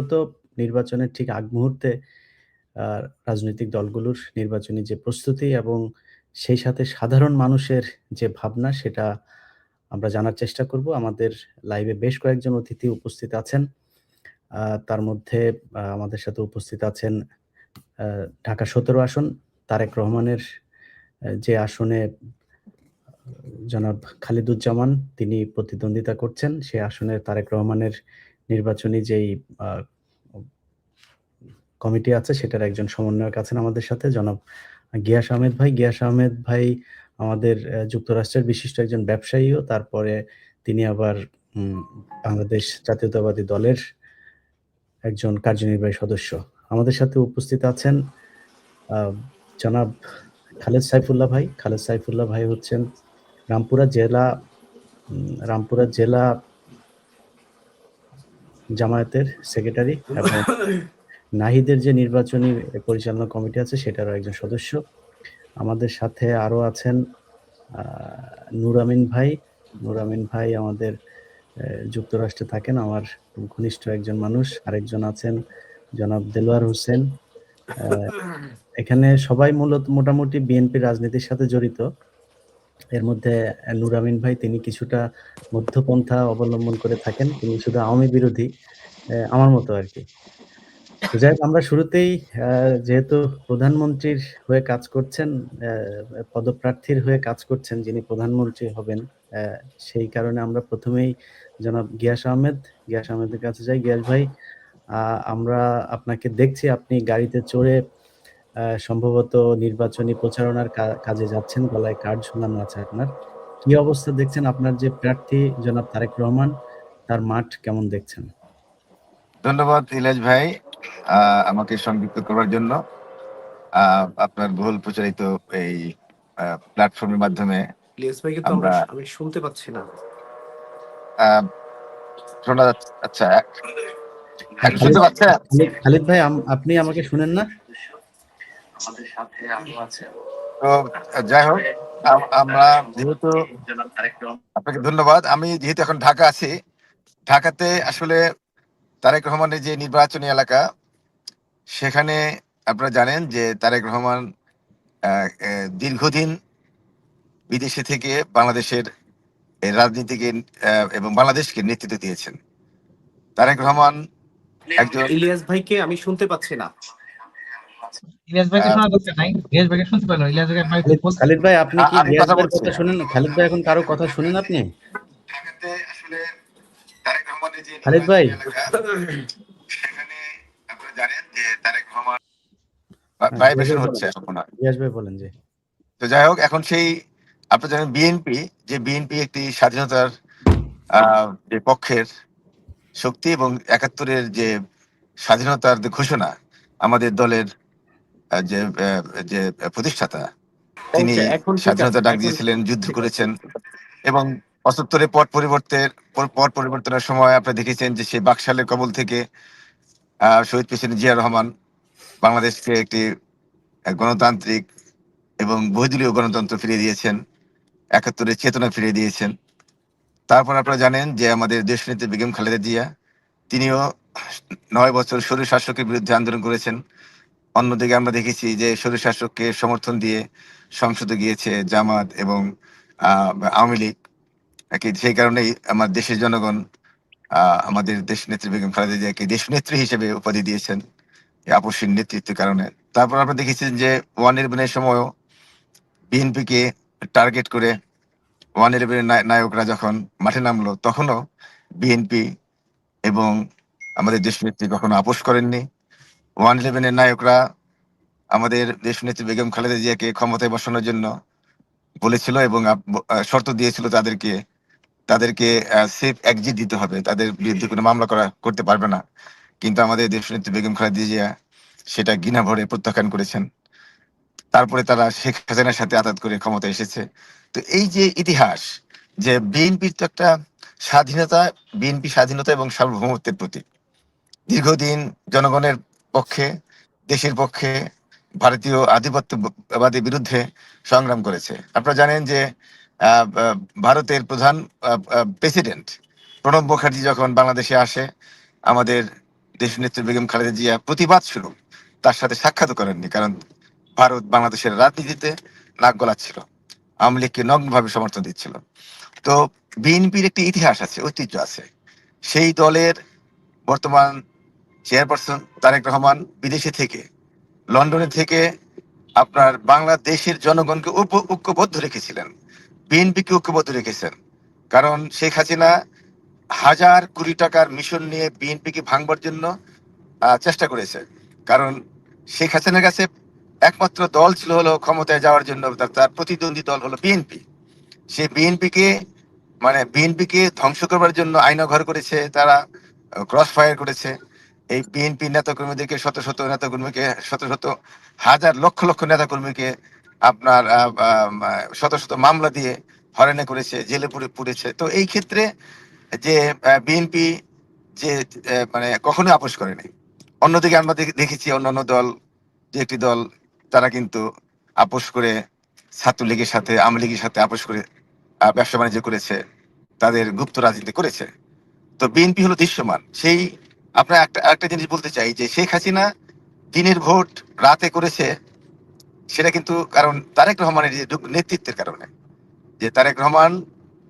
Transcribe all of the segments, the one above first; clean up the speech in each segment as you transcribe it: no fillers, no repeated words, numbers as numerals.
মূলত নির্বাচনের ঠিক আগ মুহূর্তে আ রাজনৈতিক দলগুলোর নির্বাচনী যে প্রস্তুতি এবং সেই সাথে সাধারণ মানুষের যে ভাবনা সেটা আমরা জানার চেষ্টা করব। আমাদের লাইভে বেশ কয়েকজন অতিথি উপস্থিত আছেন। তার মধ্যে আমাদের সাথে উপস্থিত আছেন আ ঢাকা ১৭ আসন তারেক রহমানের যে আসনে জনাব খালিদুজ্জামান তিনি প্রতিদ্বন্দ্বিতা করছেন। সে আসনে তারেক রহমানের নির্বাচনী যেই আ কমিটি আছে সেটার একজন সমন্বয়ক আছেন আমাদের সাথে জনাব গিয়াস আহমেদ ভাই। গিয়াস আহমেদ ভাই আমাদের যুক্তরাষ্ট্রের বিশিষ্ট একজন ব্যবসায়ীও। তারপরে তিনি আবার বাংলাদেশ জাতীয়তাবাদী দলের একজন কার্যনির্বাহী সদস্য। আমাদের সাথে উপস্থিত আছেন আ জনাব খালেদ সাইফুল্লাহ ভাই। খালেদ সাইফুল্লাহ ভাই হচ্ছেন রামপুরা জেলা রামপুরা জেলা জামায়াতের সেক্রেটারি এবং নাহিদের যে নির্বাচনী পরিচালনা কমিটি আছে সেটারও একজন সদস্য। আমাদের সাথে আরো আছেন আ নূর আমিন ভাই। নূর আমিন ভাই আমাদের যুক্তরাষ্ট্রে থাকেন। আমার খুব ঘনিষ্ঠ একজন মানুষ। আরেকজন আছেন জনাব দেলোয়ার হোসেন। আ এখানে সবাই মোটামুটি বিএনপি রাজনীতির সাথে জড়িত। এর মধ্যে নূর আমিন ভাই তিনি কিছুটা মধ্যপন্থা অবলম্বন করে থাকেন। তিনি শুধু আওয়ামী বিরোধী, আমার মতো আরকি। তো যাই হোক আমরা শুরুতেই আ যেহেতু প্রধানমন্ত্রীর হয়ে কাজ করছেন, পদপ্রার্থীর হয়ে কাজ করছেন যিনি প্রধানমন্ত্রী হবেন, অ্যা সেই কারণে আমরা ১ম এই জনাব গিয়াস আহমেদের কাছে যাই। গিয়াস ভাই, আ আমরা আপনাকে দেখছি আপনি গাড়িতে চড়ে সম্ভবত নির্বাচনী প্রচারণার কাজে যাচ্ছেন। গলায় কার্ড ঝুলানো আছে আপনার। কি অবস্থা দেখছেন আপনার যে প্রার্থী জনাব তারেক রহমান, তার মাঠ কেমন দেখছেন? ধন্যবাদ ইলাজ ভাই আমাকে সংযুক্ত করার জন্য। আপনার বহুল প্রচারিত এই প্ল্যাটফর্মের মাধ্যমে ইলিয়াস ভাইকে তো আমি শুনতে পাচ্ছি না। শোনা যাচ্ছে? আচ্ছা, শুনতে পাচ্ছেন? খালিদ ভাই আপনি আমাকে শুনেন না? আমাদের সাথে আরো আছে। তো যাই হোক, আমরা যেহেতু আপনাকে ধন্যবাদ। আমি যেহেতু এখন ঢাকা আছি, ঢাকাতে আসলে তারেক রহমানের যে নির্বাচনী এলাকা, সেখানে আপনারা জানেন যে তারেক রহমান দীর্ঘদিন বিদেশে থেকে বাংলাদেশের রাজনীতিকে এবং বাংলাদেশকে নেতৃত্ব দিয়েছেন। তারেক রহমান একজন ইলিয়াস ভাইকে আমি শুনতে পাচ্ছি না। ইলিয়াস ভাইকে শোনা দরকার নাই। ইলিয়াস ভাইকে শুনতে পারলো। ইলিয়াস ভাই খালিদ ভাই আপনি কি গিয়াস ভাইয়ের কথা শুনেন? খালিদ ভাই এখন কারো কথা শুনেন আপনি? ঢাকাতে আসলে তারেক রহমানের যে খালিদ ভাই সেখানে আপনারা জানেন যে তারেক রহমান ভাইব্রেশন হচ্ছে এখন। গিয়াস ভাই বলেন জি। তো যাই হোক, এখন সেই আপনারা জানেন বিএনপি একটি স্বাধীনতার যে পক্ষের শক্তি এবং ৭১-এর যে স্বাধীনতার যে ঘোষণা, আমাদের দলের যে যে প্রতিষ্ঠাতা তিনি স্বাধীনতা ডাক দিয়েছিলেন, যুদ্ধ করেছেন এবং ৭৫-এ পট পরিবর্তনের সময় আপনারা দেখেছেন যে সেই বাকশালের কবল থেকে শহীদ প্রেসিডেন্ট জিয়া রহমান বাংলাদেশকে একটি গণতান্ত্রিক এবং বহুদলীয় গণতন্ত্র ফিরিয়ে দিয়েছেন, ৭১-এর চেতনা ফিরিয়ে দিয়েছেন। তারপর আপনারা জানেন যে আমাদের দেশনেত্রী বেগম খালেদা জিয়া তিনিও ৯ বছর স্বৈরশাসকের বিরুদ্ধে আন্দোলন করেছেন। অন্যদিকে আমরা দেখেছি যে স্বৈরশাসককে সমর্থন দিয়ে সংসদে গিয়েছে জামাত এবং আওয়ামী লীগ। সেই কারণেই আমার দেশের জনগণ আমাদের দেশনেত্রী বেগম খালেদা জিয়াকে দেশনেত্রী হিসেবে উপাধি দিয়েছেন এই আপসীর নেতৃত্বের কারণে। তারপর আপনারা দেখেছেন যে 111-এর সময়ও বিএনপিকে টার্গেট করে 111-এর নায়করা যখন মাঠে নামলো, তখনও বিএনপি এবং আমাদের দেশনেত্রী কখনো আপোষ করেননি। 111-এর নায়করা আমাদের দেশনেত্রী বেগম খালেদা জিয়াকে ক্ষমতায় বসানোর জন্য বলেছিল এবং শর্ত দিয়েছিল তাদেরকে সেফ এক্সিট দিতে হবে, তাদের বিরুদ্ধে কোনো মামলা করতে পারবে না। কিন্তু আমাদের দেশনেত্রী বেগম খালেদা জিয়া সেটা ঘৃণা ভরে প্রত্যাখ্যান করেছেন। তারপরে তারা শেখ হাসিনার সাথে আতাত করে ক্ষমতা এসেছে। তো এই যে ইতিহাস, যে বিএনপির তো একটা বিএনপি স্বাধীনতা এবং সার্বভৌমত্বের প্রতীক। দীর্ঘদিন জনগণের পক্ষে, দেশের পক্ষে, ভারতীয় আধিপত্যবাদের বিরুদ্ধে সংগ্রাম করেছে। আপনারা জানেন যে ভারতের প্রধান প্রেসিডেন্ট প্রণব মুখার্জি যখন বাংলাদেশে আসে, আমাদের দেশনেত্রী বেগম খালেদা জিয়া প্রতিবাদ স্বরূপ তার সাথে সাক্ষাৎ করেননি, কারণ ভারত বাংলাদেশের রাজনীতিতে নাক গলাচ্ছিল, আওয়ামী লীগকে নগ্নভাবে সমর্থন দিচ্ছিল। তো বিএনপির একটি ইতিহাস আছে, ঐতিহ্য আছে। সেই দলের বর্তমান চেয়ারপারসন তারেক রহমান বিদেশে থেকে, লন্ডনে থেকে আপনার বাংলাদেশের জনগণকে ঐক্যবদ্ধ রেখেছিলেন, বিএনপিকে ঐক্যবদ্ধ রেখেছেন। কারণ শেখ হাসিনা হাজার কোটি টাকার মিশন নিয়ে বিএনপিকে ভাঙবার জন্য চেষ্টা করেছে। কারণ শেখ হাসিনার কাছে একমাত্র দল ছিল হলো ক্ষমতায় যাওয়ার জন্য, তার প্রতিদ্বন্দ্বী দল হলো বিএনপি। সে বিএনপিকে ধ্বংস করবার জন্য আইনঘর করেছে, তারা ক্রস ফায়ার করেছে। এই বিএনপি নেতাকর্মীদেরকে শত শত নেতাকর্মীকে, শত শত হাজার লক্ষ লক্ষ নেতাকর্মীকে আপনার শত শত মামলা দিয়ে হয়রানি করেছে, জেলে পুড়েছে। তো এই ক্ষেত্রে যে বিএনপি যে মানে কখনোই আপোষ করেনি। অন্যদিকে আমরা দেখেছি অন্যান্য দল, যে একটি দল তারা কিন্তু আপোষ করে ছাত্রলীগের সাথে, আওয়ামী লীগের সাথে আপোষ করে ব্যবসা বাণিজ্য করেছে, তাদের গুপ্ত রাজনীতি করেছে। তো বিএনপি হলো দৃশ্যমান। সেই আপনার একটা জিনিস বলতে চাই যে শেখ হাসিনা দিনের ভোট রাতে করেছে, সেটা কিন্তু কারণ তারেক রহমানের যে নেতৃত্বের কারণে। যে তারেক রহমান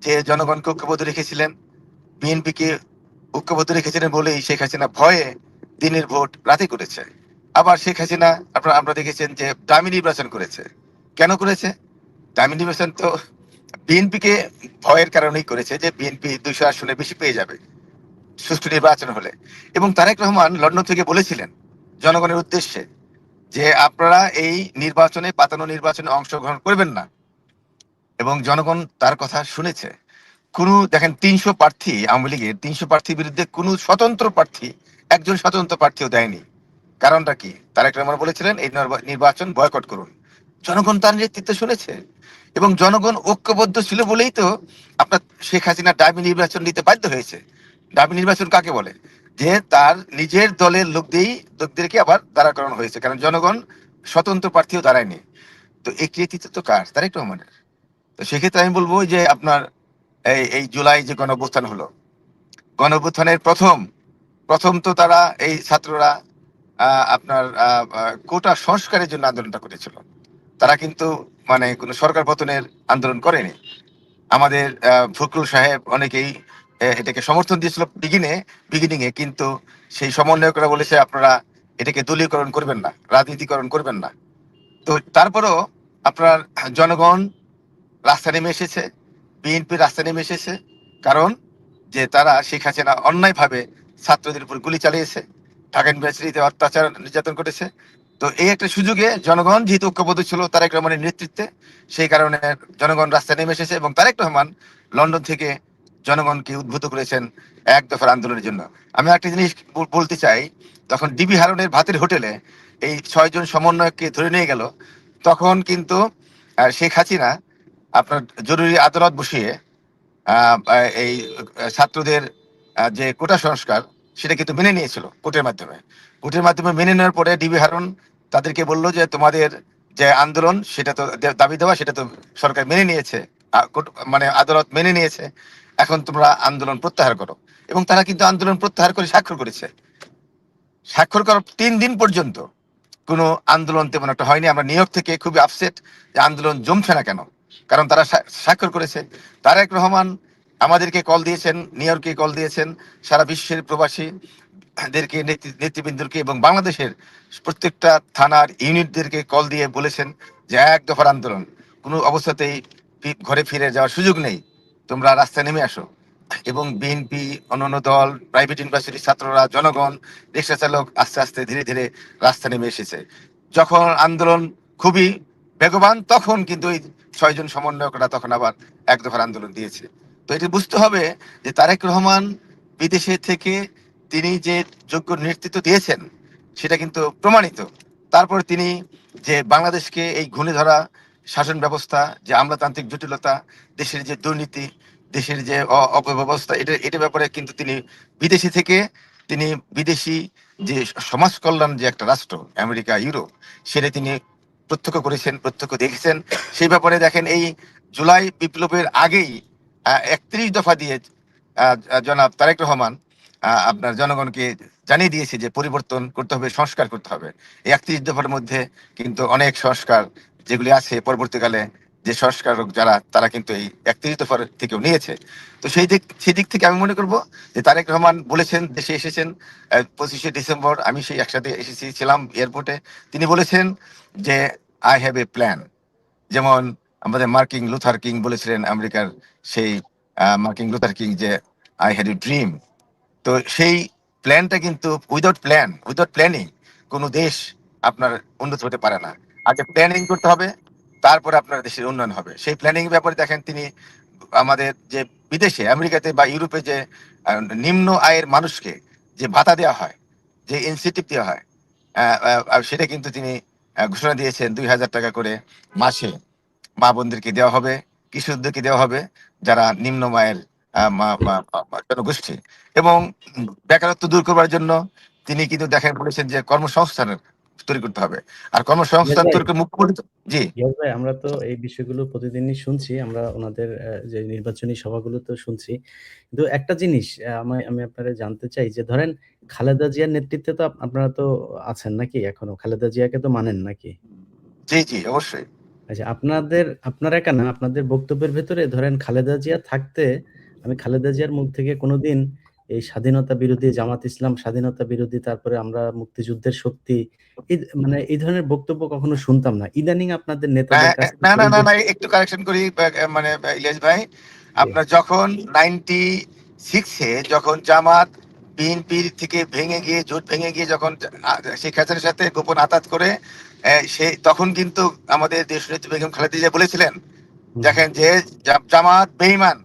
যে জনগণকে ঐক্যবদ্ধ রেখেছিলেন, বিএনপিকে ঐক্যবদ্ধ রেখেছিলেন বলেই শেখ হাসিনা ভয়ে দিনের ভোট রাতে করেছে। আবার শেখ হাসিনা আপনারা দেখেছেন যে দামি নির্বাচন করেছে। কেন করেছে? দামি নির্বাচন তো বিএনপিকে ভয়ের কারণেই করেছে, যে বিএনপি 200 আসনে বেশি পেয়ে যাবে সুষ্ঠু নির্বাচন হলে। এবং তারেক রহমান লন্ডন থেকে বলেছিলেন জনগণের উদ্দেশ্যে যে আপনারা এই নির্বাচনে, পাতানো নির্বাচনে অংশগ্রহণ করবেন না। এবং জনগণ তার কথা শুনেছে। দেখেন 300 প্রার্থী, আওয়ামী লীগের 300 প্রার্থীর বিরুদ্ধে কোনো স্বতন্ত্র প্রার্থী, একজন স্বতন্ত্র প্রার্থীও দেয়নি। কারণটা কি? তারেক রহমান বলেছিলেন এই নির্বাচন বয়কট করুন। জনগণ তার নেতৃত্ব শুনেছে এবং জনগণ ঐক্যবদ্ধ ছিল বলেই তো আপনার শেখ হাসিনা ডামি নির্বাচন নিতে বাধ্য হয়েছে। ডামি নির্বাচন কাকে বলে? যে তার নিজের দলের লোকদেরকে আবার দাঁড়া করানো হয়েছে, কারণ জনগণ স্বতন্ত্র প্রার্থীও দাঁড়ায়নি। তো এই কৃতিত্ব তো কার? তারেক রহমানের। তো সেক্ষেত্রে আমি বলবো যে আপনার এই জুলাই যে গণঅভ্যুত্থান হলো, গণঅভ্যুত্থানের প্রথম তো তারা এই ছাত্ররা আপনার কোটা সংস্কারের জন্য আন্দোলনটা করেছিল। তারা কিন্তু মানে কোনো সরকার পতনের আন্দোলন করেনি। আমাদের ফখরুল সাহেব অনেকেই এটাকে সমর্থন দিয়েছিল বিগিনিং এ, কিন্তু সেই সমন্বয়করা বলেছে আপনারা এটাকে দলীয়করণ করবেন না, রাজনীতিকরণ করবেন না। তো তারপরেও আপনার জনগণ রাস্তা নেমে এসেছে, বিএনপি রাস্তা নেমে এসেছে। কারণ যে তারা শেখ হাসিনা অন্যায়ভাবে ছাত্রদের উপর গুলি চালিয়েছে, ঢাকা ইউনিভার্সিটিতে অত্যাচার নির্যাতন করেছে। তো এই একটা সুযোগে জনগণ যেহেতু ঐক্যবদ্ধ ছিল তারেক রহমানের নেতৃত্বে, সেই কারণে জনগণ রাস্তায় নেমে এসেছে এবং তারেক রহমান লন্ডন থেকে জনগণকে উদ্বুদ্ধ করেছেন এক দফার আন্দোলনের জন্য। আমি একটা জিনিস বলতে চাই, তখন ডিবি হারুনের ভাতের হোটেলে এই 6 জন সমন্বয়ককে ধরে নিয়ে গেল, তখন কিন্তু শেখ হাসিনা আপনার জরুরি আদালত বসিয়ে এই ছাত্রদের যে কোটা সংস্কার সেটা কিন্তু মেনে নিয়েছিল কোর্টের মাধ্যমে মেনে নেওয়ার পরে ডিবি হারুন তাদেরকে বলল যে তোমাদের যে আন্দোলন সেটা তো দাবি দেওয়া, সেটা তো সরকার মেনে নিয়েছে, মানে আদালত মেনে নিয়েছে, এখন তোমরা আন্দোলন প্রত্যাহার করো। এবং তারা কিন্তু আন্দোলন প্রত্যাহার করে স্বাক্ষর করার 3 দিন পর্যন্ত কোনো আন্দোলন তেমন একটা হয়নি। আমরা নিউ ইয়র্ক থেকে খুবই আপসেট যে আন্দোলন জমছে না কেন, কারণ তারা স্বাক্ষর করেছে। তারেক রহমান আমাদেরকে কল দিয়েছেন, নিউ ইয়র্কে কল দিয়েছেন, সারা বিশ্বের প্রবাসীদেরকে, নেতৃবৃন্দকে এবং বাংলাদেশের প্রত্যেকটা থানার ইউনিটদেরকে কল দিয়ে বলেছেন যে এক দফার আন্দোলন, কোনো অবস্থাতেই ঘরে ফিরে যাওয়ার সুযোগ নেই, তোমরা রাস্তায় নেমে আসো। এবং বিএনপি, অন্যান্য দল, প্রাইভেট ইউনিভার্সিটির ছাত্ররা, জনগণ, রিক্সা চালক আস্তে আস্তে ধীরে ধীরে রাস্তা নেমে এসেছে। যখন আন্দোলন খুবই বেগবান, তখন কিন্তু ওই 6 জন সমন্বয়করা তখন আবার এক দফার আন্দোলন দিয়েছে। তো এটি বুঝতে হবে যে তারেক রহমান বিদেশে থেকে তিনি যে যোগ্য নেতৃত্ব দিয়েছেন সেটা কিন্তু প্রমাণিত। তারপর তিনি যে বাংলাদেশকে এই ঘূর্ণে ধরা শাসন ব্যবস্থা, যে আমলাতান্ত্রিক জটিলতা, দেশের যে দুর্নীতি, দেশের যে অপব্যবস্থা, এটা ব্যাপারে কিন্তু তিনি বিদেশি থেকে, তিনি বিদেশি যে সমাজ কল্যাণ যে একটা রাষ্ট্র আমেরিকা, ইউরোপ, সেটা তিনি প্রত্যক্ষ করেছেন, প্রত্যক্ষ দেখেছেন। সেই ব্যাপারে দেখেন এই জুলাই বিপ্লবের আগেই 31 দফা দিয়ে জনাব তারেক রহমান আপনার জনগণকে জানিয়ে দিয়েছে যে পরিবর্তন করতে হবে, সংস্কার করতে হবে। এই 31 দফার মধ্যে কিন্তু অনেক সংস্কার যেগুলি আছে পরবর্তীকালে যে সংস্কারক যারা তারা কিন্তু এই 31 দফার থেকেও নিয়েছে। তো সেই দিক থেকে আমি মনে করব যে তারেক রহমান বলেছেন, দেশে এসেছেন 25শে ডিসেম্বর, আমি সেই একসাথে ছিলাম এয়ারপোর্টে। তিনি বলেছেন যে আই হ্যাভ এ প্ল্যান। যেমন আমাদের মার্কিন লুথার কিং বলেছিলেন, আমেরিকার সেই মার্কিন লুথার কিং, যে আই হ্যাড এ ড্রিম। তো সেই প্ল্যানটা কিন্তু উইদাউট প্ল্যানিং কোনো দেশ আপনার উন্নত হতে পারে না। আগে প্ল্যানিং করতে হবে, তারপরে আপনার দেশের উন্নয়ন হবে। সেই প্ল্যানিং ব্যাপারে দেখেন তিনি আমাদের যে বিদেশে আমেরিকাতে বা ইউরোপে যে নিম্ন আয়ের মানুষকে যে ভাতা দেওয়া হয়, যে ইনসেন্টিভ দেওয়া হয়, সেটা কিন্তু তিনি ঘোষণা দিয়েছেন 2,000 টাকা করে মাসে মা বোনদেরকে দেওয়া হবে, কিশোরদেরকে দেওয়া হবে, যারা নিম্ন আয়ের জনগোষ্ঠী। এবং বেকারত্ব দূর করবার জন্য তিনি কিন্তু দেখেন বলেছেন যে কর্মসংস্থান তৈরি করতে হবে। আর কর্মসংস্থান তৈরি করে মুখ্যমন্ত্রী, জি গিয়াস ভাই, আমরা তো এই বিষয়গুলো প্রতিদিনই শুনছি, আমরা ওনাদের যে নির্বাচনী সভাগুলো তো শুনছি। কিন্তু একটা জিনিস আমি আপনারা জানতে চাই যে ধরেন খালেদা জিয়ার নেতৃত্বে তো আপনারা তো আছেন নাকি এখনো? খালেদা জিয়াকে তো মানেন নাকি? জি জি অবশ্যই। আচ্ছা, আপনারা একা না, আপনাদের বক্তব্যের ভেতরে ধরেন খালেদা জিয়া থাকতে আমি খালেদা জিয়ার মুখ থেকে কোনোদিন এই স্বাধীনতা বিরোধী, জামাত ইসলাম স্বাধীনতা বিরোধী, তারপরে আমরা মুক্তিযুদ্ধের শক্তি, মানে এই ধরনের বক্তব্য কখনো শুনতাম না। ইদানিং আপনাদের নেতাদের কাছ না থেকে না এই না যে না একটু কারেকশন করি মানে ইলিয়াস ভাই, জি, আপনার যখন 96-এ যখন জামাত বিএনপির থেকে ভেঙে গিয়ে, জোট ভেঙে গিয়ে যখন শেখ হাসিনার সাথে গোপন আতাত করে, সে তখন কিন্তু আমাদের দেশনেত্রী বেগম খালেদা জিয়া বলেছিলেন, হুম, দেখেন যে জামাত বেঈমান,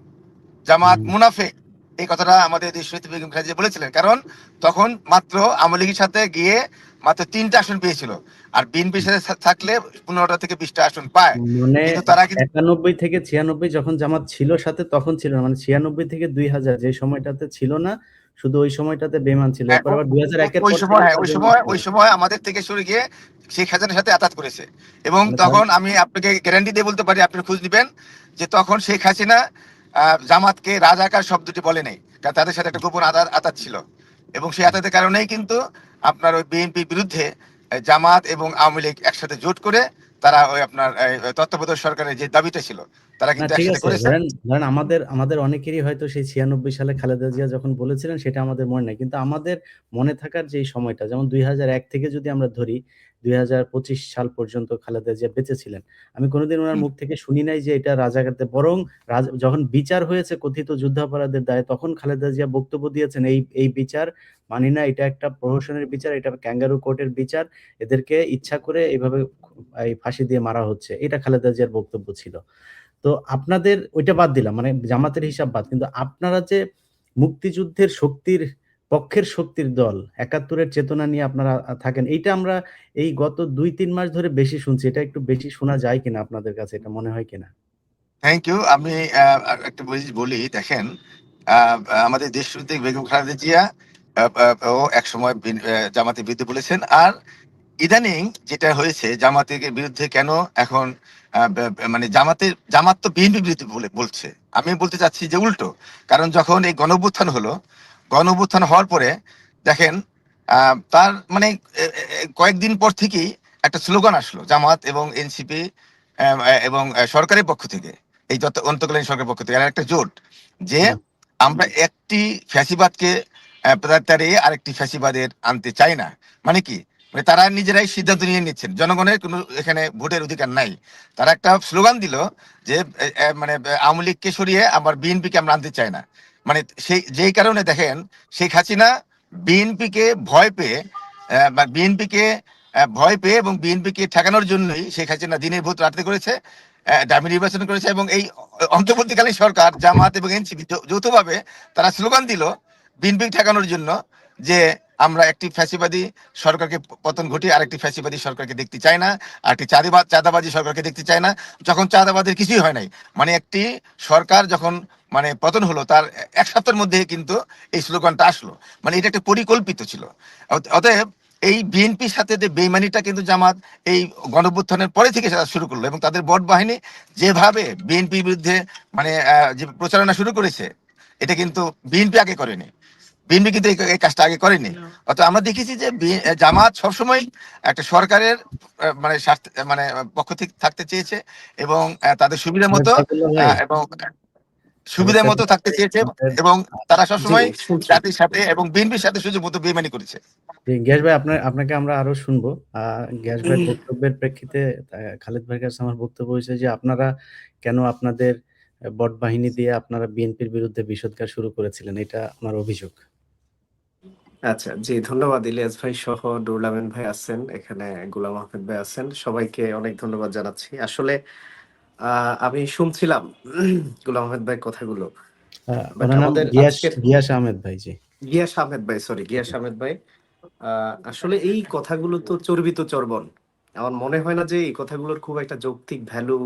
জামাত হুম, মুনাফিক। এই কথাটা আমাদের দেশনেত্রী বেগম খালেদা জিয়া বলেছিলেন, কারণ তখন মাত্র আওয়ামী লীগের সাথে গিয়ে মাত্র 3টা আসন পেয়েছিল, আর বিএনপির সাথে থাকলে 15টা থেকে 20টা আসন পায়। মানে কিন্তু তারা কিন্তু 91 থেকে 96 যখন জামাত ছিল সাথে তখন ছিল না, মানে 96 থেকে 2000 যে সময়টাতে ছিল না, শুধু ওই সময়টাতে বেঈমান ছিল। হ্যাঁ, এরপর আবার 2001 এর ওই পর সময়, থেকে হ্যাঁ তারা ওই বেঈমান সময় ছিল। ওই সময় আমাদের থেকে সরে গিয়ে শেখ হাসিনার সাথে আতাত করেছে। এবং মানে তার তখন আমি আপনাকে গ্যারান্টি দিয়ে বলতে পারি, আপনি খোঁজ দিবেন, যে তখন শেখ হাসিনা জামাতকে রাজাকার শব্দটি বলে নাই, কারণ তাদের সাথে একটা গোপন আতাত ছিল। এবং সেই আতাতের কারণেই কিন্তু আপনার ওই বিএনপির বিরুদ্ধে জামাত এবং আওয়ামী লীগ একসাথে জোট করে তারা ওই আপনার তত্ত্বাবধায়ক সরকারের যে দাবিটা ছিল তারা না কিন্তু ঠিক একসাথে আছে। করেছে। ধরেন আমাদের অনেকেরই হয়তো সেই 96 সালে খালেদা জিয়া যখন বলেছিলেন সেটা আমাদের মনে নাই। কিন্তু আমাদের মনে থাকার যেই সময়টা, যেমন 2001 থেকে যদি আমরা ধরি 2025 সাল পর্যন্ত খালেদা জিয়া বেঁচে ছিলেন। আমি কোনদিন উনার হুম। মুখ থেকে শুনি নাই যে এটা রাজাকারদের, বরং যখন বিচার হয়েছে কথিত যুদ্ধাপরাধের দায়ে তখন খালেদা জিয়া বক্তব্য দিয়েছেন, এই বিচার মানি না, এটা একটা প্রহসনের বিচার, এটা ক্যাঙ্গারু কোর্টের বিচার। এদেরকে ইচ্ছা করে এভাবে এই ফাঁসি দিয়ে মারা হচ্ছে। এটা খালেদা জিয়ার বক্তব্য ছিল। তো আপনাদের ওইটা বাদ দিলাম। মানে জামাতের হিসাব বাদ। কিন্তু আপনারা যে মুক্তিযুদ্ধের শক্তির পক্ষের শক্তির দল, ৭১ এর চেতনা নিয়ে আপনারা থাকেন। এইটা আমরা এই গত ২-৩ মাস ধরে বেশি শুনছি। এটা একটু বেশি শোনা যায় কিনা আপনাদের কাছে? এটা মনে হয় কিনা? Thank you. আমি একটা জিনিস বলি, দেখেন আমাদের দেশনেত্রী বেগম খালেদা জিয়া ও একসময় জামাতের বিরুদ্ধে বলেছেন। আর ইদানিং যেটা হয়েছে জামাতের বিরুদ্ধে কেন এখন মানে জামাত তো বিএনপির বিরুদ্ধে বলছে। আমি বলতে চাচ্ছি যে উল্টো। কারণ যখন এই গণঅভ্যুত্থান হলো, গণঅভ্যুত্থান হওয়ার পরে দেখেন তার মানে কয়েকদিন পর থেকেই একটা স্লোগান আসলো জামাত এবং এনসিপি এবং সরকারের পক্ষ থেকে, এই যত অন্তর্কালীন সরকারের পক্ষ থেকে, আর একটা জোট, যে হুম। আমরা একটি ফ্যাসিবাদকে তাড়িয়ে আরেকটি ফ্যাসিবাদের আনতে চাই না। মানে কি, মানে তারা নিজেরাই সিদ্ধান্ত নিয়ে নিচ্ছেন, জনগণের কোনো এখানে ভোটের অধিকার নাই। তারা একটা স্লোগান দিল যে মানে আওয়ামী লীগকে সরিয়ে আবার বিএনপিকে আমরা আনতে চাই না। মানে সেই যেই কারণে দেখেন শেখ হাসিনা বিএনপিকে ভয় পেয়ে বা বিএনপিকে ভয় পেয়ে এবং বিএনপিকে ঠেকানোর জন্যই শেখ হাসিনা দিনের ভোট রাতে করেছে, দামি নির্বাচন করেছে। এবং এই অন্তর্বর্তীকালীন সরকার জামাত এবং এনসিপি যৌথভাবে তারা স্লোগান দিল বিএনপি ঠেকানোর জন্য, যে আমরা একটি ফ্যাসিবাদী সরকারকে পতন ঘটিয়ে আরেকটি ফ্যাসিবাদী সরকারকে দেখতে চাই না, আর একটি চাঁদাবাজি সরকারকে দেখতে চাই না। যখন চাঁদাবাদের কিছুই হয় নাই, মানে একটি সরকার যখন মানে পতন হলো তার 1 সপ্তাহের মধ্যে কিন্তু এই স্লোগানটা আসলো। মানে এটা একটা পরিকল্পিত ছিল। অতএব এই বিএনপির সাথে যে বেইমানিটা কিন্তু জামাত এই গণঅভ্যুত্থানের পরে থেকে শুরু করলো, এবং তাদের বট বাহিনী যেভাবে বিএনপির বিরুদ্ধে মানে যে প্রচারণা শুরু করেছে, এটা কিন্তু বিএনপি আগে করেনি। বিএনপি কিন্তু এই কাজটা আগে করেনি। অর্থাৎ আমরা দেখেছি যে জামাত সবসময় একটা সরকারের মানে মানে পক্ষ থেকে থাকতে চেয়েছে এবং তাদের সুবিধা মতো এবং সুবিধা মতো থাকতে চেয়েছে এবং তারা সবসময় জাতির সাথে এবং বিএনপির সাথে সুযোগ মতো বেইমানি করেছে। গ্যাস ভাই আপনাকে আমরা আরো শুনবো। গ্যাস ভাই বক্তব্যের প্রেক্ষিতে খালেদ ভাইয়ের কাছে আমার বক্তব্য হয়েছে যে আপনারা কেন আপনাদের বট বাহিনী দিয়ে আপনারা বিএনপির বিরুদ্ধে বিষোদগার শুরু করেছিলেন, এটা আমার অভিযোগ। আচ্ছা, জি ধন্যবাদ। ইলিয়াস ভাই সহ নুরুল আমিন ভাই আছেন এখানে, গোলাম আহমেদ ভাই আছেন, সবাইকে অনেক ধন্যবাদ জানাচ্ছি। আসলে আমি শুনছিলাম গোলাম আহমেদ ভাই কথাগুলো, বাট ওনার নাম আমাদের আজকের গিয়াস আহমেদ ভাই। জি, গিয়াস আহমেদ ভাই, সরি গিয়াস আহমেদ ভাই। আসলে এই কথাগুলো তো চর্বিত চর্বণ। আমার মনে হয় না যে এই কথাগুলোর খুব একটা যৌক্তিক ভ্যালু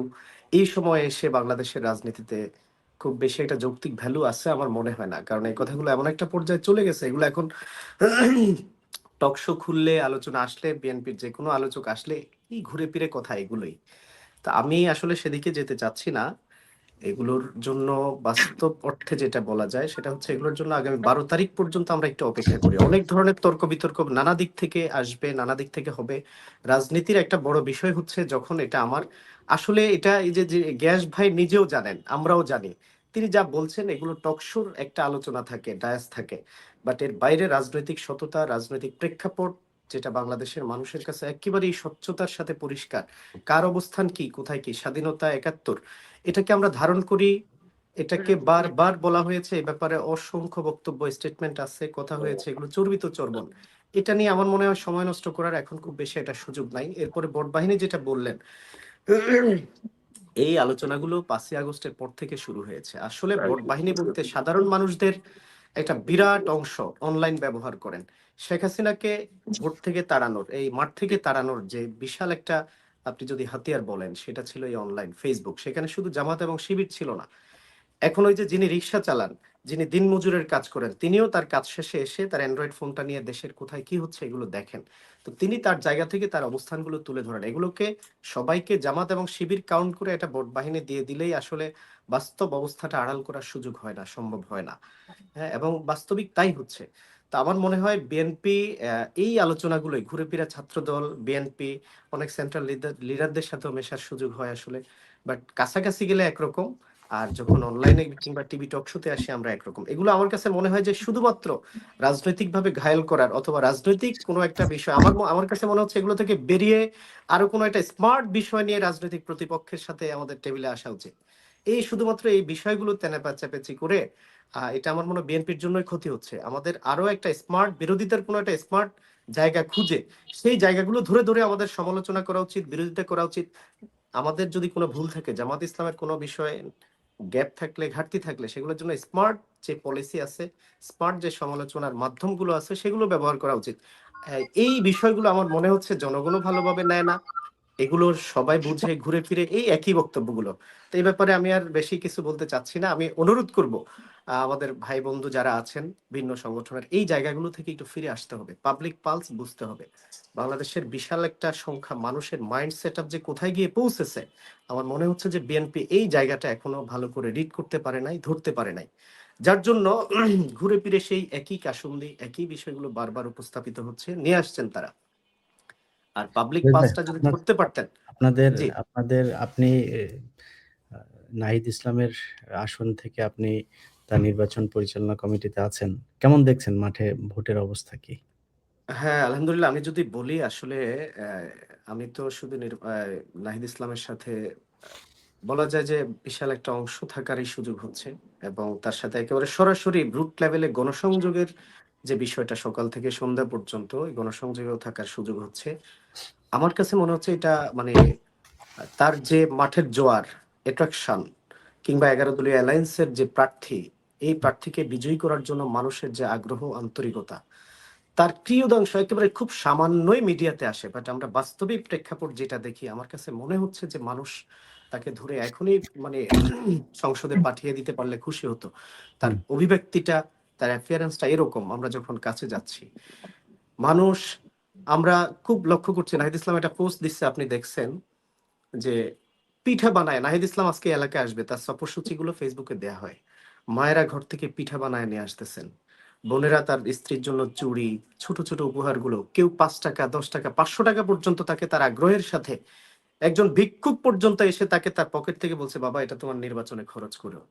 এই সময় এসে বাংলাদেশের রাজনীতিতে খুব বেশি একটা যৌক্তিক ভ্যালু আছে আমার মনে হয় না। কারণ এই কথাগুলো এমন একটা পর্যায়ে চলে গেছে, এগুলো এখন টকশো খুললে, আলোচনা আসলে, বিএনপির যে কোনো আলোচক আসলে এই ঘুরে ফিরে কথা এগুলোই। তা আমি আসলে সেদিকে যেতে চাচ্ছি না। এগুলোর জন্য বাস্তব অর্থে যেটা বলা যায় সেটা হচ্ছে এগুলোর জন্য আগামী 12 তারিখ পর্যন্ত আমরা একটু অপেক্ষা করি। অনেক ধরনের তর্ক বিতর্ক নানা দিক থেকে আসবে, নানা দিক থেকে হবে। রাজনীতির একটা বড় বিষয় হচ্ছে যখন এটা আমার আসলে এটা এই যে যে গ্যাস ভাই নিজেও জানেন, আমরাও জানি, তিনি যা বলছেন এগুলো টকশোর একটা আলোচনা থাকে, ডায়াস থাকে, বাট এর বাইরে রাজনৈতিক সততা, রাজনৈতিক প্রেক্ষাপট যেটা বাংলাদেশের মানুষের কাছে একেবারেই স্বচ্ছতার সাথে পরিষ্কার, কার অবস্থান কি, কোথায় কি, স্বাধীনতা, একাত্তর, এটাকে আমরা ধারণ করি। এটাকে বারবার বলা হয়েছে, এই ব্যাপারে অসংখ্য বক্তব্য, স্টেটমেন্ট আছে, কথা হয়েছে, এগুলো চর্বিত চর্বণ। এটা নিয়ে আমার মনে হয় সময় নষ্ট করার এখন খুব বেশি একটা সুযোগ নাই। এরপরে বট বাহিনী যেটা বললেন, এই আলোচনাগুলো 5ই আগস্টের পর থেকে শুরু হয়েছে। আসলে বট বাহিনী বলতে সাধারণ মানুষদের একটা বিরাট অংশ অনলাইন ব্যবহার করেন। শেখ হাসিনাকে ভোট থেকে তাড়ানোর, এই মাঠ থেকে তাড়ানোর যে বিশাল একটা, আপনি যদি হাতিয়ার বলেন, সেটা ছিল এই অনলাইন ফেসবুক। সেখানে শুধু জামাত এবং শিবির ছিল না, এখন ওই যে যিনি রিক্সা চালান, যিনি দিনমজুরের কাজ করেন, তিনিও তার কাজ শেষে এসে তার অ্যান্ড্রয়েড ফোনটা নিয়ে দেশের কোথায় কি হচ্ছে এগুলো দেখেন। তো তিনি তার জায়গা থেকে তার অবস্থানগুলো তুলে ধরেন। এগুলোকে সবাইকে জামাত এবং শিবির কাউন্ট করে একটা ভোট বাহিনী দিয়ে দিলেই আসলে বাস্তব অবস্থাটা আড়াল করার সুযোগ হয় না, সম্ভব হয় না। হ্যাঁ, এবং বাস্তবিক তাই হচ্ছে। তো আমার মনে হয় বিএনপি এই আলোচনাগুলোই ঘুরে ফিরে ছাত্রদল, বিএনপি, অনেক সেন্ট্রাল লিডারদের সাথেও মেশার সুযোগ হয় আসলে, বাট কাছাকাছি গেলে একরকম, আর যখন অনলাইনে কিংবা টিভি টক শোতে আসি আমরা একরকম। এগুলো আমার কাছে মনে হয় যে শুধুমাত্র রাজনৈতিকভাবে ঘায়েল করার অথবা রাজনৈতিক কোনো একটা বিষয়, আমার কাছে মনে হচ্ছে এগুলো থেকে বেরিয়ে আরো কোনো একটা স্মার্ট বিষয় নিয়ে রাজনৈতিক প্রতিপক্ষের সাথে আমাদের টেবিলে আসা উচিত। এই শুধুমাত্র এই বিষয়গুলো তেনাপেচাপেচি করে এটা আমার মনে হয় বিএনপির জন্যই ক্ষতি হচ্ছে। আমাদের আরো একটা স্মার্ট বিরোধিতার কোনো একটা স্মার্ট জায়গা খুঁজে সেই জায়গাগুলো ধরে ধরে আমাদের সমালোচনা করা উচিত, বিরোধিতা করা উচিত। আমাদের যদি কোনো ভুল থাকে, জামাত ইসলামের কোনো বিষয়ে গ্যাপ থাকলে, ঘাটতি থাকলে, সেগুলোর জন্য স্মার্ট যে পলিসি আছে, স্মার্ট যে সমালোচনার মাধ্যমগুলো আছে, সেগুলো ব্যবহার করা উচিত। এই বিষয়গুলো আমার মনে হচ্ছে জনগণও ভালোভাবে নেয় না, এগুলো সবাই বুঝে ঘুরে ফিরে এই একই বক্তব্যগুলো। তো এই ব্যাপারে আমি আর বেশি কিছু বলতে চাচ্ছি না। আমি অনুরোধ করব আমাদের ভাই বন্ধু যারা আছেন ভিন্ন সংগঠনের, এই জায়গাগুলো থেকে একটু ফিরে আসতে হবে, পাবলিক পালস বুঝতে হবে। বাংলাদেশের বিশাল একটা সংখ্যা মানুষের মাইন্ড সেট আপ যে কোথায় গিয়ে পৌঁছেছে, আমার মনে হচ্ছে যে বিএনপি এই জায়গাটা এখনো ভালো করে রিড করতে পারে নাই, ধরতে পারে নাই, যার জন্য ঘুরে ফিরে সেই একই কাসুন্দি, একই বিষয়গুলো বারবার উপস্থাপিত হচ্ছে, নিয়ে আসছেন তারা। আর পাবলিক পালসটা যদি ধরতে পারতেন। আপনাদের জি, আপনাদের আপনি নাহিদ ইসলামের আসন থেকে আপনি তার নির্বাচন পরিচালনা কমিটিতে আছেন, কেমন দেখছেন মাঠে ভোটের অবস্থা কি? হ্যাঁ, আলহামদুলিল্লাহ। আমি যদি বলি আসলে আমি তো শুধু নাহিদ ইসলামের সাথে বলা যায় যে বিশাল একটা অংশ থাকারই সুযোগ হচ্ছে, এবং তার সাথে একেবারে সরাসরি রুট লেভেলে গণসংযোগের যে বিষয়টা, সকাল থেকে সন্ধ্যা পর্যন্ত এই গণসংযোগেও থাকার সুযোগ হচ্ছে। আমার কাছে মনে হচ্ছে এটা মানে তার যে মাঠের জোয়ার, অ্যাট্রাকশন, কিংবা 11 দলীয় অ্যালায়েন্সের যে প্রার্থী, এই প্রার্থীকে বিজয়ী করার জন্য মানুষের যে আগ্রহ, আন্তরিকতা, তার ক্রিয়োদাংশ একেবারে খুব সামান্যই মিডিয়াতে আসে, বাট আমরা বাস্তবিক প্রেক্ষাপট যেটা দেখি, আমার কাছে মনে হচ্ছে যে মানুষ তাকে ধরে এখনই মানে সংসদে পাঠিয়ে দিতে পারলে খুশি হতো। তার অভিব্যক্তিটা, তার অ্যাপিয়ারেন্সটা এরকম। আমরা যখন কাছে যাচ্ছি মানুষ, আমরা খুব লক্ষ্য করছি, নাহিদ ইসলাম একটা পোস্ট দিচ্ছে, আপনি দেখছেন যে পিঠা বানায়, নাহিদ ইসলাম আজকে এলাকায় আসবে, তার সফরসূচি গুলো ফেসবুকে দেয়া হয়, মায়েরা ঘর থেকে পিঠা বানায় নিয়ে আসতেছেন, বোনেরা তার স্ত্রীর জন্য চুড়ি, ছোট ছোট উপহারগুলো, কেউ 5 টাকা, 10 টাকা, 500 টাকা পর্যন্ত তাকে তার আগ্রহের সাথে, একজন ভিক্ষুক পর্যন্ত এসে তাকে তার পকেট থেকে বলছে, বাবা এটা তোমার নির্বাচনে খরচ করো।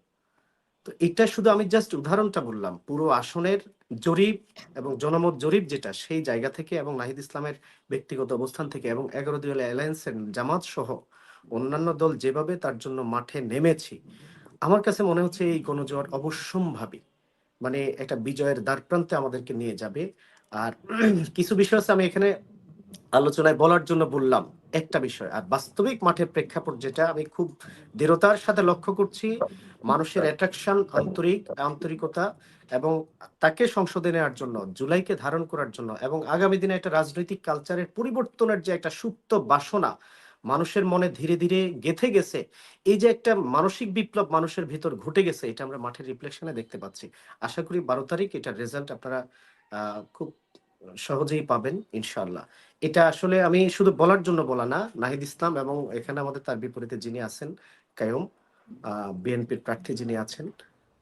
তো এটা শুধু আমি জাস্ট উদাহরণটা বললাম, পুরো আসনের জরিপ এবং জনমত জরিপ যেটা, সেই জায়গা থেকে এবং নাহিদ ইসলামের ব্যক্তিগত অবস্থান থেকে এবং 11 দলীয় অ্যালায়েন্সের জামাত সহ অন্যান্য দল যেভাবে তার জন্য মাঠে নেমেছি, আমার কাছে মনে হচ্ছে এই গণজোয়ার অবশ্যম্ভাবী মানে একটা বিজয়ের দ্বারপ্রান্তে আমাদেরকে নিয়ে যাবে। আর কিছু বিষয় আছে আমি এখানে আলোচনায় বলার জন্য বললাম, একটা বিষয়। আর বাস্তবিক মাঠের প্রেক্ষাপট যেটা আমি খুব দৃঢ়তার সাথে লক্ষ্য করছি, মানুষের অ্যাট্রাকশন, আন্তরিকতা এবং তাকে সংসদে নেওয়ার জন্য, জুলাইকে ধারণ করার জন্য এবং আগামী দিনে একটা রাজনৈতিক কালচারের পরিবর্তনের যে একটা সুপ্ত বাসনা মানুষের মনে ধীরে ধীরে গেঁথে গেছে, এই যে একটা মানসিক বিপ্লব মানুষের ভিতর ঘটে গেছে, এটা আমরা মাঠের রিফ্লেকশনে দেখতে পাচ্ছি। আশা করি 12 তারিখ এটার রেজাল্ট আপনারা খুব সহজেই পাবেন ইনশাআল্লাহ। এটা আসলে আমি শুধু বলার জন্য বলা না, নাহিদ ইসলাম এবং এখানে আমাদের তার বিপরীতে যিনি আছেন কায়ুম, বিএনপির প্রার্থী যিনি আছেন,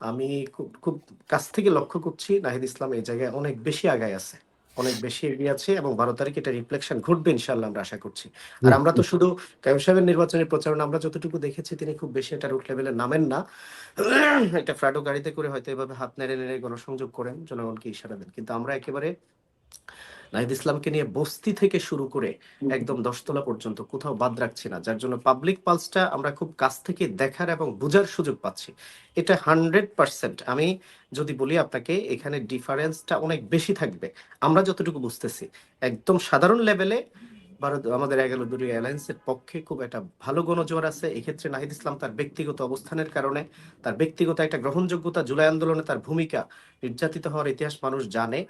আমি খুব খুব কাছ থেকে লক্ষ্য করছি নাহিদ ইসলাম এই জায়গায় অনেক বেশি আগায় আছে, অনেক বেশি এগিয়ে আছে এবং 12 তারিখ এটা রিফ্লেকশন ঘটবে ইনশাআল্লাহ, আমরা আশা করছি। আর আমরা তো শুধু কায়ুম সাহেবের নির্বাচনী প্রচারণা আমরা যতটুকু দেখেছি, তিনি খুব বেশি এটা রুট লেভেলে নামেন না, একটা ফ্রাডো গাড়িতে করে হয়তো এভাবে হাত নেড়ে নেড়ে গণসংযোগ করেন, জনগণকে ইশারা দেন, কিন্তু আমরা একেবারে নাহিদ ইসলামকে নিয়ে বস্তি থেকে শুরু করে একদম 10 তলা পর্যন্ত কোথাও বাদ রাখছি না, যার জন্য পাবলিক পালসটা আমরা খুব কাছ থেকে দেখার এবং বোঝার সুযোগ পাচ্ছি। এটা 100%। আমি যদি বলি আপনাকে, এখানে ডিফারেন্সটা অনেক বেশি থাকবে আমরা যতটুকু বুঝতেছি। একদম সাধারণ লেভেলে ভারত আমাদের 11 দলীয় অ্যালায়েন্সের পক্ষে খুব একটা ভালো গণজোয়ার আছে। এক্ষেত্রে নাহিদ ইসলাম তার ব্যক্তিগত অবস্থানের কারণে, তার ব্যক্তিগত একটা গ্রহণযোগ্যতা, জুলাই আন্দোলনে তার ভূমিকা, নির্যাতিত হওয়ার ইতিহাস মানুষ জানে,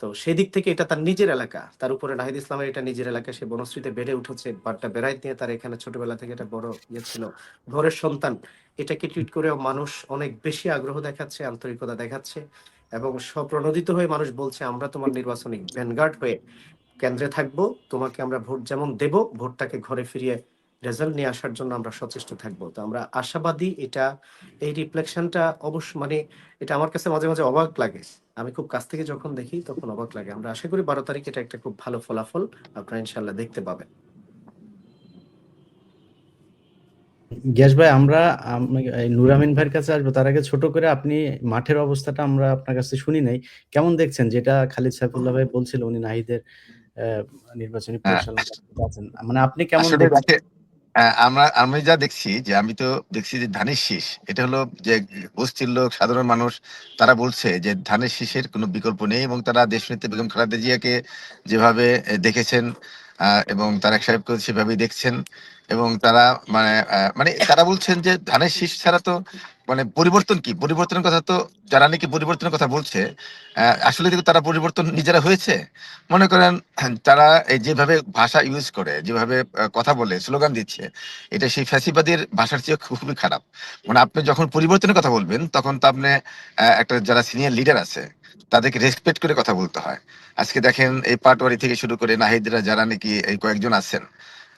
তো সেই দিক থেকে এটা তার নিজের এলাকা, তার উপরে নাহিদ ইসলামের এটা নিজের এলাকা, সে বনশ্রীতে বেড়ে উঠেছে, বারটা বেড়াইত নিয়ে তার এখানে ছোটবেলা থেকে এটা বড় ইয়ে ছিল, ঘরের সন্তান। এটাকে ট্রিট করেও মানুষ অনেক বেশি আগ্রহ দেখাচ্ছে, আন্তরিকতা দেখাচ্ছে এবং স্বপ্রণোদিত হয়ে মানুষ বলছে, আমরা তোমার নির্বাচনী ভ্যানগার্ড হয়ে কেন্দ্রে থাকবো, তোমাকে আমরা ভোট যেমন দেব, ভোটটাকে ঘরে ফিরিয়ে রেজাল্ট নিয়ে আসার জন্য আমরা সচেষ্ট থাকবো। তো আমরা আশাবাদী, এটা এই রিফ্লেকশনটা অবশ্য মানে এটা আমার কাছে মাঝে মাঝে অবাক লাগে, আমি খুব কাছ থেকে যখন দেখি তখন অবাক লাগে। আমরা আশা করি 12 তারিখ এটা একটা খুব ভালো ফলাফল আপনারা ইনশাল্লাহ দেখতে পাবেন। গ্যাস ভাই, আমরা এই নূর আমিন ভাইয়ের কাছে আসবো, তার আগে ছোট করে আপনি মাঠের অবস্থাটা আমরা আপনার কাছে শুনি নাই, কেমন দেখছেন? যেটা খালিদ সাইফুল্লাহ ভাই বলছিল, উনি নাহিদের নির্বাচনী পরিচালনা আছেন, মানে আপনি কেমন আসলে দেখছেন? দেখে আমি যা দেখছি, যে আমি তো দেখছি যে ধানের শীষ, এটা হলো যে বস্তির লোক, সাধারণ মানুষ, তারা বলছে যে ধানের শীষের কোনো বিকল্প নেই, এবং তারা দেশনেত্রী বেগম খালেদা জিয়াকে যেভাবে দেখেছেন এবং তারেক সাহেবকে সেভাবেই দেখছেন, এবং তারা মানে তারা বলছেন যে ধানের শীষ ছাড়া তো মানে পরিবর্তন কি, পরিবর্তনের কথা তো যারা নাকি পরিবর্তনের কথা বলছে, আসলে কিন্তু তারা পরিবর্তন নিজেরা হয়েছে। মনে করেন তারা এই যেভাবে ভাষা ইউজ করে, যেভাবে কথা বলে, স্লোগান দিচ্ছে, এটা সেই ফ্যাসিবাদের ভাষার চেয়ে খুবই খারাপ। মানে আপনি যখন পরিবর্তনের কথা বলবেন, তখন তো আপনি একটা যারা সিনিয়র লিডার আছে তাদেরকে রেসপেক্ট করে কথা বলতে হয়। আজকে দেখেন এই পাটওয়ারি থেকে শুরু করে নাহিদরা যারা নাকি এই কয়েকজন আছেন,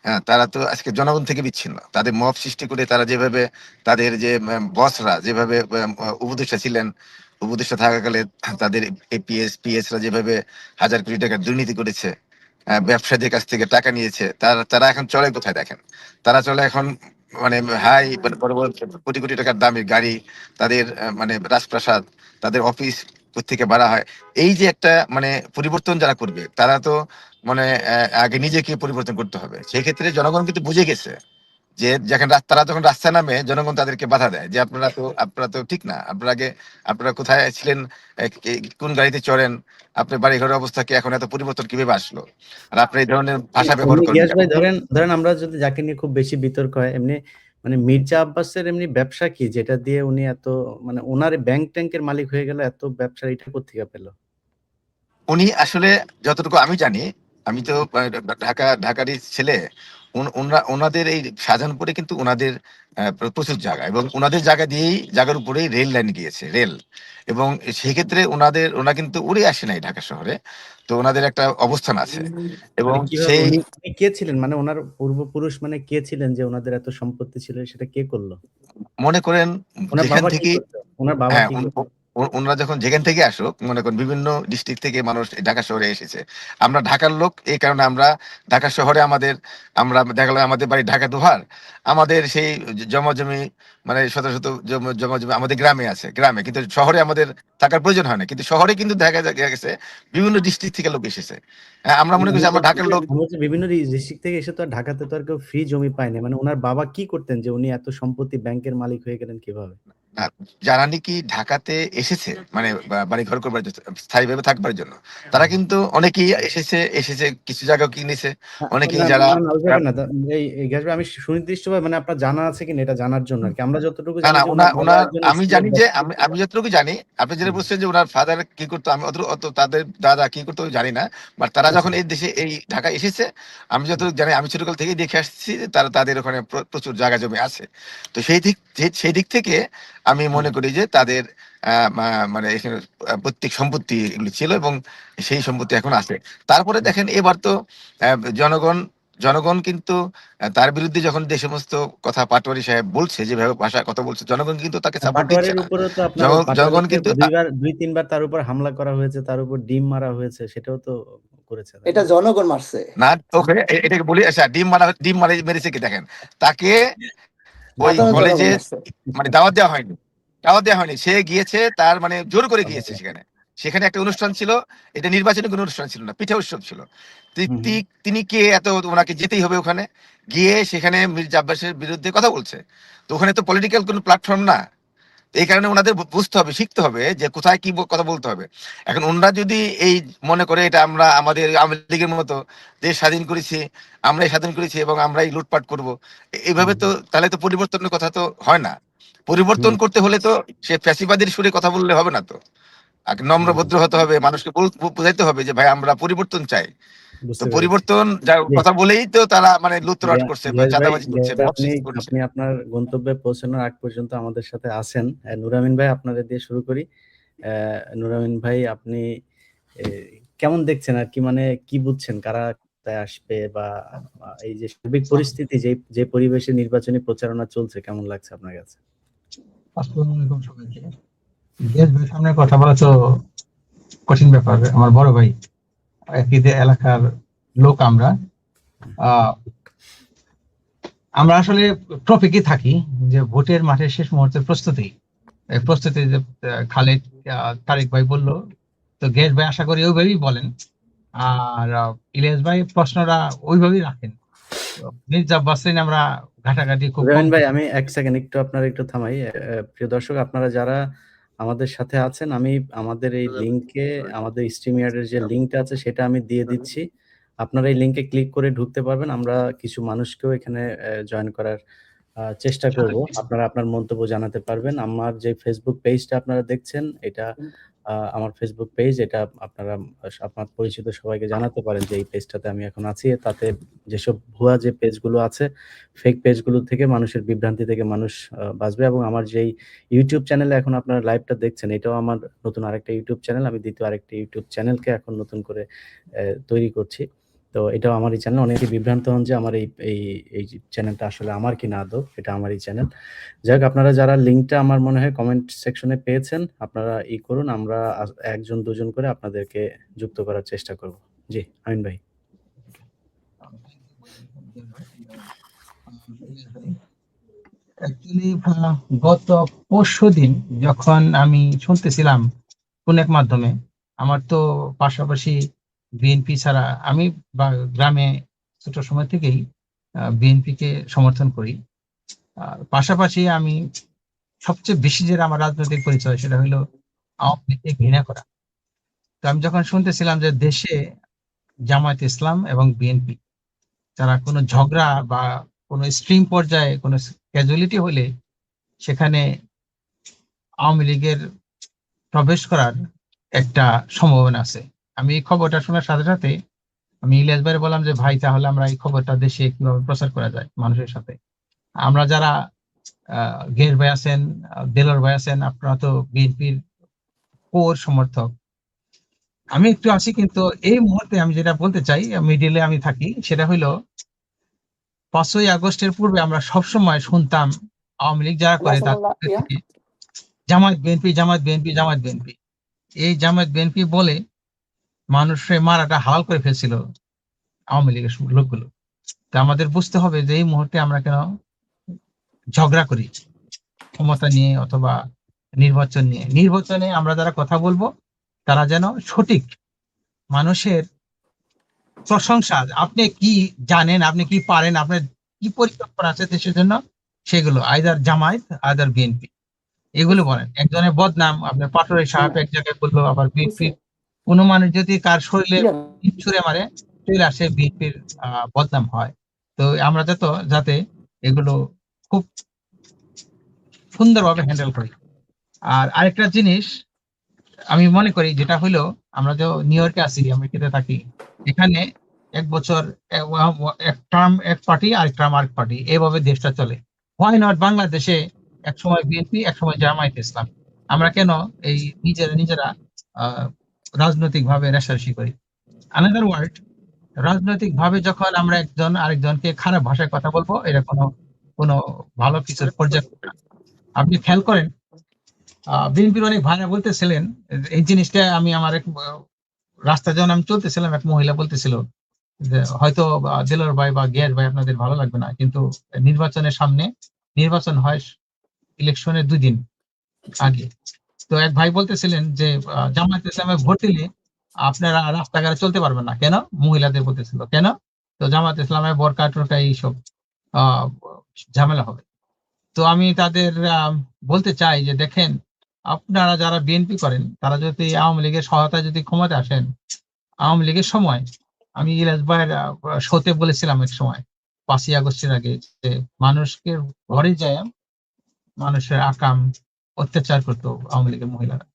হ্যাঁ, তারা তো আজকে জনগণ থেকে বিচ্ছিন্ন, তাদের মব সৃষ্টি করে তারা যেভাবে তাদের যে বসরা যেভাবে উপদেষ্টা ছিলেন, উপদেষ্টা থাকাকালে তাদের পিএস রা যেভাবে হাজার কোটি টাকার দুর্নীতি করেছে, ব্যবসায়ীদের কাছ থেকে টাকা নিয়েছে, তারা এখন চলে কোথায় দেখেন? তারা চলে এখন মানে বড় বড় কোটি কোটি টাকার দামের গাড়ি, তাদের মানে রাজপ্রাসাদ, তাদের অফিস থেকে বাড়া হয়। এই যে একটা মানে পরিবর্তন যারা করবে, তারা তো মানে আগে নিজেকে পরিবর্তন করতে হবে। সেই ক্ষেত্রে জনগণ কিন্তু বুঝে গেছে যে তারা যখন রাস্তায় নামে, জনগণ তাদেরকে বাধা দেয় যে আপনারা তো ঠিক না, আপনারা কোথায় ছিলেন, কোন গাড়িতে চড়েন, আপনার বাড়ি ঘরের অবস্থা কি, এখন এত পরিবর্তন কিভাবে আসলো, আর আপনি এই ধরনের ভাষা ব্যবহার এমনি করেন গ্যাস কেন? ভাই, ধরেন আমরা যদি যাকে নিয়ে খুব বেশি বিতর্ক হয়, এমনি মানে মির্জা আব্বাসের এমনি ব্যবসা কি, যেটা দিয়ে উনি এত মানে ওনার ব্যাংক ট্যাঙ্কের মালিক হয়ে গেল, এত ব্যবসা এটা কোত্থেকে পেল? উনি আসলে যতটুকু আমি জানি, আমি তো ঢাকারই ছেলে, ওনাদের এই শাহজাহানপুরে কিন্তু ওনাদের প্রচুর জায়গা, এবং ওনাদের জায়গার উপরেই রেল লাইন গিয়েছে, রেল। এবং সেই ক্ষেত্রে ওনা কিন্তু উড়ে আসে নাই ঢাকা শহরে, তো ওনাদের একটা অবস্থান আছে। এবং মানে কিভাবে সেই উনি কে ছিলেন, মানে ওনার পূর্বপুরুষ মানে কে ছিলেন যে ওনাদের এত সম্পত্তি ছিল, সেটা কে করলো? মনে করেন ওনার যেখান বাবা কি থেকে, করতো? ওনার বাবা হ্যাঁ, কি করতো? ওনারা যখন যেখান থেকে আসুক, মনে করেন বিভিন্ন ডিস্ট্রিক্ট থেকে মানুষ ঢাকা শহরে এসেছে। আমরা ঢাকার লোক, এই কারণে আমরা ঢাকা শহরে আমরা দেখা গেলো আমাদের বাড়ি ঢাকা দোহার, আমাদের সেই জমাজমি মানে শত শত জমাজমি আমাদের গ্রামে আছে, গ্রামে, কিন্তু শহরে আমাদের থাকার প্রয়োজন হয় না। কিন্তু শহরে কিন্তু দেখা গেছে বিভিন্ন ডিস্ট্রিক্ট থেকে লোক এসেছে। হ্যাঁ, আমরা মনে করছি আমরা ঢাকার লোক। আমরা যে বিভিন্ন ডিস্ট্রিক্ট থেকে এসে তো আর ঢাকাতে তো আর কেউ ফ্রি জমি পায়নি। মানে ওনার বাবা কি করতেন যে উনি এত সম্পত্তি ব্যাংকের মালিক হয়ে গেলেন কিভাবে? না, যারা নাকি ঢাকাতে এসেছে মানে বাড়ি ঘর করবার জন্য, স্থায়ীভাবে থাকবার জন্য, তারা কিন্তু অনেকেই এসেছে কিছু জায়গা কিনেছে, অনেকেই না, যারা না, না, ওই ব্যাপার না। এই গ্যাস ভাই, আমি সুনির্দিষ্টভাবে মানে আপনার জানা আছে কিনা এটা জানার জন্য আর কি। আমরা যতটুকু না জানি না যে ওনার বাবা ওনার একজন আমি স্কুলের জানি যে ব্যবসায়ী। আমি যতটুকু জানি, আপনি যেটা বলছেন যে ওনার ফাদার কি করতো, আমি অত তাদের দাদা কি করতো জানি না। বাট তারা আচ্ছা। যখন এই দেশে এই ঢাকা এসেছে, আমি যতটুকু জানি, আমি ছোটকাল থেকেই দেখে আসছি যে তাদের ওখানে প্রচুর জায়গা জমি আছে। তো সেই দিক থেকে আমি মনে করি যে তাদের মানে এখানে প্রত্যেক সম্পত্তি এগুলো ছিল এবং সেই সম্পত্তি এখন আছে। তারপরে দেখেন এবার তো জনগণ কিন্তু তার বিরুদ্ধে যখন যে সমস্ত কথা পাটোয়ারি সাহেব বলছে, যেভাবে ভাষায় কথা বলছে, জনগণ কিন্তু তাকে সাপোর্ট দিচ্ছে পাটোয়ারির না। উপরেও তো আপনার জনগণ পাটোয়ারিকে কিন্তু 2-3 বার তার উপর হামলা করা হয়েছে, তার উপর ডিম মারা হয়েছে, সেটাও তো করেছে, তাই এটা না? জনগণ মারছে। না, ওকে এটাকে বলি, আচ্ছা, ডিম মেরেছে কি দেখেন, তাকে ওই আদালত কলেজে জনগণ মারছে। মানে দাওয়াত দেওয়া হয়নি, সে গিয়েছে, তার মানে জোর করে গিয়েছে সেখানে একটা অনুষ্ঠান ছিল, এটা নির্বাচনী কোনো অনুষ্ঠান ছিল না, পিঠা উৎসব ছিল। তিনি কে এত ওনাকে যেতেই হবে ওখানে গিয়ে, সেখানে মির্জা আব্বাসের বিরুদ্ধে কথা বলছে। তো ওখানে তো পলিটিক্যাল কোনো প্ল্যাটফর্ম না। এই কারণে ওনাদের বুঝতে হবে, শিখতে হবে যে কোথায় কি কথা বলতে হবে। এখন ওনারা যদি এই মনে করে এটা আমরা আমাদের আওয়ামী লীগের মতো দেশ স্বাধীন করেছি, আমরাই স্বাধীন করেছি এবং আমরাই লুটপাট করব, এইভাবে তো তাহলে তো পরিবর্তনের কথা তো হয় না। পরিবর্তন করতে হলে তো সে ফ্যাসিবাদীর সুরে কথা বললে হবে না তো। নম্র ভদ্র হতে হবে, মানুষকে বোঝাইতে হবে যে ভাই আমরা পরিবর্তন চাই। তো বুঝতে পেরেছি। পরিবর্তন কথা বলেই তো তারা মানে লুটতরাট করছে বা গিয়াস ভাই, চাঁদাবাজি করছে, মব আপনি সৃষ্টি করছে। আপনি আপনার গন্তব্যে পৌঁছানোর আগ পর্যন্ত আমাদের সাথে আছেন। নুরামিন ভাই, আপনাদের দিয়ে শুরু করি। নুরামিন ভাই, আপনি কেমন দেখছেন আর কি, মানে কি বুঝছেন কারা কোথায় আসবে, বা এই যে সার্বিক পরিস্থিতি, যে পরিবেশে নির্বাচনী প্রচারণা চলছে, কেমন লাগছে আপনার কাছে? আসসালামু আলাইকুম সবাইকে। গ্যাস ভাই সামনে কথা বলা তো কঠিন ব্যাপার। আমার বড় ভাই, একই এলাকার লোক আমরা। আমরা আসলে টপিকই থাকি যে ভোটের মাঠের শেষ মুহূর্তের প্রস্তুতি যে খালেদ তারেক ভাই বলল, তো গ্যাস ভাই আশা করি ওইভাবেই বলেন। আর ইলিয়াস ভাই প্রশ্নটা ওইভাবেই রাখেন। মির্জা আব্বাস আমরা ঘাটাঘাটি খুব কম। রবিন ভাই, আমি এক সেকেন্ড একটু থামাই। প্রিয় দর্শক, আপনারা যারা আমাদের সাথে আছেন, আমি আমাদের এই লিংকে, আমাদের স্ট্রিমইয়ার্ডের যে লিংকটা আছে সেটা আমি দিয়ে দিচ্ছি। আপনারা এই লিংকে ক্লিক করে ঢুকতে পারবেন। আমরা কিছু মানুষকেও এখানে জয়েন করার চেষ্টা করব। আপনারা আপনার মন্তব্য জানাতে পারবেন। আমার যে ফেসবুক পেজটা আপনারা দেখছেন, এটা আমার ফেসবুক পেজ। এটা আপনারা আপনার পরিচিত সবাইকে জানাতে পারেন যে এই পেজটাতে আমি এখন আছি। তাতে যেসব ভুয়া যে পেজগুলো আছে, ফেক পেজগুলো থেকে মানুষের বিভ্রান্তি থেকে মানুষ বাঁচবে। এবং আমার যেই ইউটিউব চ্যানেলে এখন আপনারা লাইভটা দেখছেন, এটাও আমার নতুন আরেকটা ইউটিউব চ্যানেল। আমি দ্বিতীয় আরেকটা ইউটিউব চ্যানেলকে এখন নতুন করে তৈরি করছি। তো এটাও আমারই চ্যানেল। অনেকে বিভ্রান্ত হন যে আমার এই চ্যানেলটা আসলে আমার কিনা, আদৌ এটা আমারই চ্যানেল। যাই হোক, আপনারা যারা লিংকটা আমার মনে হয় কমেন্ট সেকশনে পেয়েছেন, আপনারা করুন। আমরা একজন দুজন করে আপনাদেরকে যুক্ত করার চেষ্টা করব। জি, আমিন ভাই। অ্যাকচুয়ালি গত পরশুদিন যখন আমি শুনতেছিলাম কোন এক মাধ্যমে, আমার তো পাশাপাশি বিএনপি ছাড়া, আমি গ্রামে ছোট সময় থেকেই বিএনপি কে সমর্থন করি। পাশাপাশি আমি সবচেয়ে বেশি যেটা আমার রাজনৈতিক পরিচয়, সেটা হলো আওয়ামী লীগকে ঘৃণা করা। তো আমি যখন শুনতেছিলাম যে দেশে জামায়াত ইসলাম এবং বিএনপি, যারা কোনো ঝগড়া বা কোনো স্ট্রিম পর্যায়ে কোনো ক্যাজুয়ালিটি হলে সেখানে আওয়ামী লীগের প্রবেশ করার একটা সম্ভাবনা আছে, আমি এই খবরটা শোনার সাথে সাথে আমি ইলিয়াস ভাইয়ের বললাম যে ভাই, তাহলে আমরা এই খবরটা দেশে কিভাবে প্রচার করা যায় মানুষের সাথে। আমরা যারা গের ভাই আছেন, দেলোর ভাই আছেন, আপনারা তো বিএনপির কোর সমর্থক। আমি একটু আছি, কিন্তু এই মুহূর্তে আমি যেটা বলতে চাই, মিডিলে আমি থাকি, সেটা হইলো 5ই আগস্টের পূর্বে আমরা সবসময় শুনতাম আওয়ামী লীগ যারা করে Jamaat BNP, Jamaat BNP, Jamaat BNP. এই জামায়াত বিএনপি বলে মানুষের মারাটা হালাল করে ফেলছিল আওয়ামী লীগের লোকগুলো। তো আমাদের বুঝতে হবে যে এই মুহূর্তে আমরা কেন ঝগড়া করি ক্ষমতা নিয়ে অথবা নির্বাচন নিয়ে। নির্বাচনে আমরা যারা কথা বলবো তারা যেন সঠিক মানুষের প্রশংসা, আপনি কি জানেন, আপনি কি পারেন, আপনার কি পরিকল্পনা আছে দেশের জন্য, সেগুলো আইদার জামায়াত আইদার বিএনপি এগুলো বলেন। একজনের বদনাম আপনার পাটোয়ারি সাহেব এক জায়গায় বললো, আবার বিএনপির কোনো মানুষ যদি কার শরীরে ইট ছুঁড়ে মারে চলে আসে বিএনপির বদনাম হয়। তো আমরা যাতে এগুলো খুব সুন্দরভাবে হ্যান্ডেল করি। আর আরেকটা জিনিস আমি মনে করি যেটা হলো, আমরা যে নিউ ইয়র্কে আছি, আমেরিকাতে থাকি, এখানে এক বছর এক টার্ম এক পার্টি, আরেক টার্ম আরেক পার্টি, এভাবে দেশটা চলে। হোয়াই নট বাংলাদেশে এক সময় বিএনপি, এক সময় জামায়াত ইসলাম? আমরা কেন এই নিজেরা রাজনৈতিক ভাবে রেষারেষি করি? আনাদার ওয়ার্ড, রাজনৈতিক ভাবে যখন আমরা একজন আরেকজনকে খারাপ ভাষায় কথা বলবো, এটা কোনো ভালো কিছুর পর্যায়ে না। আপনি খেয়াল করেন বিএনপির অনেক ভাইরা বলতেছিলেন এই জিনিসটা, আমি আমার এক রাস্তায় যখন আমি চলতেছিলাম, এক মহিলা বলতেছিল যে হয়তো দিলর ভাই বা গিয়াস ভাই আপনাদের ভালো লাগবে না, কিন্তু নির্বাচনের সামনে, নির্বাচন হয় ইলেকশনের 2 দিন আগে, তো এক ভাই বলতেছিলেন যে জামায়াত ইসলামে ভোট দিলে আপনারা রাস্তাঘাটে চলতে পারবেন না। কেন? মহিলাদের বলতেছিল কেন? তো জামায়াত ইসলামে বোরকা টোরকা এইসব আহ ঝামেলা হবে। তো আমি তাদের বলতে চাই যে দেখেন, আপনারা যারা বিএনপি করেন তারা যদি আওয়ামী লীগের সহায়তায় যদি ক্ষমতা আসেন, আওয়ামী লীগের সময় আমি ইলাস ভাইয়ের শোতে বলেছিলাম এক সময় 5ই আগস্টের আগে যে মানুষকে ঘরে যায় মানুষের আকাম অত্যাচার করতো আওয়ামী লীগের মহিলারা।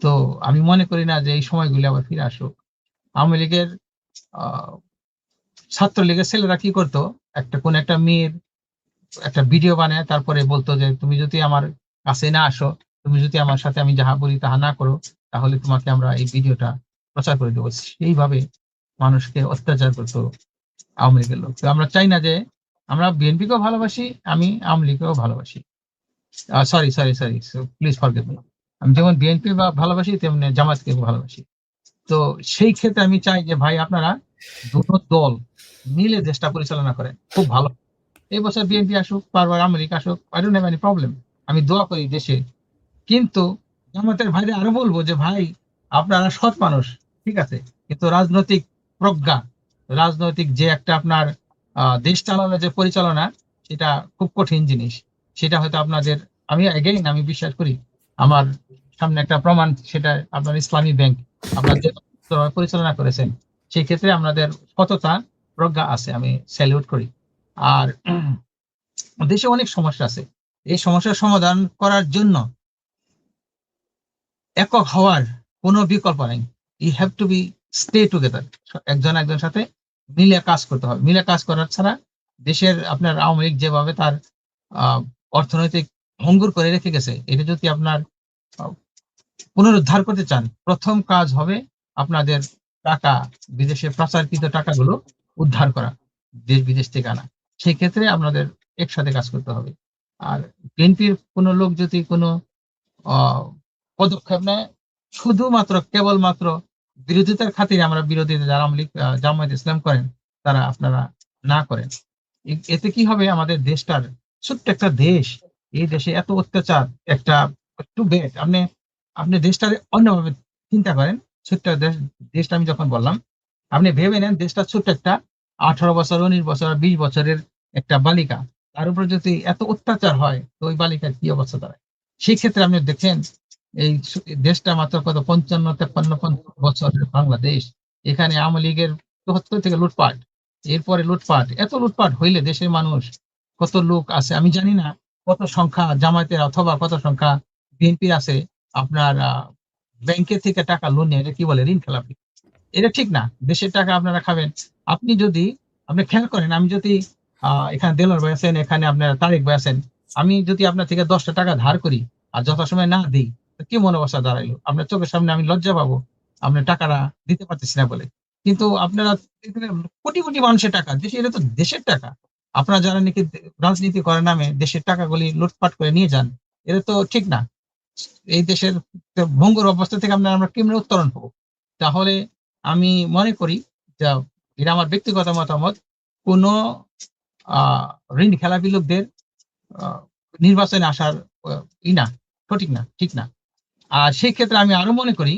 তো আমি মনে করি না যে এই সময়গুলি আবার ফিরে আসুক। আওয়ামী লীগের ছাত্রলীগের ছেলেরা কি করতো, কোন একটা মেয়ের একটা ভিডিও বানায় তারপরে বলতো যে তুমি যদি আমার কাছে না আসো, তুমি যদি আমার সাথে আমি যাহা বলি তাহা না করো, তাহলে তোমাকে আমরা এই ভিডিওটা প্রচার করে দেবো। সেইভাবে মানুষকে অত্যাচার করতো আওয়ামী লীগের লোক। তো আমরা চাই না যে, আমরা বিএনপিকেও ভালোবাসি, আমি আওয়ামী লীগকেও ভালোবাসি, sorry sorry sorry please forget me, আমি যেমন বিএনপি ভালোবাসি তেমনি জামাতকে ভালোবাসি। তো সেই ক্ষেত্রে আমি চাই যে ভাই আপনারা দুটো দল মিলে দেশটা পরিচালনা করেন, খুব ভালো। এই বছর বিএনপি আসুক, বারবার আমেরিকা আসুক, I don't have any problem, আমি দোয়া করি দেশে। কিন্তু জামাতের ভাইরে আরো বলবো যে ভাই আপনারা সৎ মানুষ, ঠিক আছে, কিন্তু রাজনৈতিক প্রজ্ঞা, রাজনৈতিক যে একটা আপনার দেশ চালানোর যে পরিচালনা, সেটা খুব কঠিন জিনিস। সেটা হয়তো আপনাদের, আমি বিশ্বাস করি আমার সামনে একটা প্রমাণ, সেটা আপনার ইসলামী ব্যাংক আপনার যে পরিচালনা করেছেন, সেই ক্ষেত্রে আপনাদের সততা প্রজ্ঞা আছে, আমি স্যালিউট করি। আর দেশে অনেক সমস্যা আছে, এই সমস্যার সমাধান করার জন্য একক হওয়ার কোনো বিকল্প নেই। You have to be stay together, একজন সাথে মিলে কাজ করতে হবে। মিলে কাজ করার ছাড়া দেশের আপনার আওয়ামী লীগ যেভাবে তার অর্থনৈতিক ভঙ্গুর করে রেখে গেছে, এটা যদি আপনার পুনরুদ্ধার করতে চান, প্রথম কাজ হবে আপনাদের টাকা, বিদেশে প্রচারকৃত টাকাগুলো উদ্ধার করা, দেশ বিদেশ থেকে আনা। সেই ক্ষেত্রে আপনাদের একসাথে কাজ করতে হবে। আর বিএনপির কোনো লোক যদি কোনো পদক্ষেপ নেয় শুধুমাত্র কেবলমাত্র বিরোধিতার খাতিরে, আমরা বিরোধীতা যারা আওয়ামী লীগ জামায়াত ইসলাম করেন তারা আপনারা না করেন, এতে কি হবে, আমাদের দেশটার ছোট্ট একটা দেশ, এই দেশে এত অত্যাচার, একটা টু বেড, আপনি দেশটার অন্যভাবে চিন্তা করেন। ছোট্ট দেশটা আমি যখন বললাম, আপনি ভেবে নেন দেশটা ছোট্ট একটা 18 বছর 19 বছর 20 বছরের একটা বালিকা, তার উপর যদি এত অত্যাচার হয় তো ওই বালিকার কি অবস্থা দাঁড়ায়? সেই ক্ষেত্রে আপনি দেখেন এই দেশটা মাত্র কত 55-53 বছরের বাংলাদেশ, এখানে আওয়ামী লীগের 74 থেকে লুটপাট, এরপরে লুটপাট, এত লুটপাট হইলে দেশের মানুষ কত লোক আছে আমি জানি না, কত সংখ্যা জামায়াতের অথবা কত সংখ্যা বিএনপির আছে আপনার ব্যাংকের থেকে টাকা লোন নিয়ে, এটা কি বলে ঋণ খেলাপি, এটা ঠিক না। দেশের টাকা আপনারা খাবেন। আপনি খেয়াল করেন, আমি যদি এখানে দেলোয়ার ভাই আছেন, এখানে আপনার তারেক ভাই আছেন, আমি যদি আপনার থেকে 10টা টাকা ধার করি আর যথাসময় না দিই, কি মনোবস্থা দাঁড়াইলো? আপনার চোখের সামনে আমি লজ্জা পাবো আপনার টাকাটা দিতে পারতেছি না বলে। কিন্তু আপনারা কোটি কোটি মানুষের টাকা, এটা তো দেশের টাকা, আপনারা যারা নাকি রাজনীতি করার নামে দেশের টাকাগুলি লুটপাট করে নিয়ে যান, এটা তো ঠিক না। এই দেশের ভঙ্গুর অবস্থা থেকে আমরা কেমনে উত্তরণ হবো? তাহলে আমি মনে করি যে এটা আমার ব্যক্তিগত মতামত, কোন আহ ঋণ খেলাপি লোকদের নির্বাচনে আসার না, সঠিক না, ঠিক না। আর সেই ক্ষেত্রে আমি আরো মনে করি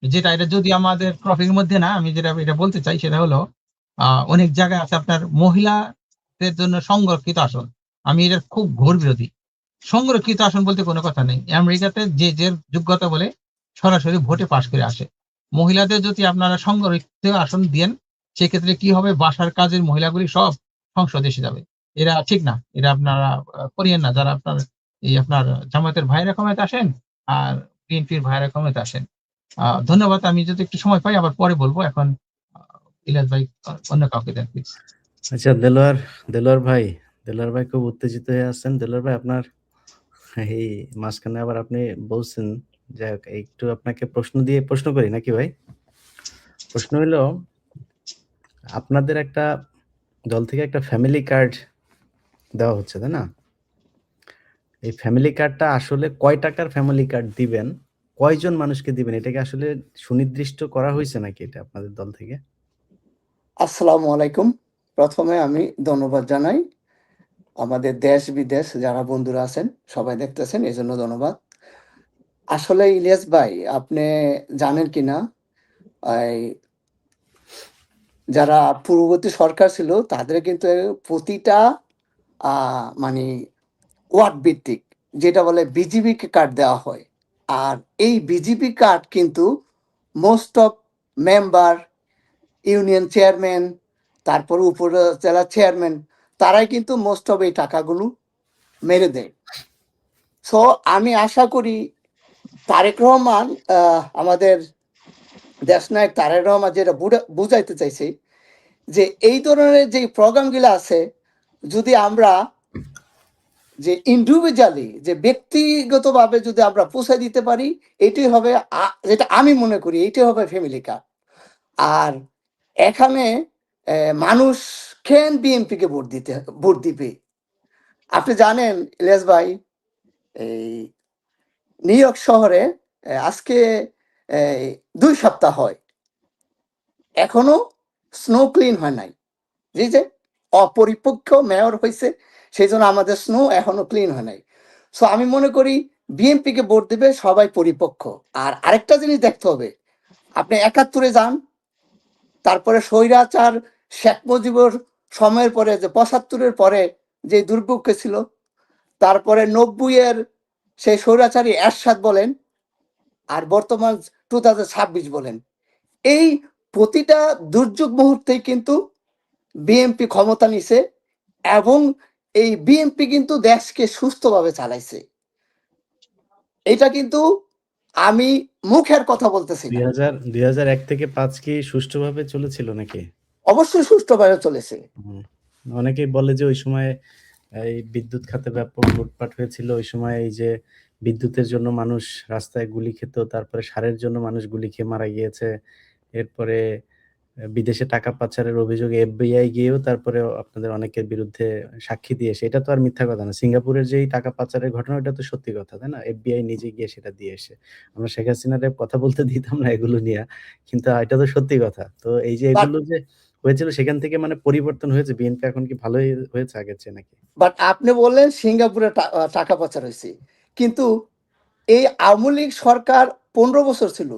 যেটা, এটা যদি আমাদের টপিকের মধ্যে না, আমি যেটা এটা বলতে চাই সেটা হলো অনেক জায়গায় আছে আপনার মহিলাদের জন্য সংরক্ষিত আসন। আমি এটার খুব ঘোর বিরোধী। সংরক্ষিত আসন বলতে কোনো কথা নেই। আমেরিকাতে যে যোগ্যতা বলে সরাসরি ভোটে পাশ করে আসে। মহিলাদের যদি আপনারা সংরক্ষিত আসন দেন, সেক্ষেত্রে কি হবে, বাসার কাজের মহিলাগুলি সব সংসদে এসে যাবে। এরা ঠিক না, এটা আপনারা করিয়েন না। যারা আপনার জামায়াতের ভাইয়েরা ক্ষমতায় আসেন আর বিএনপির ভাইয়েরা ক্ষমতায় আসেন। ধন্যবাদ। আমি যদি একটু সময় পাই আবার পরে বলবো। এখন ইলিয়াস ভাই অন্য কাউকে দেন প্লিজ। আচ্ছা, দেলোয়ার ভাই খুব উত্তেজিত হয়ে আছেন। দেলোয়ার ভাই, আপনার এই মাঝখানে আবার আপনি বলছেন, যাই হোক, একটু আপনাকে প্রশ্ন করি নাকি ভাই? প্রশ্ন হলো, আপনাদের একটা দল থেকে একটা ফ্যামিলি কার্ড দেওয়া হচ্ছে, তাই না? এই ফ্যামিলি কার্ডটা আসলে কয় টাকার ফ্যামিলি কার্ড দিবেন, কয়জন মানুষকে দিবেন, এটাকে আসলে সুনির্দিষ্ট করা হয়েছে নাকি এটা আপনাদের দল থেকে? আসসালামু আলাইকুম। প্রথমে আমি ধন্যবাদ জানাই আমাদের দেশ বিদেশ যারা বন্ধুরা আছেন, সবাই দেখতেছেন, এই জন্য ধন্যবাদ। আসলে ইলিয়াস ভাই, আপনি জানেন কিনা, এই যারা পূর্ববর্তী সরকার ছিল তাদের কিন্তু প্রতিটা মানে ওয়ার্ড ভিত্তিক যেটা বলে বিজিবি কার্ড দেওয়া হয়। আর এই বিজিবি কার্ড কিন্তু most of member, union chairman, তারপর উপজেলা চেয়ারম্যান, তারাই কিন্তু মোস্ট অফ এই টাকাগুলো মেরে দেয়। সো আমি আশা করি তারেক রহমান, আমাদের দেশনায়ক তারেক রহমান যেটা বুঝাইতে চাইছে, যে এই ধরনের যে প্রোগ্রামগুলো আছে, যদি আমরা যে ইন্ডিভিজুয়ালি, যে ব্যক্তিগতভাবে যদি আমরা পৌঁছে দিতে পারি, এটাই হবে, যেটা আমি মনে করি এটাই হবে ফ্যামিলি কার্ড। আর এখানে মানুষ কেন বিএনপিকে ভোট দিবে? আপনি জানেন ইলিয়াস ভাই, এই নিউ ইয়র্ক শহরে আজকে 2 সপ্তাহ হয়, এখনো স্নো ক্লিন হয় নাই। যে অপরিপক্ষ মেয়র হয়েছে, সেই জন্য আমাদের স্নো এখনো ক্লিন হয় নাই। সো আমি মনে করি বিএনপিকে ভোট দিবে সবাই পরিপক্ষ। আর আরেকটা জিনিস দেখতে হবে, আপনি 71-এ যান, তারপরে স্বৈরাচার শেখ মুজিবুর সময়ের পরে, যে 75-এর পরে যে দুর্ভিক্ষ ছিল, তারপরে 90-এর সেই স্বৈরাচারী এরশাদ বলেন, আর বর্তমান 2026 বলেন, এই প্রতিটা দুর্যোগ মুহূর্তেই কিন্তু বিএনপি ক্ষমতা নিছে, এবং এই বিএনপি কিন্তু দেশকে সুস্থভাবে চালাইছে। এটা কিন্তু আমি মুখের কথা বলতেছি না, 2001 থেকে 5 কি সুষ্ঠুভাবে চলেছিল নাকি? অবশ্যই সুষ্ঠুভাবে চলেছে। অনেকেই বলে যে ওই সময় এই বিদ্যুৎ খাতে ব্যাপক লুটপাট হয়েছিল। ওই সময় এই যে বিদ্যুতের জন্য মানুষ রাস্তায় গুলি খেত, তারপরে সারের জন্য মানুষ গুলি খেয়ে মারা গিয়েছে। এরপরে বিদেশে টাকা পাচারের অভিযোগে এফবিআই গিয়েও তারপরে আপনাদের অনেকের বিরুদ্ধে সাক্ষী দিয়েছে। এটা তো আর মিথ্যা কথা না। সিঙ্গাপুরের যেই টাকা পাচারের ঘটনা, এটা তো সত্যি কথা, তাই না? এফবিআই নিজে গিয়ে সেটা দিয়ে এসে। আমরা শেখ হাসিনারে কথা বলতে দিতাম না এগুলো নিয়ে, কিন্তু এটা তো সত্যি কথা। তো এই যে বাট এগুলো যে হয়েছিল, সেখান থেকে মানে পরিবর্তন হয়েছে। বিএনপি এখন কি ভালোই হয়েছে আগের চেয়ে নাকি? বাট আপনি বললেন সিঙ্গাপুরে টাকা পাচার হয়েছে, কিন্তু এই আওয়ামী লীগ সরকার 15 বছর ছিল,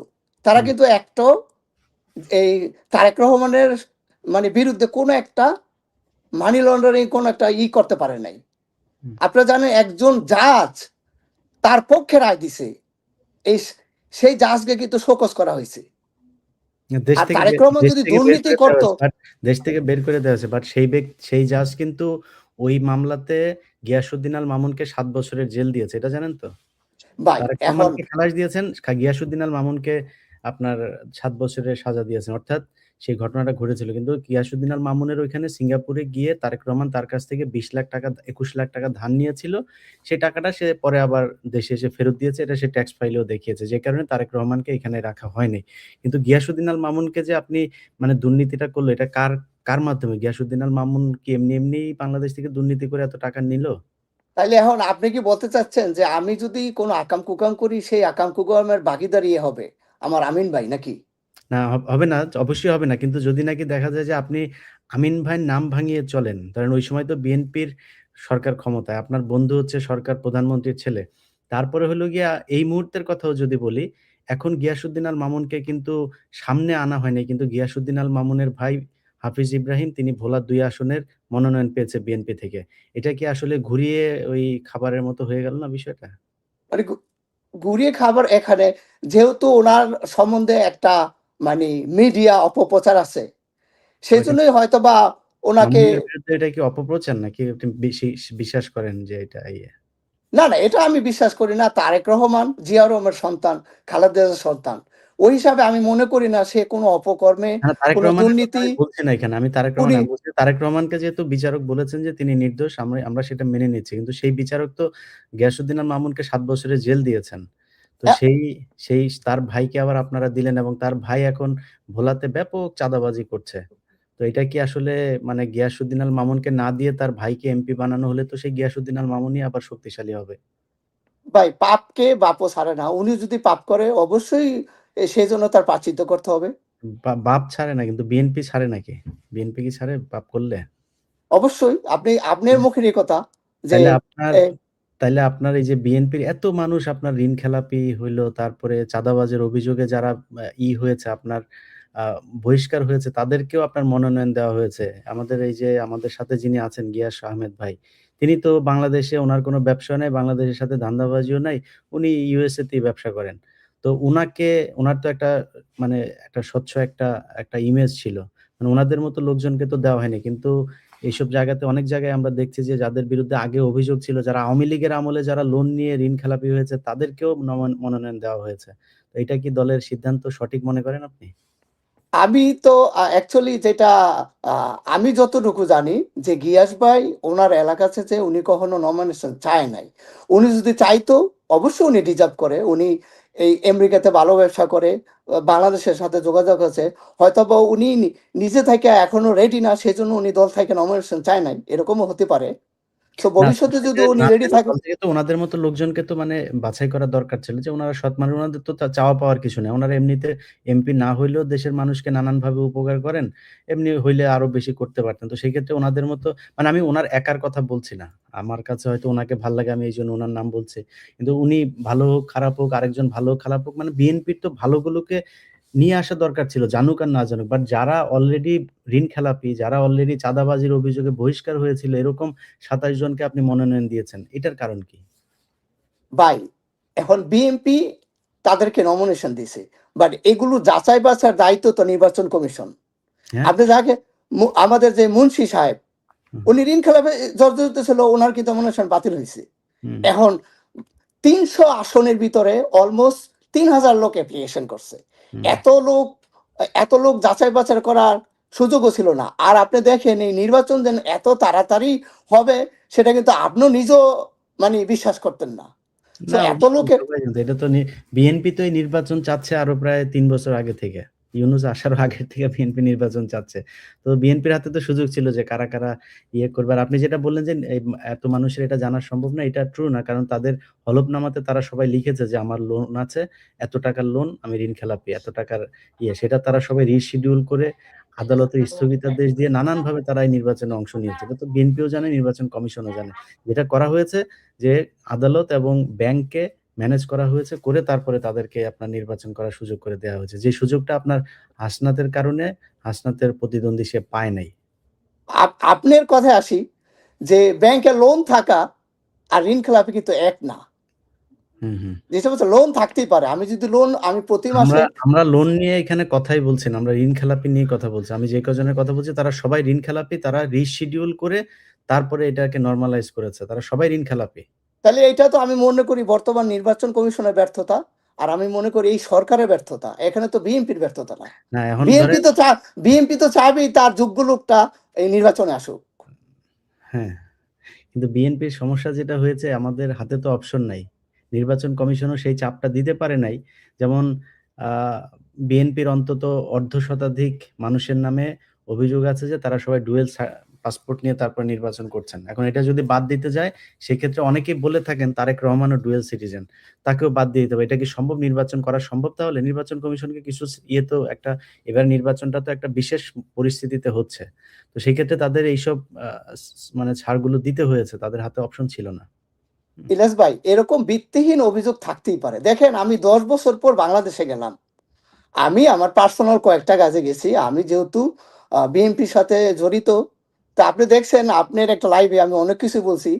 তারা কিন্তু একটাও এই তারেক রহমানের মানে বিরুদ্ধে কোনো একটা মানি লন্ডারিং কোনো একটা করতে পারে নাই। আপনারা জানেন একজন জাজ তার পক্ষে রায় দিছে, এই সেই জাজকে কিন্তু শোকজ করা হয়েছে। দেশ আর থেকে তারেক রহমান দেশ যদি থেকে বের দুর্নীতি করে দেওয়া করতো, হয়েছে, বাট দেশ থেকে বের করে দেওয়া হয়েছে। বাট সেই জাজ কিন্তু ওই মামলাতে গিয়াসউদ্দিন আল মামুনকে 7 বছরের জেল দিয়েছে। এটা জানেন তো? ভাই তারেক এখন রহমানকে খালাস দিয়েছেন, গিয়াসউদ্দিন আল মামুনকে আপনার 7 বছরের সাজা দিয়েছেন। অর্থাৎ সেই ঘটনাটা ঘটেছিল। কিন্তু গিয়াসউদ্দিন আল মামুনের ওইখানে সিঙ্গাপুরে গিয়ে তারেক রহমান তার কাছ থেকে 20 লাখ টাকা 21 লাখ টাকা ধার নিয়েছিল। সেই টাকাটা সে পরে আবার দেশে এসে ফেরত দিয়েছে। এটা সে ট্যাক্স ফাইলেও দেখিয়েছে। যে কারণে তারেক রহমানকে এখানে রাখা হয়নি। কিন্তু গিয়াসউদ্দিন আল মামুনকে যে আপনি মানে দুর্নীতিটা করলো, এটা কার মাধ্যমে? গিয়াসউদ্দিন আল মামুন কি এমনি বাংলাদেশ থেকে দুর্নীতি করে এত টাকা নিল? তাইলে এখন আপনি কি বলতে চাচ্ছেন যে আমি যদি কোনো আকাম কুকাম করি সেই আকাম কুকামের ভাগীদারি হবে আমার আমিন ভাই নাকি? না হবে না, অবশ্যই হবে না। কিন্তু যদি নাকি দেখা যায় যে আপনি আমিন ভাইয়ের নাম ভাঙিয়ে চলেন, ধরেন ওই সময় তো বিএনপির সরকার ক্ষমতায়। আপনার বন্ধু হচ্ছে সরকার প্রধানমন্ত্রীর ছেলে। তারপরে হলো গিয়া এই মুহূর্তের কথাও যদি বলি, এখন গিয়াসউদ্দিন আল মামুনকে কিন্তু সামনে আনা হয়নি। কিন্তু গিয়াসউদ্দিন আল মামুনের ভাই হাফিজ ইব্রাহিম তিনি ভোলা ২ আসনের মনোনয়ন পেয়েছে বিএনপি থেকে। এটা কি আসলে ঘুরিয়ে ওই খাবারের মতো হয়ে গেল না বিষয়টা? মানে ঘুরিয়ে খাবার এখানে যেহেতু ওনার সম্বন্ধে একটা মানে মিডিয়া অপপ্রচার আছে সেই ওইটা জন্যই হয়তো বা ওনাকে মামুনের বিরুদ্ধে এটা কি অপপ্রচার নাকি আপনি বিশ্বাস করেন যে এটা ইয়ে? না না এটা আমি বিশ্বাস করি না। তারেক রহমান জিয়াউর রহমানের সন্তান, খালেদা জিয়ার সন্তান। ওই হিসাবে আমি মনে করি না সে কোনো অপকর্মে না, তারেক কোনো রহমানের কথা দুর্নীতি আমি বলছি না এখানে। উনি আমি বলছি তারেক রহমানকে যেহেতু বিচারক বলেছেন যে তিনি নির্দোষ, আমরা সেটা মেনে নিচ্ছি। কিন্তু সেই বিচারক তো গিয়াসউদ্দিন আল মামুনকে ৭ বছরের জেল দিয়েছেন। তো অ্যা সেই তার ভাইকে আবার আপনারা দিলেন এবং তার ভাই এখন ভোলাতে ব্যাপক চাঁদাবাজি করছে। তো এটা কি আসলে মানে গিয়াসউদ্দিন আল মামুনকে না দিয়ে তার ভাইকে এমপি বানানো হলে তো সেই গিয়াসউদ্দিন আল মামুনই আবার শক্তিশালী হবে। ভাই পাপকে বাপও ছাড়ে না। উনি যদি পাপ করে অবশ্যই সেজন্য তার প্রায়শ্চিত্ত করতে হবে। বাপ ছাড়ে না কিন্তু বিএনপি ছাড়ে নাকি? বিএনপি কি ছাড়ে পাপ করলে? অবশ্যই আপনার মুখের এই কথা যে তাইলে আপনার এ তাইলে আপনার এই যে বিএনপির এত মানুষ আপনার ঋণ খেলাপি হইলো, তারপরে চাঁদাবাজের অভিযোগে যারা হয়েছে আপনার আ বহিষ্কার হয়েছে তাদেরকেও আপনার মনোনয়ন দেওয়া হয়েছে। আমাদের এই যে আমাদের সাথে যিনি আছেন গিয়াস আহমেদ ভাই, তিনি তো বাংলাদেশে উনার কোনো ব্যবসা নাই, বাংলাদেশের সাথে ধান্দাবাজিও নাই। উনি ইউএসএ তেই ব্যবসা করেন। তো উনার তো একটা মানে একটা স্বচ্ছ একটা ইমেজ ছিল। মানে উনাদের মতো লোকজনকে তো দেওয়া হয়নি। কিন্তু এইসব জায়গাতে অনেক জায়গায় আমরা দেখছি যে যাদের বিরুদ্ধে আগে অভিযোগ ছিল, যারা আওয়ামী লীগের আমলে যারা লোন নিয়ে ঋণ খেলাপি হয়েছে তাদেরকেও মনোনয়ন দেওয়া হয়েছে। তো এটা কি দলের সিদ্ধান্ত সঠিক মনে করেন আপনি? আমি তো অ্যাকচুয়ালি যেটা আ আমি যতটুকু জানি যে গিয়াস ভাই উনার এলাকা থেকে উনি কখনো নমিনেশন চায় নাই। উনি যদি চাইতো অবশ্যই উনি ডিজার্ভ করে। উনি এই আমেরিকাতে ভালো ব্যবসা করে, বাংলাদেশের সাথে যোগাযোগ আছে। হয়তোবা উনি নিজে থেকে এখনো রেডি না সেজন্য উনি দল থেকে নমিনেশন চায় নাই। এরকমও হতে পারে। সো না, ভবিষ্যতে যদি উনি না রেডি চাইলে থাকে দল থেকে তো উনাদের মতো লোকজনকে তো মানে বাছাই করা দরকার ছিল যে উনারা সৎ মানুষ, উনাদের তো চাওয়া পাওয়ার কিছু নাই। উনারা এমনিতে এমপি না হইলেও দেশের মানুষকে নানানভাবে উপকার করেন। এমনি হইলে আরো বেশি করতে পারতেন। তো সেই ক্ষেত্রে উনাদের মতো মানে আমি উনার একার কথা বলছি না। আমার কাছে হয়তো উনাকে ভাল লাগে আমি এইজন্য উনার নাম বলছি। কিন্তু উনি ভালো হোক, খারাপ হোক, আরেকজন ভালো হোক, খারাপ হোক মানে বিএনপির তো ভালোগুলোকে নিয়ে আসা দরকার ছিল। জানুক আর না জানুক। বাট যারা অলরেডি ঋণ খেলাপি, যারা অলরেডি চাঁদাবাজির অভিযোগে বহিষ্কার হয়েছিল এরকম ২৭ জনকে আপনি মনোনয়ন দিয়েছেন। এটার কারণ কি? ভাই, এখন বিএনপি তাদেরকে নমিনেশন দিছে। বাট এগুলো যাচাই বাছার দায়িত্ব তো নির্বাচন কমিশন। হ্যাঁ? আপনি যাকে আমাদের যে মুন্সি সাহেব হুম, উনি ঋণ খেলাপে জর্জরিত ছিল ওনার কিন্তু নমিনেশন বাতিল হয়েছে। হুম, এখন ৩০০ আসনের ভিতরে অলমোস্ট ৩,০০০ লোক অ্যাপ্লিকেশন করছে। হুম। এত লোক এত লোক যাচাই বাছাই করার সুযোগও ছিল না। আর আপনি দেখেন এই নির্বাচন যেন এত তাড়াতাড়ি হবে সেটা কিন্তু আপনিও নিজেও মানে বিশ্বাস করতেন না। সো না এত অবশ্যই লোকের সবাই জানতো। এটা তো বিএনপি তো এই নির্বাচন চাচ্ছে আরো প্রায় ৩ বছর আগে থেকে। ইউনূস আসারও আগের থেকে বিএনপি নির্বাচন চাচ্ছে। তো বিএনপির হাতে তো সুযোগ ছিল যে কারা করবে। আর আপনি যেটা বললেন যে এত মানুষের এটা জানা সম্ভব না, এটা ট্রু না। কারণ তাদের হলফনামাতে তারা সবাই লিখেছে যে আমার লোন আছে, এত টাকার লোন, আমি ঋণ খেলাপি, এত টাকার সেটা তারা সবাই রিশিডিউল করে আদালতের স্থগিতাদেশ দিয়ে নানানভাবে তারা এই নির্বাচনে অংশ নিয়েছে। এটা তো বিএনপিও জানে, নির্বাচন কমিশনও জানে। যেটা করা হয়েছে যে আদালত এবং ব্যাংককে ম্যানেজ করা হয়েছে, করে তারপরে তাদেরকে আপনার নির্বাচন করার সুযোগ করে দেয়া হয়েছে। যে সুযোগটা আপনার হাসনাতের কারণে হাসনাতের প্রতিদ্বন্দ্বী সে পায় নাই। আপনার কথায় আসি যে ব্যাংকে লোন থাকা আর ঋণ খেলাপি কিন্তু এক না। হুম, হুম। যে সমস্ত লোন থাকতেই পারে। আমি যদি লোন আমি প্রতি আমরা মাসে আমরা লোন নিয়ে এখানে কথাই বলছি না। আমরা ঋণ খেলাপি নিয়ে কথা বলছি। আমি যে কজনের কথা বলছি তারা সবাই ঋণ খেলাপি। তারা রিশিডিউল করে তারপরে এটাকে নরমালাইজ করেছে। তারা সবাই ঋণ খেলাপি। তাহলে এটা তো আমি মনে করি বর্তমান নির্বাচন কমিশনের ব্যর্থতা। আর আমি মনে করি এই সরকারের ব্যর্থতা। এখানে তো বিএনপির ব্যর্থতা না। না এখন বিএনপি ধরেন তো চা বিএনপি তো চাবেই তার যোগ্য লোকটা এই নির্বাচনে আসুক। হ্যাঁ। কিন্তু বিএনপির সমস্যা যেটা হয়েছে আমাদের হাতে তো অপশন নাই। নির্বাচন কমিশনও সেই চাপটা দিতে পারে নাই। যেমন আ বিএনপির অন্তত অর্ধ শতাধিক মানুষের নামে অভিযোগ আছে যে তারা সবাই ডুয়েল পাসপোর্ট নিয়ে তারপর নির্বাচন করছেন। এখন এটা যদি বাদ দিতে যায় সেক্ষেত্রে অনেকেই বলে থাকেন তারেক রহমানও ডুয়েল সিটিজেন, তাকেও বাদ দিয়ে দিতে হবে। এটা কি সম্ভব, নির্বাচন করা সম্ভব? তাহলে নির্বাচন কমিশনকে কিছু তো একটা, এবার নির্বাচনটা তো একটা বিশেষ পরিস্থিতিতে হচ্ছে, তো সেই ক্ষেত্রে তাদের এইসব মানে ছাড়গুলো দিতে হয়েছে, তাদের হাতে অপশন ছিল না। ইলিয়াস ভাই, এরকম ভিত্তিহীন অভিযোগ থাকতেই পারে। দেখেন, আমি 10 বছর পর বাংলাদেশে গেলাম, আমি আমার পার্সোনাল কয়েকটা কাজে গেছি, আমি যেহেতু বিএনপির সাথে জড়িত। তা আপনি দেখছেন, আপনার একটা লাইভে আমি অনেক কিছু বলছি,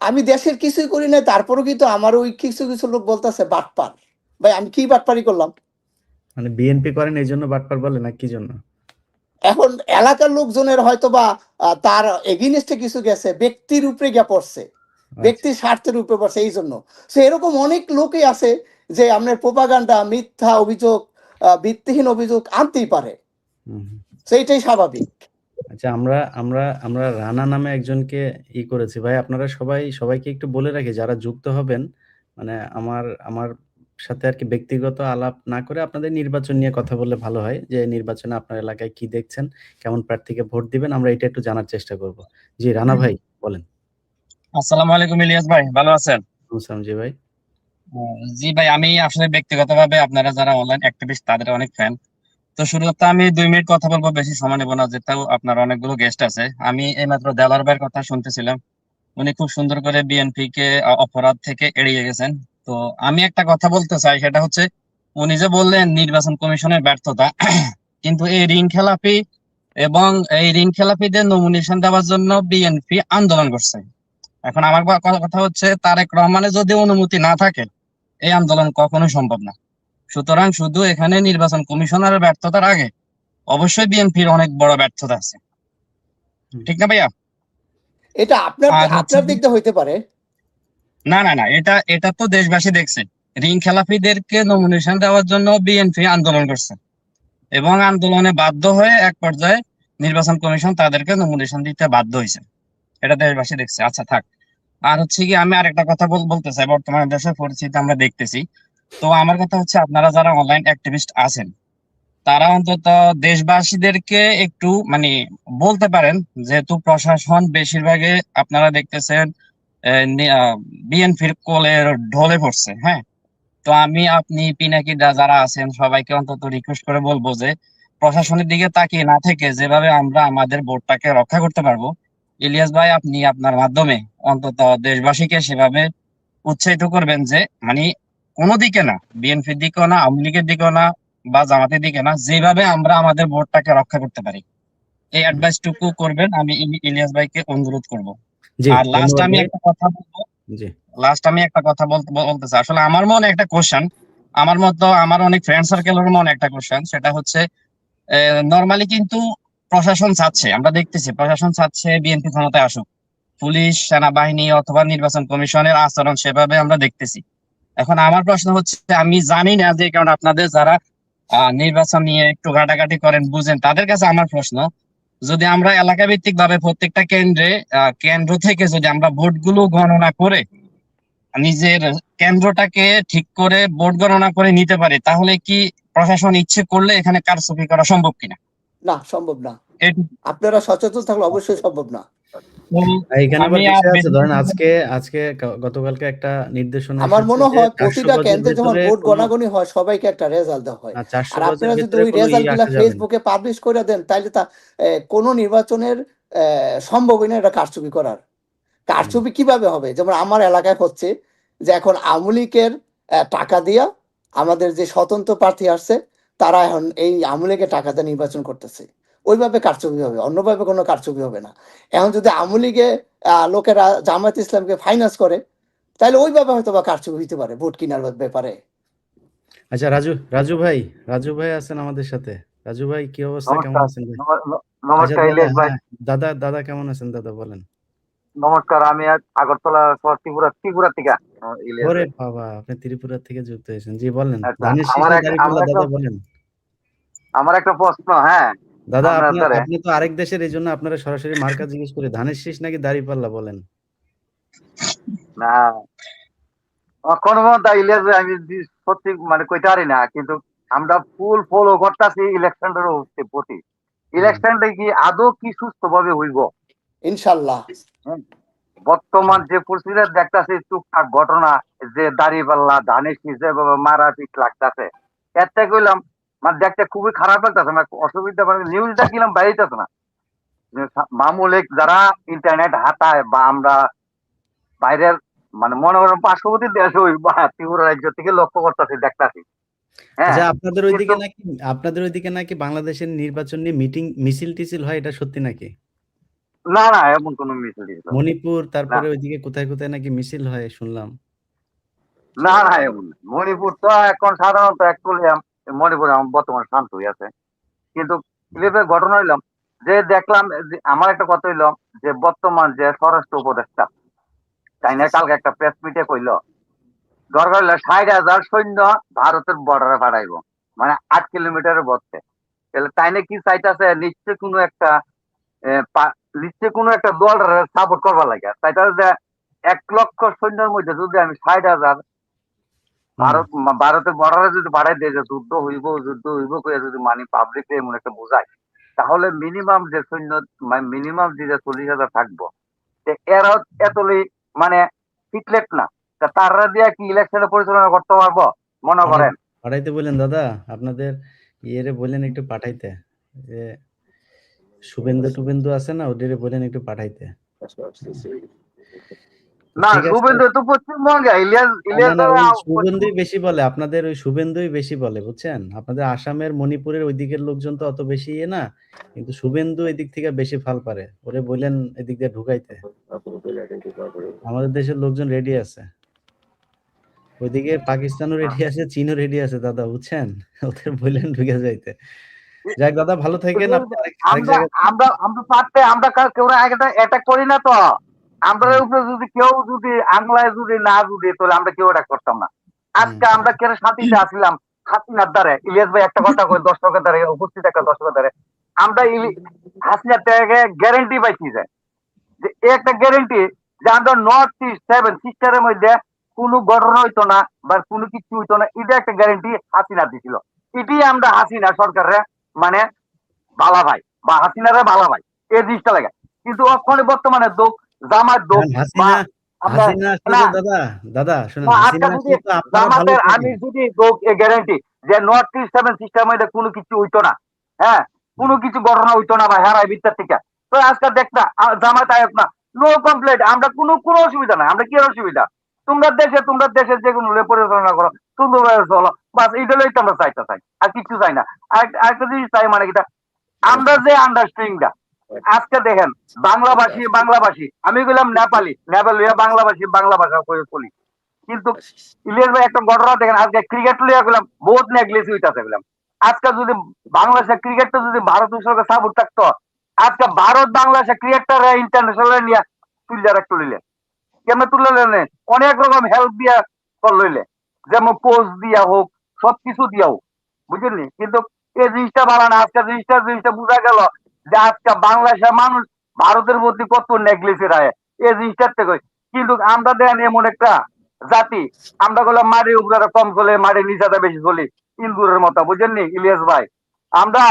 আমি দেশের কিছুই করি না, তারপরেও কিন্তু আমার ওই কিছু কিছু লোক বলতেছে বাটপার। ভাই, আমি কি বাটপারি করলাম? মানে বিএনপি করেন এই জন্য বাটপার বলে, না কি জন্য? এখন এলাকার লোকজনের হয়তো বা তার এগেইনস্টে কিছু গেছে, ব্যক্তির উপরে গিয়ে পড়ছে, আচ্ছা। ব্যক্তির স্বার্থের উপরে পড়ছে, এই জন্য। সো এরকম অনেক লোকই আছে যে আপনার প্রোপাগান্ডা, মিথ্যা অভিযোগ, ভিত্তিহীন অভিযোগ আনতেই পারে, হুম। সেইটাই স্বাভাবিক। আচ্ছা, আমরা আমরা আমরা রানা নামে একজনকে করেছি ভাই। আপনারা সবাইকে একটু বলে রাখি, যারা যুক্ত হবেন, মানে আমার আমার সাথে আর কি ব্যক্তিগত আলাপ না করে আপনাদের নির্বাচন নিয়ে কথা বললে ভালো হয়, যে নির্বাচনে আপনার এলাকায় কি দেখছেন, কেমন প্রার্থীকে ভোট দিবেন, আমরা এটা একটু জানার চেষ্টা করব। জি রানা ভাই বলেন। আসসালামু আলাইকুম ইলিয়াস ভাই, ভালো আছেন? বুঝলাম জি ভাই। জি ভাই, আমি আসলে ব্যক্তিগতভাবে আপনারা যারা অনলাইন অ্যাক্টিভিস্ট তাদের অনেক ফ্যান। তো শুরুতে আমি 2 মিনিট কথা বলবো, বেশি সময় নেবো না, যেহেতু আপনার অনেকগুলো গেস্ট আছে। আমি এইমাত্র দেলার ভাইয়ের কথা শুনতেছিলাম, উনি খুব সুন্দর করে বিএনপি কে অপরাধ থেকে এড়িয়ে গেছেন। তো আমি একটা কথা বলতে চাই, সেটা হচ্ছে উনি যে বললেন নির্বাচন কমিশনের ব্যর্থতা, কিন্তু এই ঋণ খেলাপি এবং এই ঋণ খেলাপিদের নমিনেশন দেওয়ার জন্য বিএনপি আন্দোলন করছে। এখন আমার কথা হচ্ছে, তারেক রহমানের যদি অনুমতি না থাকে এই আন্দোলন কখনো সম্ভব না। সুতরাং শুধু এখানে নির্বাচন কমিশনারের ব্যর্থতার আগে অবশ্যই বিএনপির অনেক বড় ব্যর্থতা আছে, ঠিক না ভাইয়া? এটা আপনার আর হচ্ছে আপনার দিক দিয়ে হইতে পারে। না না না, এটা এটা তো দেশবাসী দেখছে। ঋণ খেলাপিদেরকে নমিনেশন দেওয়ার জন্য বিএনপি আন্দোলন করছে এবং আন্দোলনে বাধ্য হয়ে এক পর্যায়ে নির্বাচন কমিশন তাদেরকে নমিনেশন দিতে বাধ্য হয়েছে। এটা দেশবাসী দেখছে। আচ্ছা থাক। আর হচ্ছে কি, আমি আরেকটা কথা বলতে চাই, বর্তমানে দেশের পরিস্থিতি আমরা দেখতেছি। তো আমার কথা হচ্ছে, আপনারা যারা অনলাইন অ্যাক্টিভিস্ট আছেন তারা অন্তত দেশবাসীদেরকে একটু মানে বলতে পারেন, যেহেতু প্রশাসন বেশিরভাগে আপনারা দেখতেছেন বিএনপির কোলে ঢলে পড়ছে, হ্যাঁ। তো আমি, আপনি, পিনাকি যারা আছেন সবাইকে অন্তত রিকোয়েস্ট করে বলবো যে প্রশাসনের দিকে তাকিয়ে না থেকে যেভাবে আমরা আমাদের ভোটটাকে রক্ষা করতে পারবো, ইলিয়াস ভাই আপনি আপনার মাধ্যমে অন্তত দেশবাসীকে সেভাবে উৎসাহিত করবেন যে মানে কোনো দিকে না, বিএনপির দিকেও না, আওয়ামী লীগের দিকেও না, বা জামাতের দিকে না, যেভাবে আমরা আমাদের ভোটটাকে রক্ষা করতে পারি এই অ্যাডভাইসটুকু করবেন, আমি ইলিয়াস ভাইকে অনুরোধ করব। জি আর লাস্ট ধন্যবাদ আমি ভাই। একটা কথা বলবো, জি বলতে চাই। আসলে আমার মনে একটা কোশ্চেন, আমার মতো আমার অনেক ফ্রেন্ড সার্কেলের মনে একটা কোশ্চেন, সেটা হচ্ছে নর্মালি কিন্তু প্রশাসন চাচ্ছে, আমরা দেখতেছি প্রশাসন চাচ্ছে বিএনপি ক্ষমতায় আসুক, পুলিশ, সেনাবাহিনী অথবা নির্বাচন কমিশনের আচরণ সেভাবে আমরা দেখতেছি। এখন আমার প্রশ্ন হচ্ছে, আমি জানি না যে, কারণ আপনাদের যারা নির্বাচন নিয়ে একটু ঘাটাঘাটি করেন, বুঝেন, তাদের কাছে আমার প্রশ্ন, যদি আমরা এলাকা ভিত্তিক ভাবে প্রত্যেকটা কেন্দ্র থেকে যদি আমরা ভোটগুলো গণনা করে নিজের কেন্দ্রটাকে ঠিক করে ভোট গণনা করে নিতে পারি, তাহলে কি প্রশাসন ইচ্ছে করলে এখানে কারচুপি করা সম্ভব কিনা? না, সম্ভব না। এটুকু। আপনারা সচেতন থাকলে অবশ্যই সম্ভব না। তো এখানে আবার আমি আর বিষয় আছে, বেশি ধরেন কিছু আজকে গতকালকে একটা নির্দেশনা আমার এসেছে মনে যে হয় 400 প্রতিটা গজের কেন্দ্রে যখন ভেতরে ভোট কোনো গণাগণি হয় সবাইকে একটা রেজাল্ট দেওয়া হয়। 400 আর গজের আপনারা যদি ভেতরে ওই কোনো রেজাল্ট গুলা আসা যাবে না। ফেসবুকে পাবলিশ করে দেন, তাহলে তা কোনো নির্বাচনের সম্ভবই না এটা কারচুপি করার। কারচুপি কিভাবে হবে? যেমন আমার এলাকায় হচ্ছে যে এখন আওয়ামী লীগের টাকা দিয়া আমাদের যে স্বতন্ত্র প্রার্থী আসছে, তারা এখন এই আওয়ামী লীগের টাকা দিয়ে নির্বাচন করতেছে। ওইভাবে কারচুপি হবে, অন্যভাবে কোনো কারচুপি হবে না। এখন যদি আওয়ামী লীগে লোকেরা জামায়াত ইসলামকে ফাইন্যান্স করে, তাহলে ওইভাবে হয়তো বা কারচুপি হইতে পারে ভোট কেনার ব্যাপারে। আচ্ছা রাজু ভাই আছেন আমাদের সাথে। রাজু ভাই কি অবস্থা, কেমন নমস্কার। আছেন ভাই? আচ্ছা নমস্কার দাদা, ইলিয়াস ভাই। হ্যাঁ দাদা কেমন আছেন দাদা বলেন। নমস্কার, আমি আজ আগরতলা শহর ত্রিপুরা থেকে ইলিয়াস ওরে ভাই। বাবা, আপনি ত্রিপুরা থেকে যুক্ত হয়েছেন, জি বলেন। আচ্ছা, ধানের শীষ আমার না একটা দাঁড়িপাল্লা দাদা বলেন। আমার একটা প্রশ্ন, হ্যাঁ, দাদা আপনার দ্বারা। আপনি তো আরেক দেশের, এই জন্য আপনারা সরাসরি মার্কা জিজ্ঞেস করে, ধানের শীষ নাকি দাঁড়িপাল্লা বলেন। না, কোনো মতো ইলিয়াস ভাই, আমি সত্যি মানে কইতে পারি না, কিন্তু আমরা ফুল ফলো করতেছি ইলেকশনের প্রতি। ইলেকশনটা কি আদৌ কি সুস্থভাবে হইব? ইনশাল্লাহ। বর্তমান যে পরিস্থিতি দেখতেছি টুকটাক ঘটনা, যে দাড়িপাল্লা ধানের শীষ যেভাবে মারাপিট লাগতেছে, এর থেকে কইলাম মানে দেখতে খুবই খারাপ লাগতেছে। না অসুবিধা মানে নিউজ দেখিলাম বাইরেতেছে না। মামুলিক যারা ইন্টারনেট হাতায় বা আমরা বাইরের মানে মনে করেন পার্শ্ববর্তী দেশ হই বা ত্রিপুরা রাজ্য থেকে লক্ষ্য করতেছি দেখতেছি। হ্যাঁ, আচ্ছা, আপনাদের ওইদিকে কিন্তু নাকি বাংলাদেশের নির্বাচন নিয়ে মিছিল টিছিল হয়, এটা সত্যি নাকি? না না এমন কোনো মিছিল টিছিল না। মণিপুর না তারপরে ওইদিকে কোথায় কোথায় নাকি মিছিল হয় শুনলাম। না না এমন না। মণিপুর তো এখন সাধারণত অ্যাকচুয়ালি মণিপুর এখন বর্তমান শান্ত হয়ে আছে। কিন্তু ইলেভেন ঘটনা হইলাম যে দেখলাম যে আমার একটা কথা হইল যে বর্তমান যে স্বরাষ্ট্র উপদেষ্টা তাই না কালকে একটা প্রেস মিটে কইল দরকার হইলে ৬০,০০০ সৈন্য ভারতের বর্ডারে পাঠাইব, মানে ৮ কিলোমিটারের মধ্যে। তাহলে তাই না কি চাইতেছে নিশ্চয় কোনো একটা দল সাপোর্ট করবার লাগে। চাইতেছে যে ১,০০,০০০ সৈন্যের মধ্যে যদি আমি ৬০,০০০ ভারতের বর্ডারে যদি বাড়াই দিয়ে যে যুদ্ধ হইব করে যদি মানে পাবলিক এমন একটা বোঝায়, তাহলে মিনিমাম যে সৈন্য মিনিমাম যে ৪০,০০০ থাকবো, এরা এতলি মানে ফিটলেট না, তা তারা দিয়ে কি ইলেকশনে পরিচালনা করতে পারবো মনে করেন? পাঠাইতে বলেন দাদা, আপনাদের ইয়েরে বলেন একটু পাঠাইতে, যে শুভেন্দু আছে না, ওদের বলেন একটু পাঠাইতে। না ঠিক আছে। শুভেন্দু তো পশ্চিমবঙ্গে ইলিয়াস না, দ্বারা ওই শুভেন্দুই বেশি বলে, আপনাদের ওই শুভেন্দুই বেশি বলে, বুঝছেন? আপনাদের আসামের মণিপুরের ওই দিকের লোকজন তো অত বেশি ইয়ে না, কিন্তু শুভেন্দু এদিক থেকে বেশি ফাল পারে, ওরে বললেন এদিক দিয়ে ঢুকাইতে। আমাদের দেশের লোকজন রেডি আছে, ওইদিকে পাকিস্তানও রেডি আছে, চীনও রেডি আছে দাদা, বুঝছেন? ওদের বললেন ঢুকে যাইতে। যাক দাদা, ভালো থাকেন। আপনি আরেক আমরা জায়গায় আমরা আমরা পারতে আমরা কেউ অ্যাটাক করি না তো। আমরা উপরে যদি কেউ যদি আংলায় যদি না যদি তাহলে আমরা কেউ অ্যাটাক করতাম না। আজকে আমরা কেন শান্তিতে আসলাম হাসিনার দ্বারে। ইলিয়াস ভাই একটা কথা কই, দর্শকের দ্বারে উপস্থিত একটা দর্শকের দ্বারে আমরা হাসিনার থেকে গ্যারেন্টি পাইছি যে একটা গ্যারেন্টি যে আমরা নর্থ ইস্ট 7 সিস্টারের মধ্যে কোনো ঘটনা হইতো না বা কোনো কিছু হইতো না, এটা একটা গ্যারেন্টি হাসিনা দিছিল। এটি আমরা হাসিনা সরকারের মানে ভালা ভাই বা হাসিনারে ভালা ভাই এই জিনিসটা লাগে। কিন্তু ওখানে বর্তমানে দোক জামাত দোক বা হাসিনা আসলে না তো দাদা শুনেন, আজকে হাসিনা যদি আসলে তো আপনারা ভালো জামাতের আমি থাকেন। যদি দোক এ গ্যারেন্টি যে নর্থ ইস্ট 7 সিস্টেমের মধ্যে কোনো কিছু হইতো না, হ্যাঁ কোনো কিছু ঘটনা হইতো না বা হেরাই ভিতর থেকে, তো আজকে দেখ না জামাত আয়াত না, নো কমপ্লেট, আমরা কোনো অসুবিধা নাই। আমরা কি অসুবিধা? তোমরা দেশের যে কোনো পরিচালনা করো, সুন্দরভাবে চলো, বাস এইটাই তো আমরা চাই আর কিছু চাই না। আরেকটা জিনিস চাই মানে কিটা, আমরা যে আন্ডারস্ট্যান্ডিংটা আজকে দেখেন বাংলাভাষী আমি বললাম নেপালি বাংলা ভাষা করে চলি। কিন্তু ইলিয়াস ভাই একটা ঘটনা দেখেন, আজকে ক্রিকেট লিয়ে গেলাম বহুত নেগলেস হইতাছে গেলাম। আজকে যদি বাংলাদেশের ক্রিকেটটা যদি ভারতের সঙ্গে সাপোর্ট থাকতো, আজকে ভারত বাংলাদেশের ক্রিকেটার ইন্টারন্যাশনাল নিয়ে তুলিলে কেমন তুলে অনেক রকম হেল্প দিয়া লইলে, যেমন কোচ দিয়া হোক সবকিছু দিয়া হোক, বুঝলি? কিন্তু এই জিনিসটা ভালো না। আজকে জিনিসটা বোঝা গেল যে আজকে বাংলাদেশের মানুষ ভারতের প্রতি কত নেগলেসের হয় এই জিনিসটার থেকে। কিন্তু আমরা দেন এমন একটা জাতি, আমরা বললাম মাটির উপরে কম চলে, মাটির নিচাটা বেশি চলি, ইন্দুরের মতো, বুঝেননি ইলিয়াস ভাই? আমরা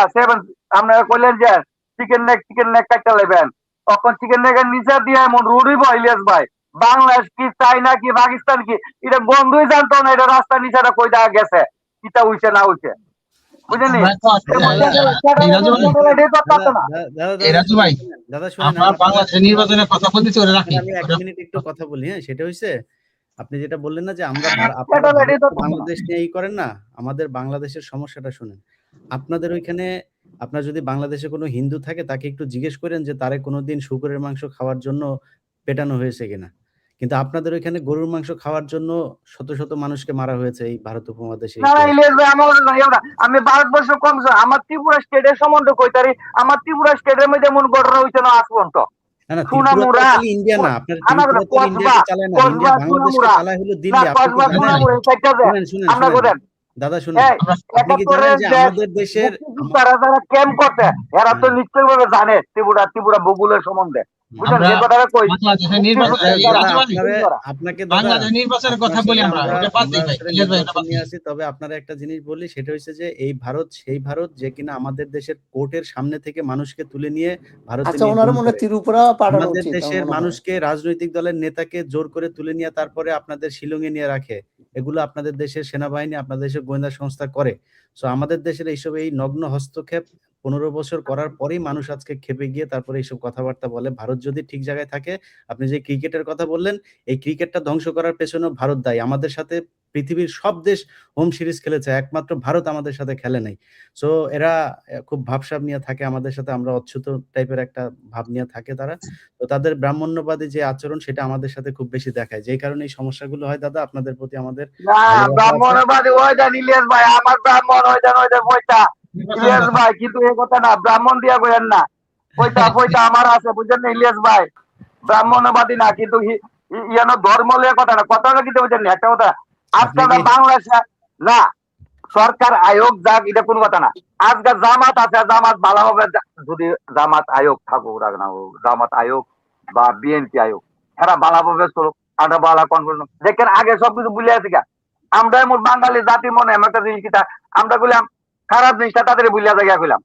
আপনারা কইলেন যে চিকেন নেক কাটতে লেবেন, তখন চিকেন নেকের নিচা দিয়ে এমন রুড়িব ইলিয়াস ভাই, বাংলাদেশ কি চাইনা কি পাকিস্তান কি এটা বন্ধুই জানতো না, এটা রাস্তা নিচাটা কই দেখা গেছে, কিটা হইছে না হইছে, বুঝেনি? রাজু ভাই, দাদা শুনেন, আমরা বাংলাদেশের নির্বাচনের কথা বলতেছি, ওরা রাখি। আমি 1 মিনিট একটু কথা বলি। হ্যাঁ, সেটা হইছে আপনি যেটা বললেন না যে আমরা সেটা ready তো বাংলাদেশ নিয়ে এই করেন না, আমাদের বাংলাদেশের সমস্যাটা শুনেন। আপনাদের ওইখানে আপনার যদি বাংলাদেশে কোনো হিন্দু থাকে তাকে একটু জিজ্ঞেস করেন যে তারে কোনোদিন শুকরের মাংস খাওয়ার জন্য পেটানো হয়েছে কিনা। কিন্তু আপনাদের ওইখানে গরুর মাংস খাওয়ার জন্য শত শত মানুষকে মারা হয়েছে এই ভারত উপমহাদেশে। না ইলিয়াস ভাই আমি ভারতবর্ষ কম আমার ত্রিপুরা স্টেটের সম্বন্ধে কইতারি, আমার ত্রিপুরা স্টেটের মধ্যে এমন ঘটনা হইছে না আজ পর্যন্ত। না ত্রিপুরা তো ইন্ডিয়া না, আপনার ত্রিপুরা তো ইন্ডিয়াকে চালায় না, ইন্ডিয়া বাংলাদেশকে চালায় হলো দিল্লি। দাদা শুনুন, আপনি কি জানেন যে আমাদের দেশের ক্যাম্প করতে এরা তো নিশ্চয়ই ভাবে জানে ত্রিপুরা ভূগোলের সম্বন্ধে, বুঝছেন আমরা যে কথাটা কই বাংলাদেশের মুক্তিযুদ্ধের নির্বাচন আচ্ছা যারা দাদা রাজু ভাই, আপনাকে দাদা বাংলাদেশের নির্বাচনের কথা আপনার বলি সাথে আমরা, আমরা ওটা বাদ দিই আমরা ভাই, আসলে ইলিয়াস ভাই, ওটা নির্বাচন বাদ নিয়ে দিই। আছি, তবে আপনারা একটা জিনিস বলি, সেটা হচ্ছে যে এই ভারত সেই ভারত যে কিনা আমাদের দেশের কোর্টের সামনে থেকে মানুষকে তুলে নিয়ে ভারতে আচ্ছা, নিয়ে ওনারা গুম মনে হয় করে। ত্রিপুরা পাঠানো আমাদের উচিত আমার দেশের মনে হয়। মানুষকে, রাজনৈতিক দলের নেতাকে জোর করে তুলে নিয়ে তারপরে আপনাদের শিলংয়ে নিয়ে রাখে। এগুলো আপনাদের দেশের সেনাবাহিনী, আপনাদের দেশের গোয়েন্দা সংস্থা করে। সো আমাদের দেশের এইসব এই নগ্ন হস্তক্ষেপ 15 বছর করার পরেই মানুষ আজকে ক্ষেপে গিয়ে তারপরে এইসব কথাবার্তা বলে। ভারত যদি ঠিক জায়গায় থাকে, আপনি যে ক্রিকেটের কথা বললেন, এই ক্রিকেটটা ধ্বংস করার পেছনেও ভারত দায়ী। আমাদের সাথে পৃথিবীর সব দেশ হোম সিরিজ খেলেছে, একমাত্র ভারত আমাদের সাথে খেলে নাই। সো এরা খুব ভাবসাব নিয়ে থাকে আমাদের সাথে, আমরা অচ্যুত টাইপের একটা ভাব নিয়ে থাকে তারা। তো তাদের ব্রাহ্মণ্যবাদী যে আচরণ সেটা আমাদের সাথে খুব বেশি দেখায়। যেই কারণে এই সমস্যাগুলো হয় দাদা, আপনাদের প্রতি আমাদের না ভালোবাসা আছে। ব্রাহ্মণবাদী ওই দেন ইলিয়াস ভাই, আমার ব্রাহ্মণ ওই দেন পয়সা নির্বাচনের ইলিয়াস কথা। ভাই, কিন্তু এই কথা না, ব্রাহ্মণ দিয়া কইেন না, পয়সা আমার আছে, বুঝছেন না ইলিয়াস ভাই, ব্রাহ্মণবাদী না, কিন্তু ইয়ানো ধর্ম লিয়ে কথা না, কথাটা কিন্তু বুঝছেন না একটা কথা, আপনি আজকাল কি বাংলাদেশে না সরকার আয়োগ যাক এটা কোনো কথা না, আজকে জামাত আছে, জামাত ভালোভাবে যদি জামাত আয়োগ থাকুক না হোক, জামাত আয়োগ বা বিএনপি আয়োগ, এরা ভালোভাবে চলুক, আমরা ভালো কনফার্ম দেখেন, আগে সবকিছু ভুলে আছি গা, আমরা এমন বাঙালি জাতি মনে এমন একটা জিনিস কিটা আমরা বললাম খারাপ জিনিসটা তাদের ভুলিয়া জায়গা কইলাম,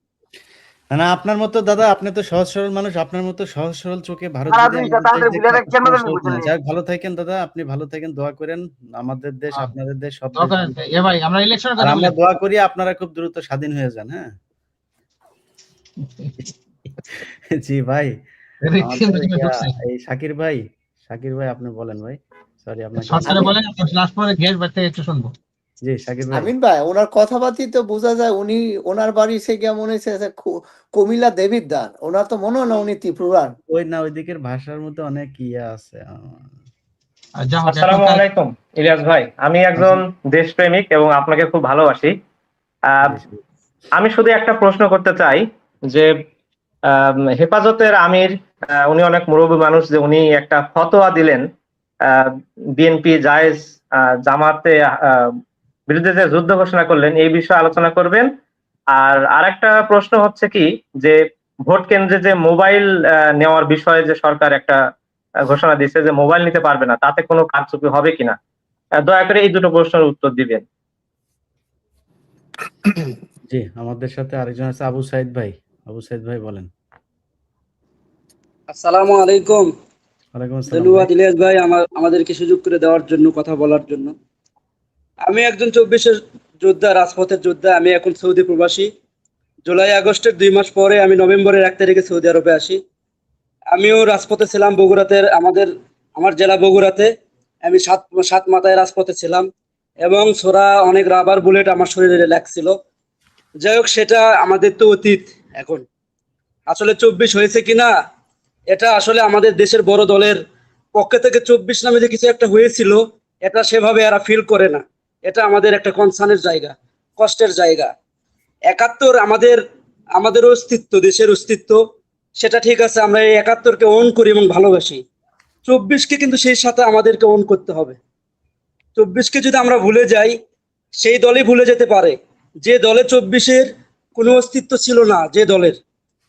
না আপনার মতো দাদা, আপনি তো সহজ সরল মানুষ, আপনার মতো সহজ সরল চোখে ভারত খারাপ যদি জিনিসটা আমাদের দেশ তাদের দেখতো, ভুলিয়া এত কেন সমস্যা হতো বুঝলেন না। যাক, ভালো থাকেন দাদা, আপনি ভালো থাকেন, দোয়া করেন আমাদের দেশ, হ্যাঁ, আপনাদের দেশ, সব দরকার দেশ আছে। এ ভাই, আমরা ইলেকশনের আর কথা বলি। আমরা দোয়া করি আপনারা খুব দ্রুত স্বাধীন হয়ে যান। হ্যাঁ জি ভাই, আমাদের এই শাকির ভাই, শাকির ভাই আপনি বলেন ভাই, সরি আপনাকে। সরকারে বলেন, লাস্ট পরে গেস্ট বাড়তে একটু শুনবো। জি শাকির ভাই। আমিন ভাই, ওনার কথাবার্তি তো বোঝা যায় উনি, ওনার বাড়ি সে গিয়ে মনে হচ্ছে যে কুমিল্লা দেবিদ্বার, ওনার তো মনে হয় না উনি ত্রিপুরার। ওই না, ওই দিকের ভাষার মধ্যে অনেক ইয়া আছে। আর যা হোক, আসসালামু আলাইকুম ইলিয়াস ভাই, আমি একজন দেশপ্রেমিক এবং আপনাকে খুব ভালোবাসি। আমি শুধু একটা প্রশ্ন করতে চাই যে হেফাজতের আমির, উনি অনেক মুরব্বী মানুষ, যে উনি একটা ফতোয়া দিলেন বিএনপি জায়েজ জামাতে বিরুদ্ধে যে যুদ্ধ ঘোষণা করলেন, এই বিষয়ে আলোচনা করবেন। আর আরেকটা প্রশ্ন হচ্ছে কি, যে ভোট কেন্দ্রে যে মোবাইল নেওয়ার বিষয়ে যে সরকার একটা ঘোষণা দিচ্ছে যে মোবাইল নিতে পারবে না, তাতে কোনো কারচুপি হবে কিনা, দয়া করে এই দুটো প্রশ্নের উত্তর দিবেন। জি, আমাদের সাথে আরেকজন আছে আবু সাইদ ভাই। আবু সাইদ ভাই বলেন। আসসালামু আলাইকুম। ওয়ালাইকুম আসসালাম ধন্যবাদ ভাই। ইলিয়াস ভাই আমাদেরকে সুযোগ করে দেওয়ার জন্য, কথা বলার জন্য। আমি একজন 24-এর যোদ্ধা, রাজপথের যোদ্ধা। আমি এখন সৌদি প্রবাসী। জুলাই আগস্টের 2 মাস পরে আমি নভেম্বরের 1 তারিখে সৌদি আরবে আসি। আমিও রাজপথে ছিলাম বগুড়াতে, আমার জেলা বগুড়াতে। আমি সাত মাথায় রাজপথে ছিলাম এবং ছোড়া অনেক রাবার বুলেট আমার শরীরে লাগছিল। যাই হোক, সেটা আমাদের তো অতীত। এখন আসলে 24 হয়েছে কিনা, এটা আসলে আমাদের দেশের বড় দলের পক্ষ থেকে 24 নামে যে কিছু একটা হয়েছিল, এটা সেভাবে এরা ফিল করে না। এটা আমাদের একটা কনসার্নের জায়গা, কষ্টের জায়গা। 71 আমাদের অস্তিত্ব, দেশের অস্তিত্ব, সেটা ঠিক আছে, আমরা এই 71-কে ওন করি এবং ভালোবাসি। 24-কে কিন্তু সেই সাথে আমাদেরকে ওন করতে হবে। 24-কে যদি আমরা ভুলে যাই, সেই দলই ভুলে যেতে পারে যে দলে 24-এর কোনো অস্তিত্ব ছিল না। যে দলের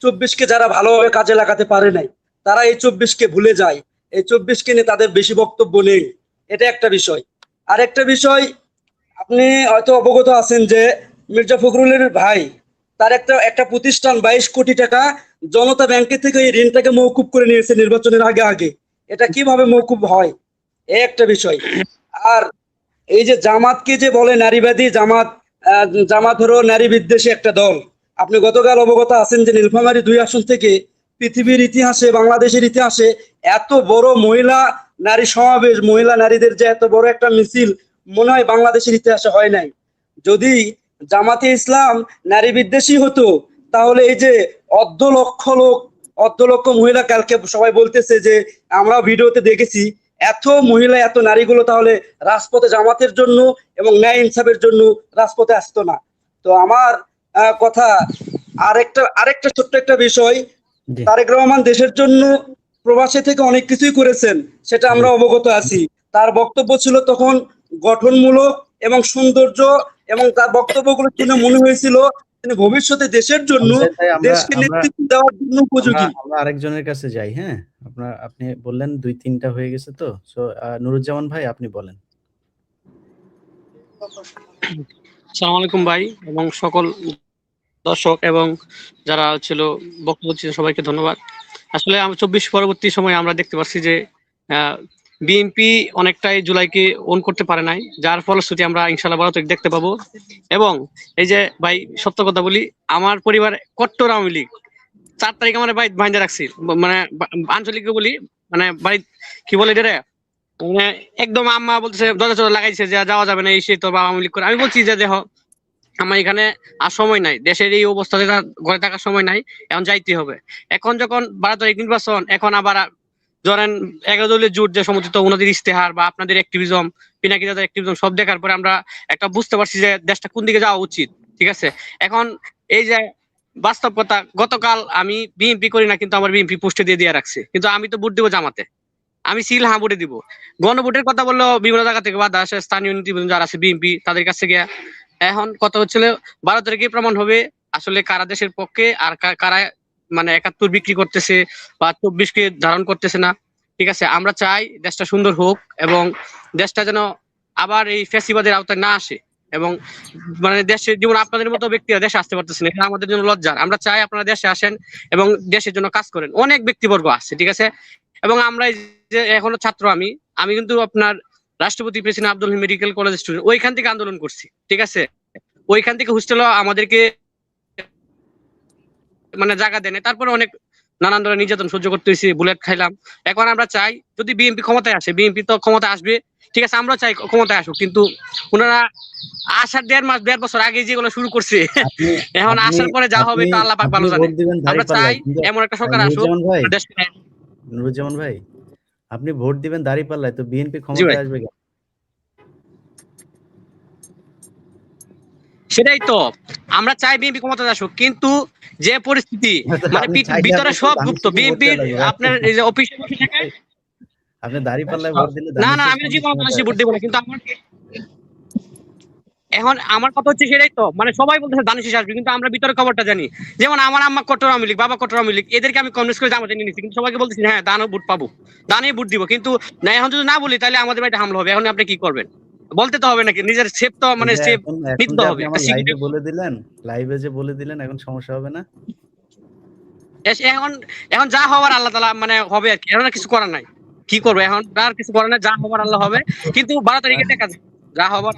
24-কে যারা ভালোভাবে কাজে লাগাতে পারে নাই, তারা এই 24-কে ভুলে যায়। এই 24-কে নিয়ে তাদের বেশি বক্তব্য নেই। এটা একটা বিষয়। আর একটা বিষয়, আপনি হয়তো অবগত আছেন যে মির্জা ফখরুলের ভাই, তার একটা প্রতিষ্ঠান 22 কোটি টাকা জনতা ব্যাংকের থেকে এই ঋণটাকে মওকুফ করে নিয়েছে নির্বাচনের আগে। এটা কিভাবে মওকুফ হয়, এই একটা বিষয়। আর এই যে জামাতকে যে বলে নারীবাদী, জামাত হলো নারী বিদ্বেষী একটা দল। আপনি গতকাল অবগত আছেন যে নীলফামারী 2 আসন থেকে পৃথিবীর ইতিহাসে, বাংলাদেশের ইতিহাসে এত বড় মহিলা নারী সমাবেশ, মহিলা নারীদের যে এত বড় একটা মিছিল, মনে হয় বাংলাদেশের ইতিহাসে হয় নাই। যদি জামাতে ইসলাম নারী বিদ্বেষী হতো, তাহলে এই যে অর্ধ লক্ষ মহিলা, কালকে সবাই বলতেছে যে আমরা ভিডিওতে দেখেছি, এত মহিলা, এত নারীগুলো তাহলে রাজপথে জামাতের জন্য এবং ন্যায় ইনসাফের জন্য রাজপথে আসতো না। তো আমার কথা, আরেকটা ছোট্ট একটা বিষয়, তারেক রহমান দেশের জন্য প্রবাসী থেকে অনেক কিছুই করেছেন, সেটা আমরা অবগত আছি। তার বক্তব্য ছিল তখন গঠনমূলক এবং সৌন্দর্য, এবং তার বক্তব্যগুলো শুনে মনে হয়েছিল তিনি ভবিষ্যতে দেশের জন্য পঞ্চায়েত ভাই, আমরা দেশকে আমরা নেতৃত্ব দেওয়ার জন্য উপযোগী। আমরা আরেকজনের কাছে যাই। হ্যাঁ, আপনি বললেন 2-3টা হয়ে গেছে তো। সো নুরুজ্জামান ভাই, আপনি বলেন। আসসালামু আলাইকুম ভাই এবং সকল দর্শক এবং যারা ছিল বক্তব্য ছিল সবাইকে ধন্যবাদ। আসলে 24 পরবর্তী সময়ে আমরা দেখতে পাচ্ছি যে বিএনপি অনেকটাই জুলাইকে ওন করতে পারে নাই, যার ফলশ্রুতি আমরা ইনশাল্লাহ 12 তারিখ দেখতে পাবো। এবং এই যে ভাই সত্য কথা বলি, আমার পরিবার কট্টর আওয়ামী লীগ। 4 তারিখ আমার বাড়ি বাইন্ধে রাখছি, মানে আঞ্চলিক বলি, মানে বাড়ি কি বলে এটা, মানে একদম আম্মা বলতেছে দরজা চরজা লাগাইছে যে যাওয়া যাবে না, এই সেই তো আওয়ামী লীগ করে। আমি বলছি যে দেখো আমার এখানে আর সময় নাই, দেশের এই অবস্থাতে ঘরে থাকার সময় নাই, এখন যাইতে হবে। এখন যখন 12 তারিখ নির্বাচন, এখন আবার ধরেন 11 দলীয় জোট যে সমর্থিত ওনাদের ইস্তেহার বা আপনাদের অ্যাক্টিভিজম, পিনাকি দাদার অ্যাক্টিভিজম সব দেখার পরে আমরা একটা বুঝতে পারছি যে দেশটা কোন দিকে যাওয়া উচিত। ঠিক আছে, এখন এই যে বাস্তব কথা, গতকাল আমি বিএনপি করি না, কিন্তু আমার বিএনপি পোস্টে দিয়ে রাখছে, কিন্তু আমি তো ভোট দিব জামাতে, আমি সিল হ্যাঁ ভোটে দিব। গণভোটের কথা বললো বিভিন্ন জায়গা থেকে বাধা আসে, স্থানীয় নীতিবৃন্দ যারা আছে বিএনপি তাদের কাছে গিয়া। এখন কথা হচ্ছিল 12 তারিখে প্রমাণ হবে আসলে কারা দেশের পক্ষে আর কারা মানে 71 বিক্রি করতেছে বা 24কে ধারণ করতেছে না। ঠিক আছে, আমরা চাই দেশটা সুন্দর হোক এবং দেশটা যেন আবার এই ফ্যাসিবাদের আওতায় না আসে, এবং মানে দেশের যেমন আপনাদের মতো ব্যক্তিরা দেশে আসতে পারতেছেন, এটা আমাদের জন্য লজ্জার। আমরা চাই আপনারা দেশে আসেন এবং দেশের জন্য কাজ করেন। অনেক ব্যক্তিবর্গ আসছে, ঠিক আছে, এবং আমরা এই যে এখনো ছাত্র, আমি কিন্তু আপনার রাষ্ট্রপতি president Abdul Hamid medical college student, ওইখান থেকে আন্দোলন করছি। ঠিক আছে, ওইখান থেকে হোস্টেলে আমাদেরকে মানে জায়গা দেনে, তারপরে অনেক নানান ধরনের নির্যাতন সহ্য করতে হয়েছে, বুলেট খাইলাম। এখন আমরা চাই যদি বিএনপি ক্ষমতায় আসে, বিএনপি তো ক্ষমতায় আসবে, ঠিক আছে, আমরা চাই ক্ষমতায় আসুক, কিন্তু ওনারা আসার 1.5 বছর আগে যেগুলো শুরু করছে, এখন আসার পরে যা হবে তা আল্লাহ পাক ভালো জানে। আমরা চাই এমন একটা সরকার আসুক। নুরুজ্জামান ভাই, আপনি ভোট দিবেন দাঁড়িপাল্লায়, তো বিএনপি ক্ষমতায় আসবে কেন? সেটাই তো, আমরা চাই বিএনপি ক্ষমতায় আসুক, কিন্তু যে পরিস্থিতি মানে ভিতরে সব গুপ্ত, বিএনপির আপনার এই যে অফিসে বসে থাকে, আপনি দাঁড়িপাল্লায় ভোট দিলে না না, আমি জীবন ভোট দেবো না, কিন্তু আমার এখন আমার কথা হচ্ছে সেটাই তো, মানে সবাই বলতেছে দানিশ আসবে, কিন্তু আমরা ভিতরে খবরটা জানি। যেমন আমার আম্মা কট্টর আওয়ামী লীগ, বাবা কট্টর আওয়ামী লীগ, এদেরকে আমি কনভিন্স করে জামাতে নিয়ে নিচ্ছি, কিন্তু সবাইকে বলতেছি হ্যাঁ দানও ভোট পাবো, দানে ভোট দিব, কিন্তু না এখন যদি না বলি তাহলে আমাদের বাড়িতে হামলা হবে। এখন আপনি কি করবেন? বলতে তো হবে নাকি, নিজের সেফ তো মানে সেফ নিতে হবে। লাইভে বলে দিলেন, লাইভে যে বলে দিলেন, এখন সমস্যা হবে না? এখন যা হওয়ার আল্লাহ তাআলা মানে হবে আর কি, এখন কিছু করার নাই। কি করবে এখন? আর কিছু করার নাই, যা হওয়ার আল্লাহ হবে, কিন্তু 12 তারিখে দেখা যাবে যা হবার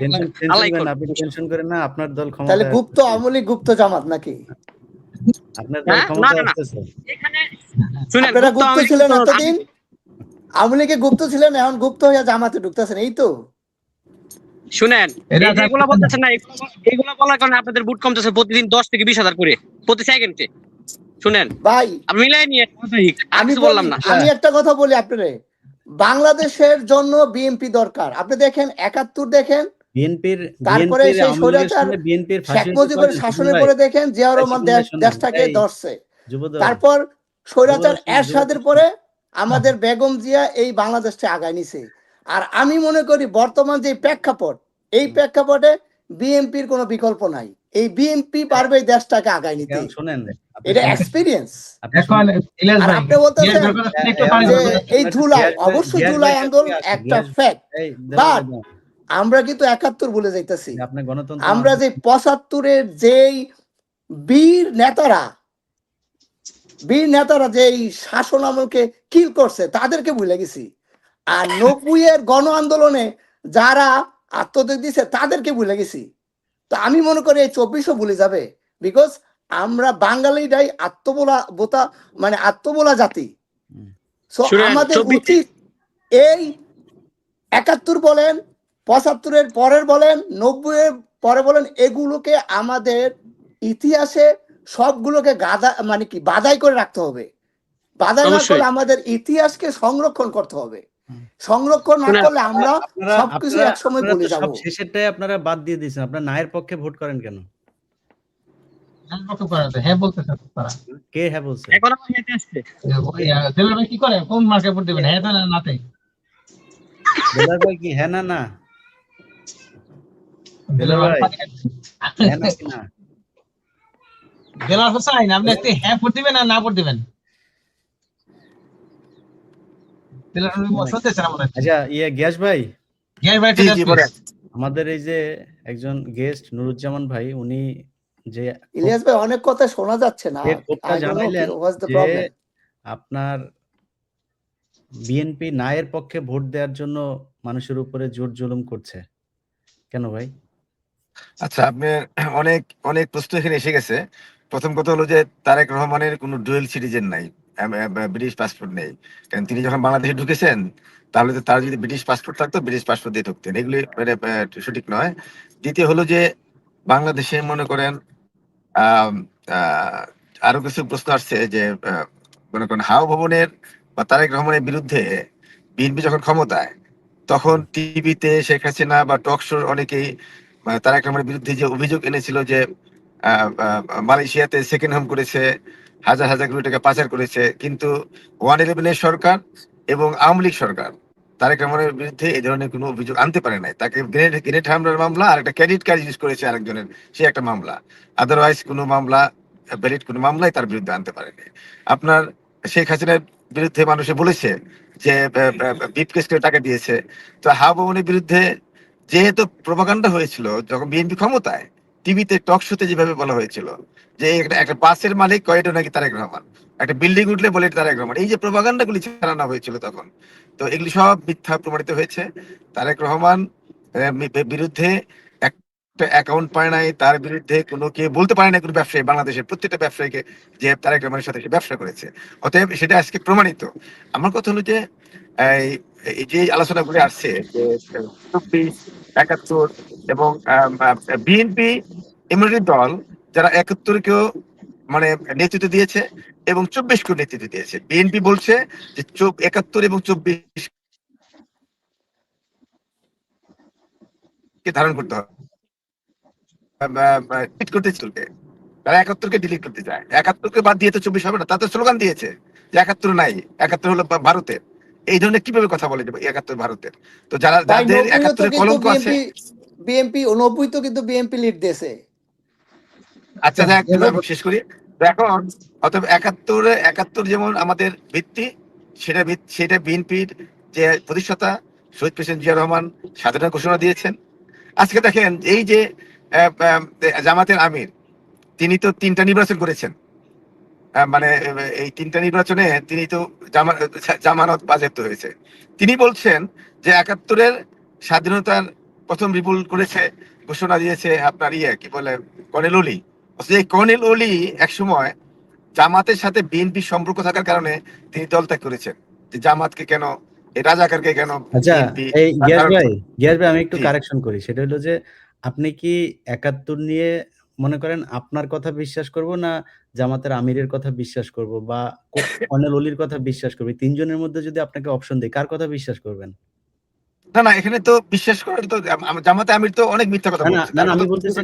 আল্লাহই করবে। আপনি টেনশন করেন না, আপনার দল ক্ষমতায়। তাহলে গুপ্ত আওয়ামী লীগ, গুপ্ত জামাত নাকি? আপনার দল ক্ষমতায় আসতেছে। এখানে শুনেন, আপনারা গুপ্ত ছিলেন এতদিন, আওয়ামী লীগে গুপ্ত ছিলেন, এখন গুপ্ত হয়ে জামাতে ঢুকতেছেন, এই তো। শুনেন, এগুলো বলতেছেন না, এগুলো বলার কারণে আপনাদের ভোট কমতেছে প্রতিদিন 10 থেকে 20,000 করে প্রতি সেকেন্ডে। শুনেন ভাই, আমি মিলাই নিয়ে আমি বললাম না, আমি একটা কথা বলি আপনারে, বাংলাদেশের জন্য বিএনপি দরকার। আপনি দেখেন 71 দেখেন, বিএনপির, তারপরে সেই স্বৈরাচার শেখ মুজিবের শাসনের পরে দেখেন জিয়াউর রহমান দেশটাকে ধরছে, তারপর স্বৈরাচার এরশাদের পরে আমাদের বেগম জিয়া এই বাংলাদেশটা আগায় নিছে। আর আমি মনে করি বর্তমান যে প্রেক্ষাপট, এই প্রেক্ষাপটে বিএনপির কোনো বিকল্প নাই, এই বিএনপি পারবে এই দেশটাকে আগায় নিতে। শুনেন, এটা এক্সপেরিয়েন্স। এখন ইলিয়াস ভাই, আপনি বলতেছেন যে এই জুলাই, অবশ্যই জুলাই আন্দোলন একটা ফ্যাক্ট, বাট আমরা কিন্তু 71 বলে যাইতেছি। আমরা যে 75-এর যেই বীর নেতারা যে শাসন আমলকে কিল করছে তাদেরকে ভুলে গেছি, আর 90-এর গণ আন্দোলনে যারা আত্মত্যাগ দিছে তাদেরকে ভুলে গেছি। তো আমি মনে করি এই 24ও ভুলে যাবে, বিকজ আমরা বাঙালিরাই আত্মবোলা জাতি। সো আমাদের উচিত এই 71 বলেন, 75-এর পরের বলেন, 90-এর পরে বলেন, এগুলোকে আমাদের ইতিহাসে সবগুলোকে বাধাই করে রাখতে হবে। বাধাই না করলে আমাদের ইতিহাসকে সংরক্ষণ করতে হবে। সংরক্ষণ না করলে আমরা সবকিছু একসময় ভুলে যাব। শেষেরটাই আপনারা বাদ দিয়ে দিয়েছেন, আপনারা নায়ের পক্ষে ভোট করেন কেন? হ্যাঁ বলতেছে তারা। কে হ্যাঁ বলছে? এখন আমার হেঁটে আসছে দেলার ভাই কি করে, কোন মার্কে ভোট দিবেন, হ্যাঁ না নাতে? দেলার ভাই কি হ্যাঁ না? দেলার ভাই হ্যাঁ না কি না? দেলার হোসাইন, আপনি একটু হ্যাঁ ভোট দিবেন আর না ভোট দিবেন? দেলার হোসাইন শুনতেছেন মনে হচ্ছে। আচ্ছা গিয়াস ভাই, গ্যাস ভাই, জি জি বলেন। আমাদের এই যে একজন গেস্ট নুরুজ্জামান ভাই, উনি যে ইলিয়াস ভাই অনেক কথা শোনা যাচ্ছে না, যে ক্ষোভটা I don't know জানাইলেন what's the যে problem. আপনার বিএনপি নায়ের পক্ষে ভোট দেওয়ার জন্য মানুষের উপরে জোর জুলুম করছে, কেন ভাই? আচ্ছা, আপনার অনেক অনেক প্রশ্ন এখানে এসে গেছে। প্রথম কথা হলো যে তারেক রহমানের কোনো ডুয়েল সিটিজেন নাই, ব্রিটিশ পাসপোর্ট নেই। কারণ তিনি যখন বাংলাদেশে ঢুকেছেন, তাহলে তো তার যদি ব্রিটিশ পাসপোর্ট থাকতো, ব্রিটিশ পাসপোর্ট দিয়ে ঢুকতেন। এগুলি মানে সঠিক নয়। দ্বিতীয় হলো যে বাংলাদেশে মনে করেন আম, আহ, আরো কিছু প্রশ্ন আসছে যে মনে করেন হাও ভবনের বা তারেক রহমানের বিরুদ্ধে বিএনপি যখন ক্ষমতায়, তখন টিভিতে শেখ হাসিনা বা টক শোর অনেকেই তারেক রহমানের বিরুদ্ধে যে অভিযোগ এনেছিল যে মালয়েশিয়াতে সেকেন্ড হোম করেছে, হাজার হাজার কোটি টাকা পাচার করেছে। কিন্তু 111 সরকার এবং আওয়ামী লীগ সরকার তারেক রহমানের বিরুদ্ধে এই ধরনের কোনো অভিযোগ আনতে পারে নাই। তাকে গ্রেনেড হামলার মামলা আর একটা ক্রেডিট কার্ড ইউজ করেছে আরেকজনের, সে একটা মামলা। আদারওয়াইজ কোনো মামলা, ভ্যালিড কোনো মামলাই তার বিরুদ্ধে আনতে পারেনি। আপনার শেখ হাসিনার বিরুদ্ধে মানুষে বলেছে যে বিপ কেস করে টাকা দিয়েছে। তো হাওয়া ভবনের বিরুদ্ধে যেহেতু প্রপাগান্ডা হয়েছিল যখন বিএনপি ক্ষমতায়, টিভিতে টক শোতে যেভাবে বলা হয়েছিল যে একটা একটা বাসের মালিক কয়েটা নাকি তারেক রহমান, একটা বিল্ডিং উঠলে বলে এটা তারেক রহমান, এই যে প্রপাগান্ডা গুলি চালানো হয়েছিল তখন, তো এগুলি সব মিথ্যা প্রমাণিত হয়েছে। তারেক রহমান বিরুদ্ধে একটা অ্যাকাউন্ট পায় নাই, তার বিরুদ্ধে কোনো কে বলতে পারে না কোনো ব্যবসায়ী, বাংলাদেশের প্রত্যেকটা ব্যবসায়ীকে যে তারেক রহমানের সাথে সে ব্যবসা করেছে। অতএব সেটা আজকে প্রমাণিত। আমার কথা হলো যে এই এই যে আলোচনাগুলি আসছে যে 24, 71 এবং বিএনপি এমনি দল যারা 71কেও মানে নেতৃত্ব দিয়েছে এবং 24কেও নেতৃত্ব দিয়েছে। বিএনপি বলছে যে 71 এবং 24 কে ধারণ করতে হবে, ডিলিট করতে চলবে। তারা 71কে ডিলিট করতে চায়, 71কে বাদ দিয়ে তো 24 হবে না। তাদের স্লোগান দিয়েছে যে 71 নাই, 71 হলো ভারতের। এই ধরনের কিভাবে কথা বলে যাবে 71 ভারতের? তো যারা ভাই যাদের 90 তো 71 কিন্তু কলঙ্ক আছে, বিএনপি 90 তো কিন্তু বিএনপি লিড দিয়েছে। আচ্ছা যাক আমি শেষ করি। তো এখন অতএব 71 যেমন আমাদের ভিত্তি, সেটা বিএনপির যে প্রতিষ্ঠাতা শহীদ প্রেসিডেন্ট জিয়া রহমান স্বাধীনতা ঘোষণা দিয়েছেন। আজকে দেখেন এই যে জামাতের আমির, তিনি তো 3টা নির্বাচন করেছেন। মানে এই 3টা নির্বাচনে তিনি তো জামানত বাজেয়াপ্ত হয়েছে। তিনি বলছেন যে 71-এর স্বাধীনতার প্রথম রিপুল করেছে, ঘোষণা দিয়েছে আপনার কি বলে কর্নেল ওলি। এই কর্নেল ওলি একসময় জামাতের সাথে বিএনপি সম্পর্ক থাকার কারণে তিনি দল ত্যাগ করেছেন। যে জামাতকে কেন, এই রাজাকারকে কেন আচ্ছা বিএনপি এই গিয়াস ভাই আমি একটু জি। কারেকশন করি। সেটা হলো যে আপনি কি 71 নিয়ে মনে করেন আপনার কথা বিশ্বাস করব না জামাতের আমিরের কথা বিশ্বাস করব বা কর্নেল ওলির কথা বিশ্বাস করব? এই 3 জনের মধ্যে যদি আপনাকে অপশন দেই, কার কথা বিশ্বাস করবেন? না না, এখানে তো বিশ্বাস করেন তো জামাতে আমির তো অনেক মিথ্যা কথা বলছে। আমি বলতেছি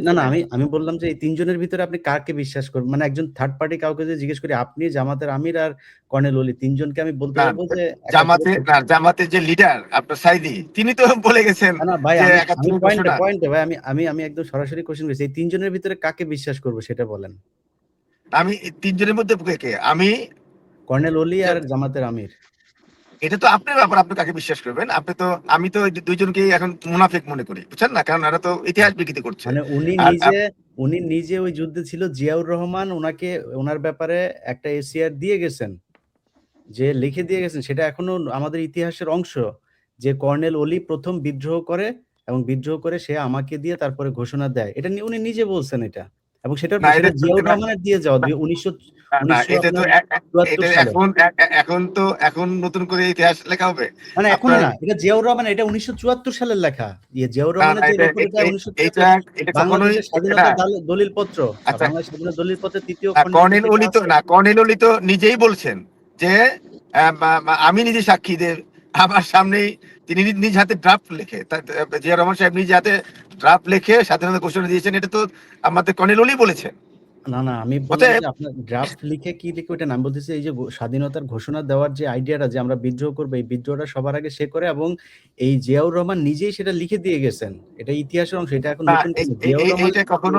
আমি বললাম যে এই 3 জনের ভিতরে আপনি কাকে বিশ্বাস করবেন? মানে একজন থার্ড পার্টি কাউকে যদি জিজ্ঞেস করি, আপনি জামাতের আমির আর কর্নেল ওলি 3 জনকে আমি বলতে না, পারবো যে জামাতের যে লিডার আপনার সাইদি, তিনি তো বলে গেছেন না ভাই যে আমি 71 পয়েন্টে ভাই আমি একদম সরাসরি কোশ্চেন করেছি। এই 3 জনের ভিতরে কাকে বিশ্বাস করব সেটা বলেন। আমি 3 জনের মধ্যে কে? আমি কর্নেল ওলি আর জামাতের আমির। এটা তো আপনার ব্যাপার, আপনি কাকে বিশ্বাস করবেন। আমি তো এই দুইজনকেই এখন মুনাফিক মনে করি, বুঝছেন না? কারণ এরা তো ইতিহাস বিকৃতি করছে। মানে উনি নিজে ওই যুদ্ধে ছিল, জিয়াউর রহমান ওনার ব্যাপারে একটা এসিআর দিয়ে গেছেন, যে লিখে দিয়ে গেছেন, সেটা এখনো আমাদের ইতিহাসের অংশ, যে কর্নেল ওলি প্রথম বিদ্রোহ করে এবং বিদ্রোহ করে সে আমাকে দিয়ে তারপরে ঘোষণা দেয়। এটা উনি নিজে বলছেন এটা, এবং সেটা জিয়াউর রহমানের দিয়ে যাওয়া 1974 সালে। এখন নতুন করে ইতিহাস লেখা হবে মানে এখনো না, এটা জিয়াউর রহমান, এটা 1974 সালের লেখা। জিয়াউর রহমানের যে রেকর্ডটা 1974 বাংলাদেশের স্বাধীনতা দলিলপত্র, বাংলাদেশ স্বাধীনতা দলিলপত্রের 3য় খণ্ডে কর্নেল ওলি তো নিজেই বলছেন যে আমি নিজে সাক্ষী দেব, আমার সামনেই তিনি নিজ হাতে ড্রাফট লিখে, জিয়া রহমান সাহেব নিজ হাতে ড্রাফট লিখে স্বাধীনতা ঘোষণা দিয়েছেন। এটা তো আমাদের কর্নেল ওলি বলেছেন। না, না, আমি বললাম অতএব যে আপনার ড্রাফট লিখে কি লিখে ওইটা না, আমি বলতেছি এই যে স্বাধীনতার ঘোষণা দেওয়ার যে আইডিয়াটা যে আমরা বিদ্রোহ করবো, এই বিদ্রোহটা সবার আগে সে করে এবং এই জিয়াউর রহমান নিজেই সেটা লিখে দিয়ে গেছেন। এটা ইতিহাসের অংশ, এটা এখন না, নতুন কোনো জিয়াউর রহমান এইটা কখনো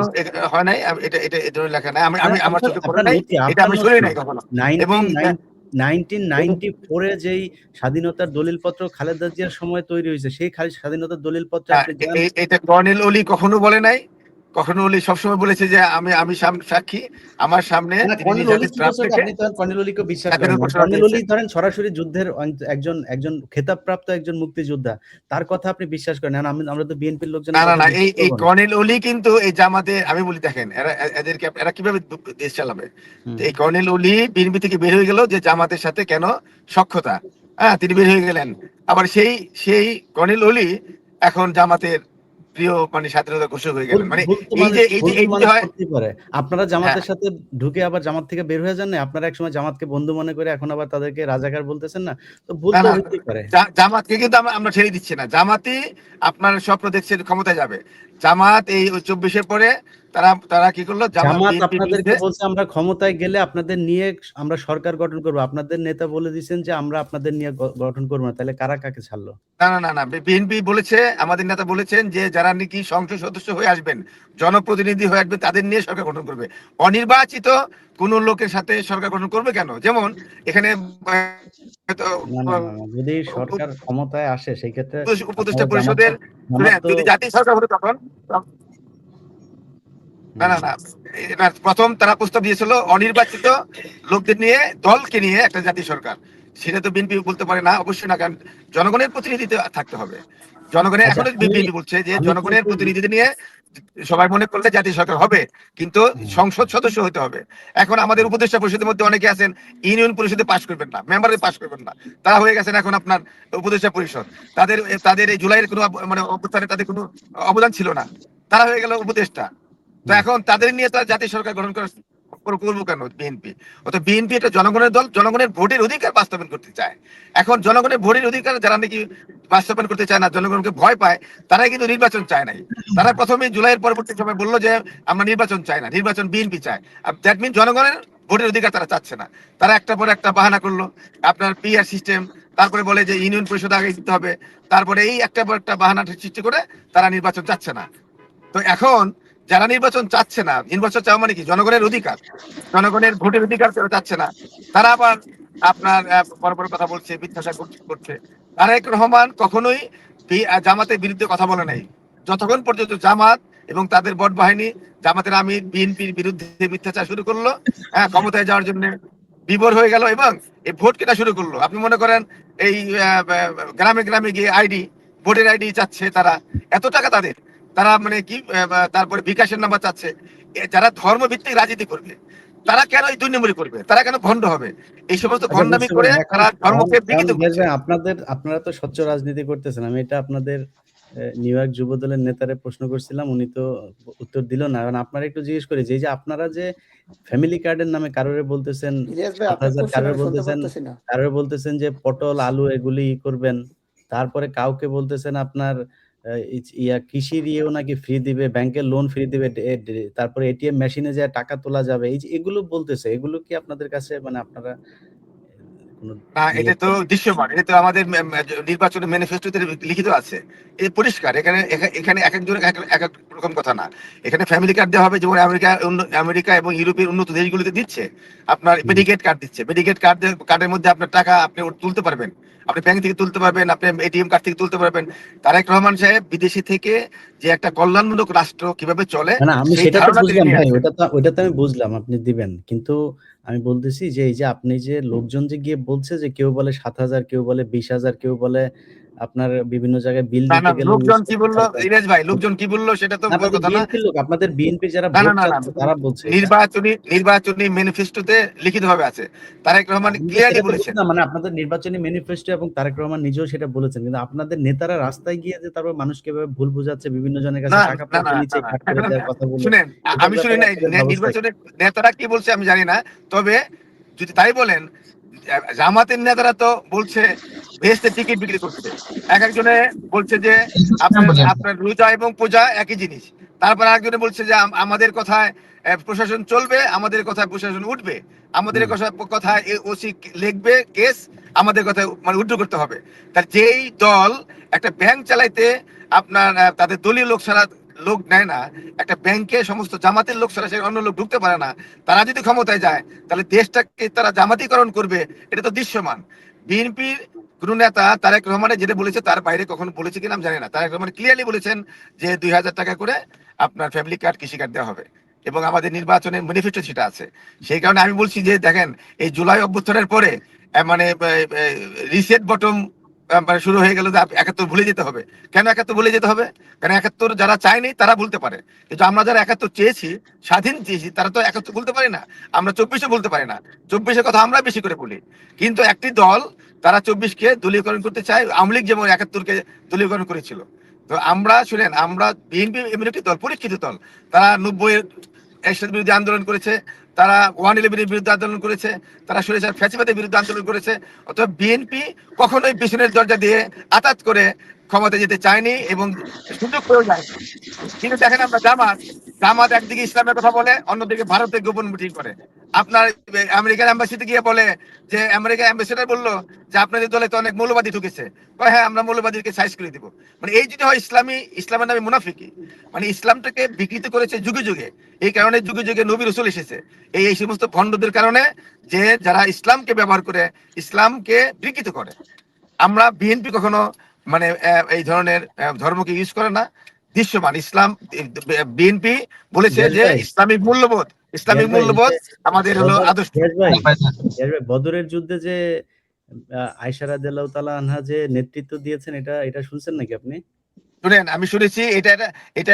হয় নাই, এটা এটা এ ধরনের লেখা নাই, আমি আমার আপনার চোখে পড়ে আপনার নাই, নথি, এটা আপনার আমি নথি শুনি নাই কখনো। এবং 1994 এ যেই স্বাধীনতার দলিলপত্র খালেদা জিয়ার সময় তৈরি হয়েছে, সেই স্বাধীনতার দলিলপত্রে আপনি যান। এটা কর্নেল ওলি কখনো বলে নাই, কখনো ওলি সবসময় বলেছে যে আমি সাক্ষী, আমার সামনে না, তিনি কর্নেল নিজ অলি হাতে কি ড্রাফট বলছেন, লিখে আপনি তো কর্নেল অলিকে বিশ্বাস করেন স্বাধীনতার না। ঘোষণা কর্নেল অলি দিয়েছেন। ধরেন সরাসরি যুদ্ধের একজন একজন খেতাবপ্রাপ্ত একজন মুক্তিযোদ্ধা, তার কথা আপনি বিশ্বাস করেন না। আমরা তো বিএনপির না লোকজনের না কথা না, বিশ্বাস এই করবো না। কর্নেল ওলি কিন্তু এই জামাতে, আমি বলি দেখেন এরা কিভাবে দেশ চালাবে। তো এই কর্নেল ওলি বিএনপি থেকে বের হয়ে গেল যে জামাতের সাথে কেন সখ্যতা, হ্যাঁ তিনি বের হয়ে গেলেন। আবার সেই কর্নেল ওলি এখন জামাতের প্রিয় মানে স্বাধীনতা ঘোষক হয়ে গেলেন। মানে ভুল তো এই মানুষ যে ভুল তো এই যে মানুষ হয়, করতেই পারে। আপনারা হ্যাঁ জামাতের সাথে ঢুকে আবার জামাত থেকে বের হয়ে যান না? আপনারা একসময় জামাতকে বন্ধু মনে করে এখন আবার তাদেরকে রাজাকার বলতেছেন না? তো ভুল না তো না, হইতেই পারে। জামাতকে কিন্তু আমরা ছেড়ে দিচ্ছি না। জামাতই আপনার স্বপ্ন দেখছে ক্ষমতায় যাবে। জামাত এই 24-এর পরে তারা কি করলো, জামাত বিএনপির আপনাদেরকে বিরুদ্ধে। বলছে আমরা ক্ষমতায় গেলে আপনাদের নিয়ে আমরা সরকার গঠন করব। আপনাদের নেতা বলে দিয়েছেন যে আমরা আপনাদের নিয়ে গঠন করব না। তাহলে কারা কাকে ছাড়লো? না না না না, বিএনপি বলেছে, আমাদের নেতা বলেছেন যে যারা নাকি সংসদ সদস্য হয়ে আসবেন, জনপ্রতিনিধি হয়ে আসবেন, তাদের নিয়ে সরকার গঠন করবে। অনির্বাচিত কোন লোকের সাথে সরকার গঠন করবে কেন? যেমন এখানে হয়তো না, না, না, না। যদি সরকার ক্ষমতায় আসে সেই ক্ষেত্রে উপদেষ্টা আপনারা পরিষদের জামাত তো যদি জাতীয় সরকার হতো তখন। না না না, প্রথম তারা প্রস্তাব দিয়েছিল অনির্বাচিত লোকদের নিয়ে, দলকে নিয়ে একটা জাতীয় সরকার। সেটা তো বিএনপি বলতে পারে না, অবশ্যই না, কারণ জনগণের প্রতিনিধিত্ব থাকতে হবে। জনগণের আচ্ছা, এখনো বিএনপি বলছে যে আমি জনগণের কিন্তু প্রতিনিধিদের নিয়ে সবাই মনে করলে জাতীয় সরকার হবে, কিন্তু সংসদ সদস্য হতে হবে। এখন আমাদের উপদেষ্টা পরিষদের মধ্যে অনেকে আছেন ইউনিয়ন পরিষদে পাশ করবেন না, মেম্বারে পাশ করবেন না, তারা হয়ে গেছেন এখন আপনার উপদেষ্টা পরিষদ। তাদের এই জুলাইয়ের কোনো মানে অবস্থানে তাদের কোনো অবদান ছিল না, তারা হয়ে গেল উপদেষ্টা। তো এখন তাদের নিয়ে তো জাতীয় সরকার গঠন করবো কেন বিএনপি? অত বিএনপি একটা জনগণের দল, জনগণের ভোটের অধিকার বাস্তবায়ন করতে চায়। এখন জনগণের ভোটের অধিকার যারা নাকি বাস্তবায়ন করতে চায় না, জনগণকে ভয় পায়, তারাই কিন্তু নির্বাচন চায় নাই। তারা প্রথমে জুলাইয়ের পরবর্তী সময় বললো যে আমরা নির্বাচন চাই না, নির্বাচন বিএনপি চায়। আর দ্যাট মিন জনগণের ভোটের অধিকার তারা চাচ্ছে না। তারা একটা পরে একটা বাহানা করলো, আপনার পিআর সিস্টেম, তারপরে বলে যে ইউনিয়ন পরিষদ আগে দিতে হবে, তারপরে এই একটা পর একটা বাহানা সৃষ্টি করে তারা নির্বাচন চাচ্ছে না। তো এখন যারা নির্বাচন চাচ্ছে না, নির্বাচন চাওয়া মানে কি? জনগণের অধিকার, জনগণের ভোটের অধিকার চাচ্ছে না, তারা আবার আপনার বড় বড় কথা বলছে, মিথ্যাচার করছে। তারেক রহমান কখনোই জামাতের বিরুদ্ধে কথা বলে নাই। যতক্ষণ পর্যন্ত জামাত এবং তাদের বট বাহিনী, জামাতের আমির বিএনপির বিরুদ্ধে মিথ্যাচার শুরু করলো, ক্ষমতায় যাওয়ার জন্য বিভোর হয়ে গেল এবং এই ভোট কেনা শুরু করলো। আপনি মনে করেন এই গ্রামে গ্রামে গিয়ে ভোটের আইডি চাচ্ছে তারা, এত টাকা তাদের, তারা মানে কি তারপরে বিকাশের নাম্বার চাচ্ছে। যারা ধর্মভিত্তিক রাজনীতি করবে তারা কেন এই 2 নম্বরই করবে? তারা কেন ভণ্ড হবে? এই সমস্ত আচ্ছা, ভণ্ডামি বুঝতে করে পারলাম। তারা ধর্মকে বিকৃত করছে। আপনারা তো স্বচ্ছ রাজনীতি করতেছেন। আমি এটা আপনাদের নিউ ইয়র্ক যুব দলের নেতারে প্রশ্ন করছিলাম, উনি তো উত্তর দিল না। এখন আপনারা একটু জিজ্ঞেস করি যে এই যে আপনারা যে ফ্যামিলি কার্ডের নামে কারোরে বলতেছেন ইলিয়াস ভাই, আপনার ৭,০০০, কোশ্চেন আমি শুনতে পারতেছি না। কারোরে বলতেছেন যে পটল আলু এগুলি করবেন, তারপরে কাউকে বলতেছেন আপনার কৃষির ইয়েও নাকি ফ্রি দিবে, ব্যাংকের লোন ফ্রি দিবে, তারপরে এটিএম মেশিনে যে টাকা তোলা যাবে, এই যে এগুলো বলতেছে, এগুলো কি আপনাদের কাছে মানে আপনারা কোনো না, এটা তো দৃশ্যমান, এটা তো আমাদের নির্বাচনের ম্যানিফেস্টোতে লিখিত আছে, এই পরিষ্কার। এখানে এখানে এক একজনের এক এক রকম কথা না। এখানে ফ্যামিলি কার্ড দেওয়া হবে, যেমন আমেরিকা এবং ইউরোপের উন্নত দেশগুলিতে দিচ্ছে। আপনার মেডিকেট কার্ড দিচ্ছে, মেডিকেট কার্ডের মধ্যে আপনার টাকা আপনি তুলতে পারবেন, আপনি ব্যাংক থেকে তুলতে পারবেন, আপনি এটিএম কার্ড থেকে তুলতে পারবেন। তারেক রহমান সাহেব বিদেশি থেকে যে একটা কল্যাণমূলক রাষ্ট্র কিভাবে চলে না, আমি সেই সেটা তো ধারণা তিনি বুঝলাম নিয়ে ভাই, আসেন। ওটা তো আমি বুঝলাম আপনি দিবেন। কিন্তু আমি বলতেছি যে এই যে আপনি যে লোকজন যে গিয়ে বলছে যে কেউ বলে ৭,০০০, কেউ বলে ২০,০০০, কেউ বলে আপনার বিভিন্ন জায়গায় বিল না দিতে না, গেলে লোকজন কি ১৯,০০০ বললো ইরেজ ভাই, লোকজন কি বললো সেটা তো বড় আপনাদের কথা না। বিএনপির লোক, আপনাদের বিএনপির যারা না না ভোট না না, চাচ্ছে তারা বলছে এটা। নির্বাচনী ম্যানিফেস্টোতে লিখিত ভাবে আছে, তারেক রহমান আমি তো ক্লিয়ারলি সেটা তো বলেছেন। বুঝলাম, মানে আপনাদের নির্বাচনী ম্যানিফেস্টো এবং তারেক রহমান নিজেও সেটা বলেছেন। কিন্তু আপনাদের নেতারা রাস্তায় গিয়ে যে তারপর মানুষকে এভাবে ভুল বোঝাচ্ছে, বিভিন্ন জনের কাছে না টাকা না না পয়সা না নিচে না, কাট করে দেওয়ার কথা বলে, শুনেন, এটার আমি শুনি ব্যাপারে নাই আপনাদের ব্যবস্থা কি? নির্বাচনের নেতারা কি বলছে আমি জানি না, তবে যদি তাই বলেন, জামাতের নেতারা তো বলছে ভেস্তে টিকিট বিক্রি করছে। এক একজনে বলছে যে আপনার আপনার রোজা এবং পূজা একই জিনিস, তারপর আরেকজনে বলছে যে আমাদের কথায় প্রশাসন চলবে, আমাদের কথায় প্রশাসন উঠবে, আমাদের কথায় ওসি লিখবে কেস, আমাদের কথায় মানে উদ্ধ করতে হবে। তার যেই দল একটা ব্যাংক চালাইতে আপনার তাদের দলীয় লোক ছাড়া লোক নেয় না, একটা ব্যাংকে সমস্ত জামাতের লোক ছাড়া সে অন্য লোক ঢুকতে পারে না, তারা যদি ক্ষমতায় যায় তাহলে দেশটাকে তারা জামাতিকরণ করবে, এটা তো দৃশ্যমান। বিএনপির কোন নেতা তারেক রহমানের যেটা বলেছে তার বাইরে কখনো বলেছে কিনা আমি জানি না। তারেক রহমান ক্লিয়ারলি বলেছেন যে 2000 টাকা করে আপনার ফ্যামিলি কার্ড, কৃষি কার্ড দেওয়া হবে, এবং আমাদের নির্বাচনের ম্যানিফেস্টো সেটা আছে। সেই কারণে আমি বলছি যে দেখেন, এই জুলাই অভ্যুত্থানের পরে মানে রিসেট বটম মানে শুরু হয়ে গেল যে 71 ভুলে যেতে হবে। কেন 71 ভুলে যেতে হবে? কারণ 71 যারা চায়নি তারা ভুলতে পারে, কিন্তু আমরা যারা 71 চেয়েছি, স্বাধীন চেয়েছি, তারা তো 71 ভুলতে পারি না। আমরা 24 ভুলতে পারি না, 24-এর কথা আমরা বেশি করে বলি। কিন্তু একটি দল তারা 24-কে দলীয়করণ করতে চায়, আওয়ামী লীগ যেমন 71-কে দলীয়করণ করেছিল। তো আমরা শুনেন, আমরা বিএনপি এমন একটি দল, পরীক্ষিত দল, তারা 90-এর এরশাদের বিরুদ্ধে আন্দোলন করেছে, তারা 111-এর বিরুদ্ধে আন্দোলন করেছে, তারা সরেছার ফ্যাসিবাদের বিরুদ্ধে আন্দোলন করেছে। অথবা বিএনপি কখনোই পিছনের দরজা দিয়ে আঘাত করে ক্ষমতা যেতে চায়নি এবং সুযোগ পেয়েও যায়। কিন্তু দেখেন আমরা জামাত একদিকে ইসলামের কথা বলে, অন্যদিকে ভারতের গোপন মিটিং করে। আপনার আমেরিকান এম্বাসিতে গিয়ে বলে যে আমেরিকান অ্যাম্বাসেডর বললো যে আপনাদের দলে তো অনেক মৌলবাদী ঢুকেছে, হ্যাঁ আমরা মৌলবাদীকে সাইজ করে দিব। মানে এই যদি হয় ইসলামের নামে মুনাফিকি, মানে ইসলামটাকে বিকৃত করেছে যুগে যুগে। এই কারণে যুগে যুগে নবী রাসূল এসেছে এই সমস্ত ভণ্ডদের কারণে, যে যারা ইসলামকে ব্যবহার করে, ইসলামকে বিকৃত করে। আমরা বিএনপি কখনো মানে এই ধরনের ধর্মকে ইউজ করে না, দৃশ্যমান ইসলাম। বিএনপি বলেছে যে ইসলামিক মূল্যবোধ আমাদের হলো আদর্শ। বদরের যুদ্ধে যে আয়েশা রাদিয়াল্লাহু তাআলা আনহা যে নেতৃত্ব দিয়েছেন, এটা শুনছেন নাকি আপনি? শুনেন, আমি শুনেছি এটা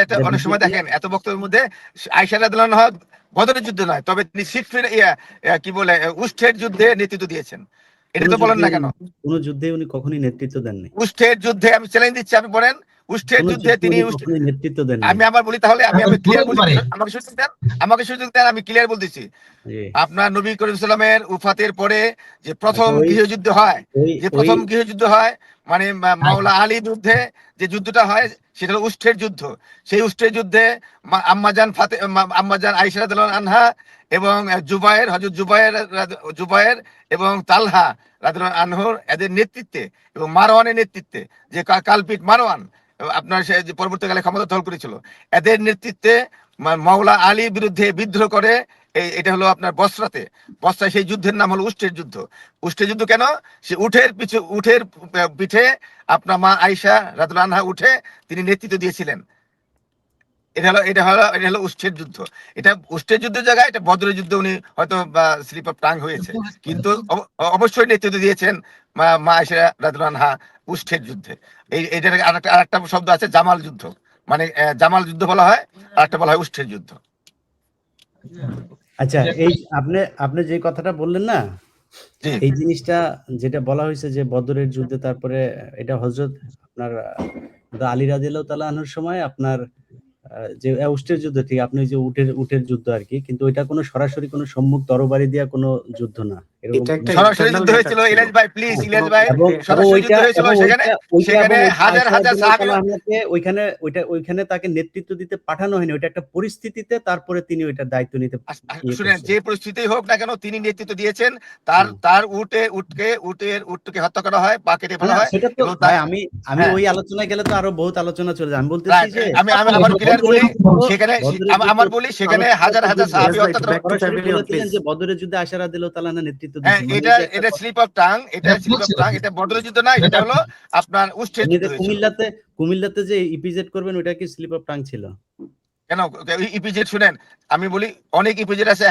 একটা অনেক সময় দেখেন এত বক্তব্যের মধ্যে আয়েশা রাদিয়াল্লাহু আনহা বদরের যুদ্ধে নয়, তবে তিনি সিফিন কি বলে উষ্ঠের যুদ্ধে নেতৃত্ব দিয়েছেন। এটা তো বলেন না কেন? কোন যুদ্ধে উনি কখনোই নেতৃত্ব দেননি। উষ্ঠের যুদ্ধে আমি চ্যালেঞ্জ দিচ্ছি, আপনি বলেন উষ্ঠের যুদ্ধে তিনি নেতৃত্ব দেন। আমি আবার বলি তাহলে, আমি ক্লিয়ার বলি, আমাকে সুযোগ দেন, আমি ক্লিয়ার বলতেছি। আপনার নবী করিম সাল্লামের উফাতের পরে যে প্রথম গৃহযুদ্ধ হয়, মানে মাওলা আলীর বিরুদ্ধে যে যুদ্ধটা হয়, সেটা হলো উষ্ঠের যুদ্ধ। সেই উষ্ঠের যুদ্ধে আম্মাজান আয়েশা রাদিয়াল্লাহু আনহা এবং হযরত জুবায়ের এবং তালহা রাদিয়াল্লাহু আনহুর এদের নেতৃত্বে এবং মারওয়ানের নেতৃত্বে, যে কালপিট মারওয়ান আপনার সে যে পরবর্তীকালে ক্ষমতা দখল করেছিল, এদের নেতৃত্বে মাওলা আলীর বিরুদ্ধে বিদ্রোহ করে। এটা হলো আপনার বসরাতে, সেই যুদ্ধের নাম হলো উষ্ঠের যুদ্ধ। উষ্ঠের যুদ্ধ কেন? সে উটের পিঠে আপনার মা আয়েশা রাদিয়াল্লাহু আনহা উঠে তিনি নেতৃত্ব দিয়েছিলেন। এটা হলো উষ্ঠের যুদ্ধ। এটা উষ্ঠের যুদ্ধের জায়গায় এটা বদরের যুদ্ধে উনি হয়তো স্লিপ অফ টাং হয়েছে, কিন্তু অবশ্যই নেতৃত্ব দিয়েছেন মা আয়েশা রাদিয়াল্লাহু আনহা উষ্ঠের যুদ্ধে। এইটার আরেকটা শব্দ আছে জামাল যুদ্ধ, মানে জামাল যুদ্ধ বলা হয়, আরেকটা বলা হয় উষ্ঠের যুদ্ধ। আচ্ছা, এই আপনি যে কথাটা বললেন না, এই জিনিসটা যেটা বলা হয়েছে যে বদরের যুদ্ধে, তারপরে এটা হযরত আপনার আলী রাদিয়াল্লাহু তাআলা আনহুর সময় আপনার যে উষ্ঠের যুদ্ধ, ঠিক আপনি যে উটের যুদ্ধ আর কি, কিন্তু ওইটা কোনো সরাসরি কোনো সম্মুখ তরবারি দিয়া কোনো যুদ্ধ না। এরকম সরাসরি যুদ্ধ হয়েছিল। ইলিয়াস ভাই প্লিজ, ইলিয়াস ভাই, সরাসরি যুদ্ধ হয়েছিল। সেখানে হাজার সাহাবী, ওইখানে তাকে নেতৃত্ব দিতে পাঠানো হয়নি, ওইটা একটা পরিস্থিতিতে তারপরে তিনি ওইটার দায়িত্ব নিতে। শুনেন, যে পরিস্থিতি হোক না কেন তিনি নেতৃত্ব দিয়েছেন। তার উটকে হত্যা করা হয়, পা কেটে ফেলা হয়। সেটা তো ভাই, আমি ওই আলোচনায় গেলে তো আরো বহুত আলোচনা চলে যায়। আমি বলতেছি যে আমি আবার ক্লিয়ার বলি, সেখানে হাজার সাহাবী হত্যা করা বলেছিলেন যে বদরের যুদ্ধে আয়েশা রাদিয়াল্লাহু তাআলা নেতৃত্ব দিয়েছেন। এটা স্লিপ অফ টাং, এটা বদরের যুদ্ধ না, এটা হলো আপনার উষ্ঠের যুদ্ধ। কুমিল্লাতে যে ইপিজেড করবেন, ওইটা কি স্লিপ অফ টাং ছিল? কেন ইপিজেড? শুনেন, আমি বলি অনেক ইপিজেড আছে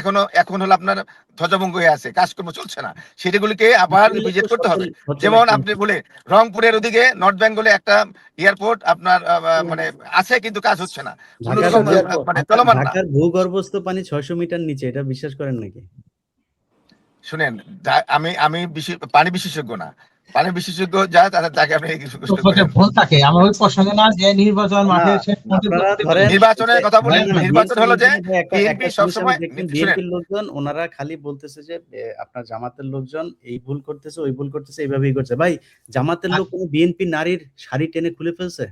এখন হলো আপনার ধ্বজভঙ্গ হয়ে আছে, কাজকর্ম চলছে না, সেগুলিকে আবার ইপিজেড করতে হবে। যেমন আপনি বলে রংপুরের ওদিকে নর্থ বেঙ্গলে একটা এয়ারপোর্ট আপনার মানে আছে, কিন্তু কাজ হচ্ছে না, মানে চলমান না। ঢাকার ভূগর্ভস্থ পানি 600 মিটার নিচে, এটা বিশ্বাস করেন নাকি? শুনেন, আমি পানি বিশেষজ্ঞ না, পানি বিশেষজ্ঞ যা তাকে আপনি ভুল থাকে। আমার ওই প্রসঙ্গে না, যে নির্বাচনের কথা বলি, নির্বাচন হলো যে বিএনপি সবসময় বিএনপির লোকজন ওনারা খালি বলতেছে যে আপনার জামাতের লোকজন এই ভুল করতেছে, ওই ভুল করতেছে, এইভাবেই করছে। ভাই, জামাতের লোক কোন বিএনপি নারীর শাড়ি টেনে খুলে ফেলছে?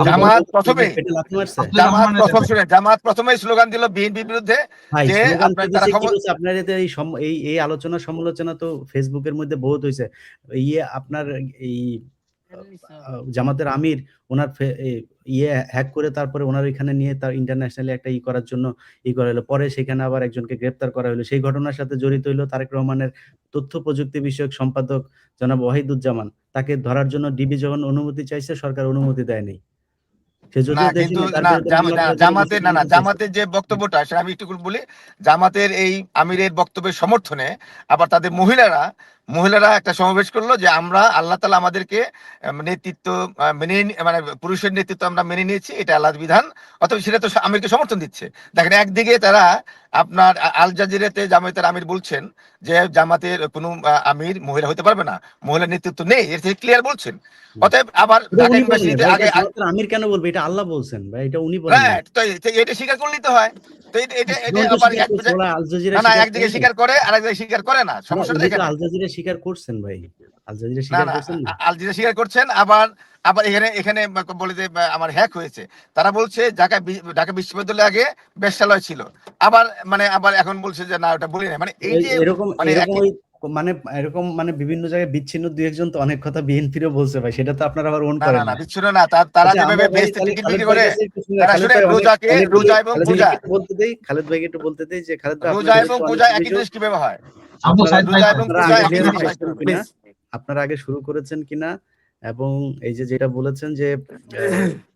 জামাত প্রথমে পেটে লাথি মারছে? আব্দুর রহমানের জামাত প্রথমেই স্লোগান দিল বিএনপির বিরুদ্ধে ভাই যে স্লোগান আপনার কে তারা দিছে, কি ক্ষমতা বলছে আপনার? এতে এই আলোচনা সমালোচনা তো ফেসবুকের মধ্যে বহুত হয়েছে। আপনার এই জামাতের আমির ওনার হ্যাক করে তারপরে ওনার এখানে নিয়ে তার ইন্টারন্যাশনালি একটা করার জন্য করা হলো। পরে সেখানে আবার একজনকে গ্রেপ্তার করা হলো। সেই ঘটনার সাথে জড়িত হইলো তারেক রহমানের তথ্য প্রযুক্তি বিষয়ক সম্পাদক জনাব ওয়াহিদুজ্জামান। তাকে ধরার জন্য ডিবি যখন অনুমতি চাইছে, সরকার অনুমতি দেয়নি। সে না, যদিও দেশে কিন্তু নেই, তার না বিরুদ্ধে মামলা করে তাকে জামাতের দেশে নিতে চাইছে। জামাতের যে বক্তব্যটা সেটা আমি একটু বলি। জামাতের এই আমিরের বক্তব্যের সমর্থনে আবার তাদের মহিলারা একটা সমাবেশ করলো যে আমরা আল্লাহ তাআলা আমাদেরকে নেতৃত্ব মানে পুরুষের নেতৃত্ব আমরা মেনে নিয়েছি, এটা আল্লাহর বিধান, অথবা সেটা তো আমিরকে সমর্থন দিচ্ছে। দেখেন, একদিকে তারা আপনার আল জাজিরাতে জামাতের আমির বলছেন যে জামাতের কোনো আমির মহিলা হতে পারবে না, মহিলা নেতৃত্ব নেই, এর থেকে ক্লিয়ার বলছেন। অতএব আবার এটা ঢাকা উনি বলেন ইউনিভার্সিটিতে ভাই, আগে এটা জামাতের আমির কেন বলবে? এটা আল্লাহ বলছেন ভাই, এটা উনি বলেন না। রাইট, তো এটা স্বীকার করলেই তো হয়। তো এটা ওরা তো আবার স্বীকার করছে, ওরা আল জাজিরা না, স্বীকার একদিকে করে নাই। স্বীকার করে আর একদিকে স্বীকার করে না, সমস্যাটা উনি তো এখানে। আল জাজিরা স্বীকার করছেন ভাই, আল জাজিরা না স্বীকার না, করছেন না। আল জাজিরা স্বীকার করছেন, আবার আবার এখানে বলে যে আমার হ্যাক হয়েছে। তারা বলছে ঢাকা বিশ্ববিদ্যালয়ে আগে বেশ্যালয় ছিল, আবার এখন বলছে যে না, ওটা বলি না। মানে এই যে এরকম মানে এরকম এরকম বিভিন্ন জায়গায় বিচ্ছিন্ন দুই একজন তো অনেক কথা বিএনপিরও বলছে ভাই, সেটা তো আপনারা আবার ওন না করেন না না। বিচ্ছুর না, তারা আচ্ছা, যেভাবে আমরা ভাই বেহেশতে তাহলে টিকিট খালেদ বিক্রি ভাইয়ের করে, কাছে একটু শুনি। তারা খালেদ শুনে ভাই রোজা এবং পূজা, একটু বলতে দেই, খালেদ ভাইকে একটু বলতে দেই যে খালেদ ভাই রোজা আপনাদের এবং তো অনেক পূজা একই অভিযোগ। জিনিস কিভাবে হয়? আবু সাইদ ভাই রোজা এবং আপনারা পূজা আগে একই শুরু জিনিস হয় করেছেন কিভাবে? কিনা, আপনারা আগে শুরু করেছেন কিনা, এবং এই যে যেটা বলেছেন যে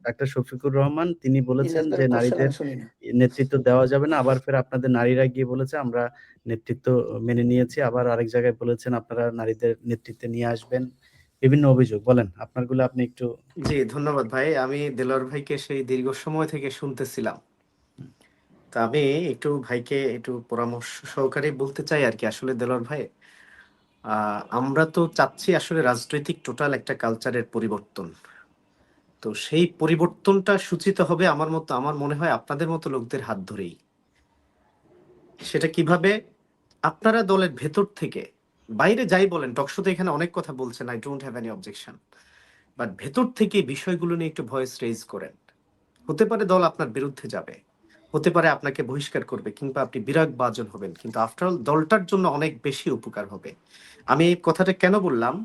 ডাক্তার শফিকুর রহমান তিনি বলেছেন যে নারীদের নেতৃত্ব দেওয়া যাবে না, আবার ফের আপনাদের নারীরা গিয়ে বলেছে আমরা নেতৃত্ব মেনে নিয়েছি, আবার আরেক জায়গায় বলেছেন আপনারা নারীদের নেতৃত্বে নিয়ে আসবেন। বিভিন্ন অভিযোগ, বলেন আপনারগুলো আপনি একটু। জি, ধন্যবাদ ভাই। আমি দেলোয়ার ভাইকে সেই দীর্ঘ সময় থেকে শুনতেছিলাম। তা আমি একটু ভাইকে একটু পরামর্শ সহকারে বলতে চাই আর কি। আসলে দেলোয়ার ভাই, আমরা তো চাচ্ছি আসলে রাজনৈতিক টোটাল একটা কালচারের পরিবর্তন। তো সেই পরিবর্তনটা সূচিত হবে আমার মনে হয় আপনাদের মতো লোকদের হাত ধরেই। সেটা কিভাবে? আপনারা দলের ভেতর থেকে, বাইরে যাই বলেন, টকশোতে এখানে অনেক কথা বলছেন, I don't have any objection, but ভেতর থেকে বিষয়গুলো নিয়ে একটু ভয়েস রেজ করেন। হতে পারে দল আপনার বিরুদ্ধে যাবে, হতে পারে আপনাকে বহিষ্কার করবে, কিংবা আপনি বিরাগ বাজন হবেন, কিন্তু আফটার অল দলটার জন্য অনেক বেশি উপকার হবে। আমি এই কথাটা কেন বললাম?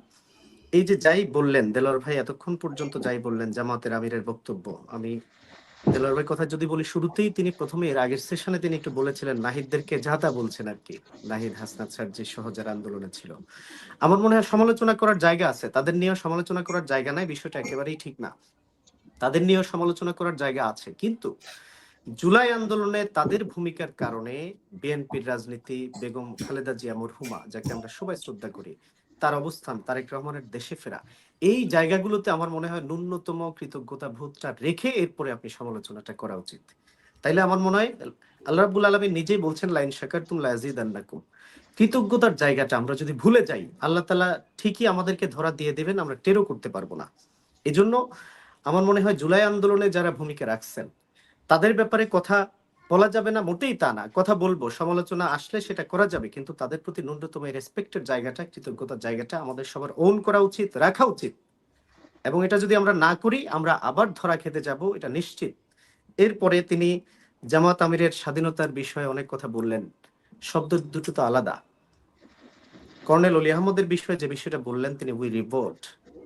এই যে যাই বললেন দেলোয়ার ভাই, এতক্ষণ পর্যন্ত যাই বললেন জামাতের আমিরের বক্তব্য, আমি দেলোয়ার ভাই কথা যদি বলি, শুরুতেই তিনি প্রথমে এর আগের সেশনে তিনি একটু বলেছিলেন নাহিদদেরকে যাতা বলছেন আর কি, নাহিদ হাসনাত স্যার যে সহজার আন্দোলনে ছিল। আমার মনে হয় সমালোচনা করার জায়গা আছে, তাদের নিয়েও সমালোচনা করার জায়গা নাই, বিষয়টা একেবারেই ঠিক না। তাদের নিয়েও সমালোচনা করার জায়গা আছে, কিন্তু জুলাই আন্দোলনে তাদের ভূমিকার কারণে বিএনপির রাজনীতি, বেগম খালেদা জিয়া মরহুমা যাকে আমরা সবাই শ্রদ্ধা করি, তার অবস্থান, তারেক রহমানের দেশে ফেরা, এই জায়গাগুলোতে আমার মনে হয় ন্যূনতম কৃতজ্ঞতা বোধটা রেখে এরপরে আপনি সমালোচনাটা করা উচিত। তাইলে আমার মনে হয় আল্লাহ রাব্বুল আলামিন নিজেই বলছেন লাইন শাকারতুম লাযিদান্নাকুম। কৃতজ্ঞতার জায়গাটা আমরা যদি ভুলে যাই, আল্লাহ তাআলা ঠিকই আমাদেরকে ধরা দিয়ে দেবেন, আমরা টেরও করতে পারবো না। এজন্য আমার মনে হয় জুলাই আন্দোলনে যারা ভূমিকা রাখছেন তাদের ব্যাপারে কথা বলা যাবে না, মোটেই তা না, কথা বলবো, সমালোচনা আসলে সেটা করা যাবে, কিন্তু তাদের প্রতি ন্যূনতম রেসপেক্টের জায়গাটা, কৃতজ্ঞতার জায়গাটা আমাদের সবার ওন করা উচিত, রাখা উচিত। এবং এটা যদি আমরা না করি, আমরা আবার ধরা খেতে যাব, এটা নিশ্চিত। এরপরে তিনি জামাত আমিরের স্বাধীনতার বিষয়ে অনেক কথা বললেন, শব্দ দুটো তো আলাদা। কর্নেল অলি আহমদের বিষয়ে যে বিষয়টা বললেন তিনি উই রিভোল্ট,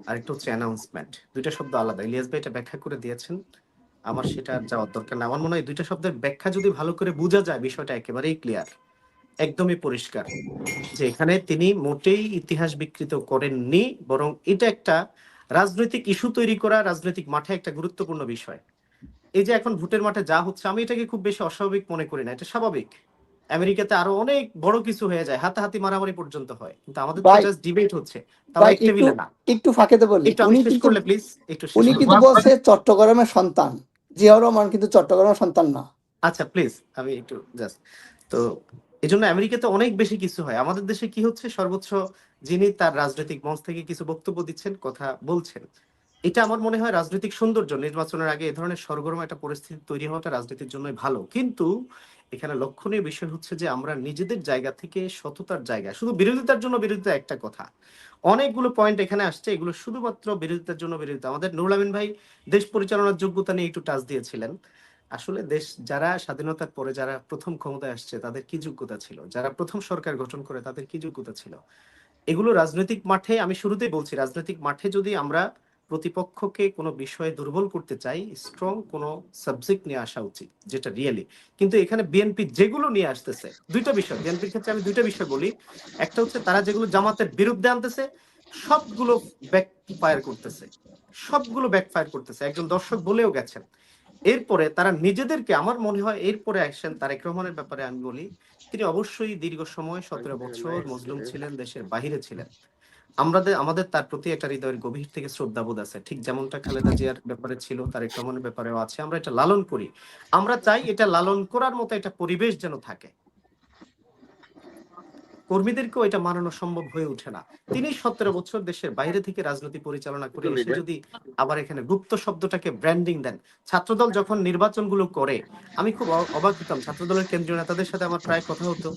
আর একটা হচ্ছে অ্যানাউন্সমেন্ট, দুইটা শব্দ আলাদা। ইলিয়াস ভাই এটা ব্যাখ্যা করে দিয়েছেন, আমার সেটা আর যাওয়ার দরকার না। আমার মনে হয় দুইটা শব্দের ব্যাখ্যা যদি ভালো করে বোঝা যায়, বিষয়টা একেবারেই ক্লিয়ার, একদমই পরিষ্কার, যে এখানে তিনি মোটেই ইতিহাস বিকৃত করেননি, বরং এটা একটা রাজনৈতিক ইস্যু তৈরি করা, রাজনৈতিক মাঠে একটা গুরুত্বপূর্ণ বিষয়। এই যে এখন ভোটের মাঠে যা হচ্ছে, আমি এটাকে খুব বেশি অস্বাভাবিক মনে করি না, এটা স্বাভাবিক। আমেরিকাতে আরো অনেক বড় কিছু হয়ে যায়, হাতাহাতি মারামারি পর্যন্ত হয়, কিন্তু আমাদের তো জাস্ট ডিবেট হচ্ছে, তাও এক টেবিলে না। একটু ফাঁকেতে বলি, একটু আমি শেষ করলে প্লিজ, একটু শেষ উনি করলে। কিন্তু বলছে চট্টগ্রামের সন্তান, জিয়াউর রহমান কিন্তু চট্টগ্রামের সন্তান না। আচ্ছা প্লিজ, আমি একটু জাস্ট, তো এই জন্য আমেরিকাতে অনেক বেশি কিছু হয়। আমাদের দেশে কি হচ্ছে, সর্বোচ্চ যিনি তার রাজনৈতিক মঞ্চ থেকে কিছু বক্তব্য দিচ্ছেন, কথা বলছেন, এটা আমার মনে হয় রাজনৈতিক সৌন্দর্য। নির্বাচনের আগে এ ধরনের সরগরম একটা পরিস্থিতি তৈরি হওয়াটা রাজনীতির জন্য ভালো, কিন্তু এখানে লক্ষণীয় বিষয় হচ্ছে যে আমরা নিজেদের জায়গা থেকে সততার জায়গা, শুধু বিরোধিতার জন্য বিরোধিতা একটা কথা, অনেকগুলো পয়েন্ট এখানে আসছে, এগুলো শুধুমাত্র বিরোধিতার জন্য বিরোধিতা। আমাদের নুরুল আমিন ভাই দেশ পরিচালনার যোগ্যতা নিয়ে একটু টাচ দিয়েছিলেন। আসলে দেশ যারা স্বাধীনতার পরে যারা প্রথম ক্ষমতায় আসছে তাদের কি যোগ্যতা ছিল, যারা প্রথম সরকার গঠন করে তাদের কি যোগ্যতা ছিল, এগুলো রাজনৈতিক মাঠে, আমি শুরুতেই বলছি, রাজনৈতিক মাঠে যদি আমরা প্রতিপক্ষকে কোনো বিষয়ে দুর্বল করতে চাই, স্ট্রং কোনো সাবজেক্ট নিয়ে আসা উচিত যেটা রিয়েলি। কিন্তু এখানে বিএনপি যেগুলো নিয়ে আসতেছে, দুইটা বিষয় বিএনপির ক্ষেত্রে আমি দুইটা বিষয় বলি। একটা হচ্ছে তারা যেগুলো জামাতের বিরুদ্ধে আনতেছে সবগুলো ব্যাকফায়ার করতেছে, সবগুলো ব্যাকফায়ার করতেছে, একজন দর্শক বলেও গেছেন। এরপরে তারা নিজেদেরকে, আমার মনে হয় এরপরে আসেন তারেক রহমানের ব্যাপারে আমি বলি, তিনি অবশ্যই দীর্ঘ সময় 17 বছর মজলুম ছিলেন, দেশের বাহিরে ছিলেন। আমাদের তার প্রতি একটা হৃদয়ের গভীর থেকে শ্রদ্ধাবোধ আছে, ঠিক যেমনটা খালেদা জিয়ার ব্যাপারে ছিল, তারেক রহমানের ব্যাপারেও আছে। আমরা এটা লালন করি, আমরা চাই এটা লালন করার মতো একটা পরিবেশ যেন থাকে। কর্মীদেরকেও এটা মানানো সম্ভব হয়ে ওঠে না। তিনি 17 বছর দেশের বাইরে থেকে রাজনীতি পরিচালনা করে এসে যদি আবার এখানে গুপ্ত শব্দটাকে ব্র্যান্ডিং দেন। ছাত্রদল যখন নির্বাচনগুলো করে আমি খুব অবাক হতাম, ছাত্রদলের কেন্দ্রীয় নেতাদের সাথে আমার প্রায় কথা হতো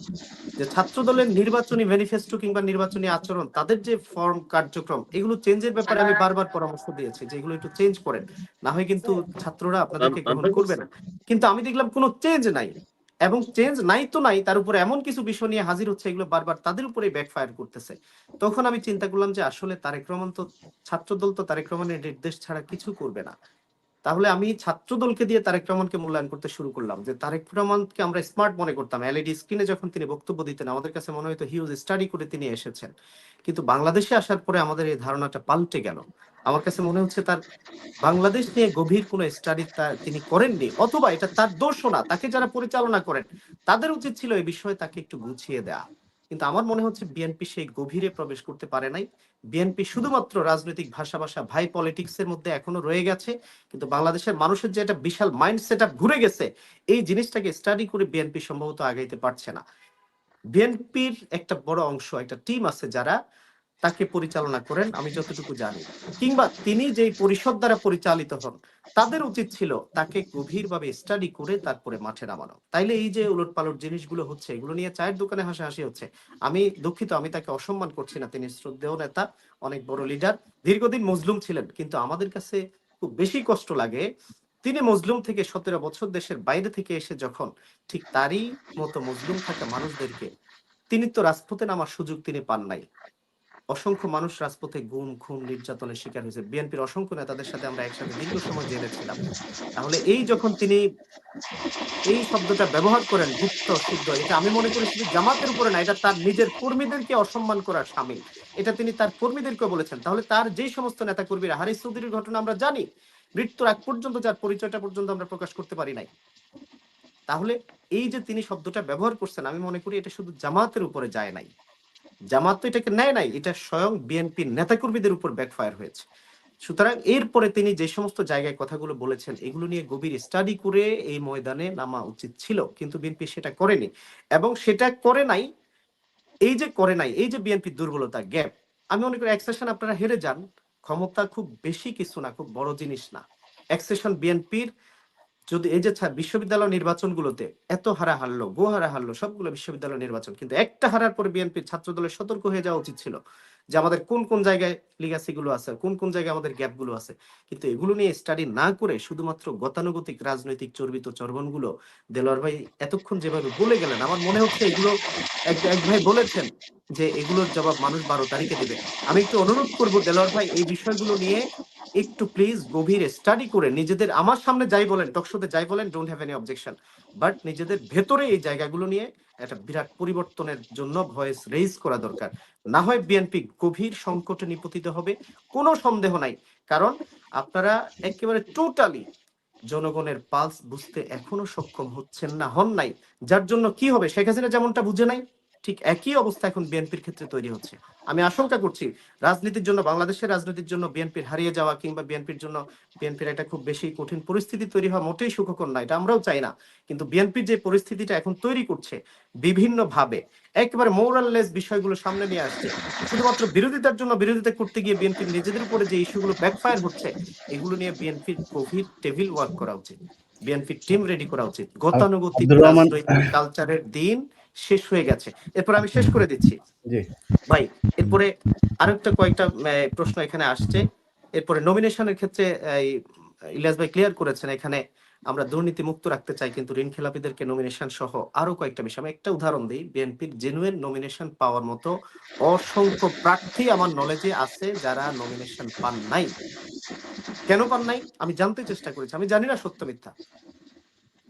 যে ছাত্রদলের নির্বাচনী ম্যানিফেস্টো কিংবা নির্বাচনী আচরণ, তাদের যে ফর্ম কার্যক্রম, এগুলো চেঞ্জের ব্যাপারে আমি বারবার পরামর্শ দিয়েছি যে এগুলো একটু চেঞ্জ করেন, না হয় কিন্তু ছাত্ররা আপনাদেরকে গ্রহণ করবে না। কিন্তু আমি দেখলাম কোনো চেঞ্জ নাই, এবং চেঞ্জ নাই তো নাই, তার উপরে এমন কিছু বিষয় নিয়ে হাজির হচ্ছে এগুলো বারবার তাদের উপরে ব্যাকফায়ার করতেছে। তখন আমি চিন্তা করলাম যে আসলে তারেক রহমান তো, ছাত্রদল তো তারেক রহমানের নির্দেশ ছাড়া কিছু করবে না। তাহলে আমি ছাত্রদলকে দিয়ে তারেক রহমানকে মূল্যায়ন করতে শুরু করলাম, যে তারেক রহমানকে আমরা স্মার্ট মনে করতাম। এলইডি স্ক্রিনে যখন তিনি বক্তব্য দিতেন আমাদের কাছে মনে হতো হিউজ স্টাডি করে তিনি এসেছেন, কিন্তু বাংলাদেশে আসার পরে আমাদের এই ধারণাটা পাল্টে গেল। আমার কাছে মনে হচ্ছে তার বাংলাদেশ নিয়ে গভীর কোনো স্টাডি তিনি করেননি, অথবা এটা তার দোষও না, তাকে যারা পরিচালনা করেন তাদের উচিত ছিল এই বিষয়ে তাকে একটু গুছিয়ে দেয়া। কিন্তু আমার মনে হচ্ছে বিএনপি সেই গভীরে প্রবেশ করতে পারে নাই। বিএনপি শুধুমাত্র রাজনৈতিক ভাষা ভাই পলিটিক্স এর মধ্যে এখনো রয়ে গেছে, কিন্তু বাংলাদেশের মানুষের যে একটা বিশাল মাইন্ড সেট আপ ঘুরে গেছে, এই জিনিসটাকে স্টাডি করে বিএনপি সম্ভবত আগাইতে পারছে না। বিএনপির একটা বড় অংশ, একটা টিম আছে যারা তাকে পরিচালনা করেন আমি যতটুকু জানি, কিংবা তিনি যেই পরিষদ দ্বারা পরিচালিত হন, তাদের উচিত ছিল তাকে গভীরভাবে স্টাডি করে তারপরে মাঠে নামানো। তাইলে এই যে উলটপালট জিনিসগুলো হচ্ছে, এগুলো নিয়ে চায়ের দোকানে হাসাহাসি হচ্ছে। আমি দুঃখিত, আমি তাকে অসম্মান করছি না, তিনি শ্রদ্ধেয় নেতা, অনেক বড় লিডার, দীর্ঘদিন মজলুম ছিলেন। কিন্তু আমাদের কাছে খুব বেশি কষ্ট লাগে তিনি মজলুম থেকে 17 বছর দেশের বাইরে থেকে এসে যখন ঠিক তারই মতো মজলুম থাকা মানুষদেরকে, তিনি তো রাজপথে নামার সুযোগ তিনি পান নাই। অসংখ্য মানুষ রাজপথে গুম খুন নির্যাতনের শিকার হয়েছে, বিএনপির অসংখ্য নেতাদের সাথে আমরা একসাথে দীর্ঘ সময় জেলে ছিলাম। তাহলে এই যখন তিনি এই শব্দটা ব্যবহার করেন গুপ্ত শুদ্ধ, এটা আমি মনে করি শুধু জামাতের উপরে না, এটা তার নিজের কর্মীদেরকে অসম্মান করার শামিল। এটা তিনি তার কর্মীদেরকে বলেছেন। তাহলে তার যে সমস্ত নেতা কর্মীরা, হারিস চৌধুরীর ঘটনা আমরা জানি, মৃত্যুর আগ পর্যন্ত যার পরিচয়টা পর্যন্ত আমরা প্রকাশ করতে পারি নাই। তাহলে এই যে তিনি শব্দটা ব্যবহার করছেন, আমি মনে করি এটা শুধু জামাতের উপরে যায় নাই, জামাত তো এটাকে নেয় নাই, এটা স্বয়ং বিএনপির নেতাকর্মীদের উপর ব্যাকফায়ার হয়েছে। সুতরাং এরপরে তিনি যে সমস্ত জায়গায় কথাগুলো বলেছেন এগুলো নিয়ে গভীর স্টাডি করে এই ময়দানে নামা উচিত ছিল, কিন্তু বিএনপি সেটা করেনি। এবং সেটা করে নাই, এই যে করে নাই, এই যে বিএনপির দুর্বলতা, গ্যাপ, আমি মনে করি অ্যাকসেশন আপনারা হেরে যান, ক্ষমতা খুব বেশি কিছু না, খুব বড় জিনিস না অ্যাকসেশন। বিএনপির যদি এই যে বিশ্ববিদ্যালয় নির্বাচনগুলোতে এত হারা হারলো, গো হারা হারলো, সবগুলো বিশ্ববিদ্যালয় নির্বাচন, কিন্তু একটা হারার পরে বিএনপির ছাত্র দলের সতর্ক হয়ে যাওয়া উচিত ছিল যে আমাদের কোন কোন জায়গায় লিগাসি গুলো আছে, কোন কোন জায়গায় আমাদের গ্যাপ গুলো আছে। কিন্তু এগুলো নিয়ে স্টাডি না করে শুধুমাত্র গতানুগতিক রাজনৈতিক চর্বিত চর্বণগুলো দেলোয়ার ভাই এতক্ষণ যেভাবে বলে গেলেন, আমার মনে হচ্ছে এগুলো এক ভাই বলেছেন যে এগুলোর জবাব মানুষ 12 তারিখে দেবে। আমি একটু অনুরোধ করবো দেলোয়ার ভাই এই বিষয়গুলো নিয়ে একটু প্লিজ গভীর স্টাডি করে নিজেদের, আমার সামনে যাই বলেন, টকশোতে যাই বলেন, don't have any objection, but নিজেদের ভেতরে এই জায়গাগুলো নিয়ে একটা বিরাট পরিবর্তনের জন্য ভয়েস রেইজ করা দরকার। না হয় বিএনপি গভীর সংকটে নিপতিত হবে, কোনো সন্দেহ নাই। কারণ আপনারা একেবারে টোটালি জনগণের পালস বুঝতে এখনো সক্ষম হচ্ছেন না, হন নাই, যার জন্য কি হবে, শেখ হাসিনা যেমনটা বুঝে নাই ঠিক একই অবস্থা এখন বিএনপির ক্ষেত্রে তৈরি হচ্ছে। আমি আশঙ্কা করছি রাজনীতির জন্য, বাংলাদেশের রাজনীতির জন্য বিএনপির হারিয়ে যাওয়া কিংবা বিএনপির জন্য বিএনপির একটা খুব বেশি কঠিন পরিস্থিতি তৈরি হওয়া মোটেই সুখকর না, এটা আমরাও চাই না। কিন্তু বিএনপির যে পরিস্থিতিটা এখন তৈরি করছে বিভিন্ন ভাবে, একেবারে মোরাললেস বিষয়গুলো সামনে নিয়ে আসছে, শুধুমাত্র বিরোধিতার জন্য বিরোধিতা করতে গিয়ে বিএনপির নিজেদের উপরে যে ইস্যুগুলো ব্যাকফায়ার হচ্ছে, এগুলো নিয়ে বিএনপির গভীর টেবিল ওয়ার্ক করা উচিত। বিএনপির টিম রেডি করা উচিত। গতানুগতিক আব্দুর রহমান রাজনৈতিক কালচারের দিন শেষ হয়ে গেছে। এরপর আমি শেষ করে দিচ্ছি জি ভাই। এরপরে আরেকটা কয়েকটা প্রশ্ন এখানে আসছে। এরপরে নমিনেশনের ক্ষেত্রে ইলিয়াস ভাই ক্লিয়ার করেছেন এখানে আমরা দুর্নীতি মুক্ত রাখতে চাই, কিন্তু ঋণ খেলাপিদেরকে নমিনেশন সহ আরো কয়েকটা বিষয়। আমি একটা উদাহরণ দিই, বিএনপির জেনুইন নমিনেশন পাওয়ার মতো অসংখ্য প্রার্থী আমার নলেজে আছে যারা নমিনেশন পান নাই। কেন পান নাই আমি জানতে চেষ্টা করেছি, আমি জানি না সত্য মিথ্যা।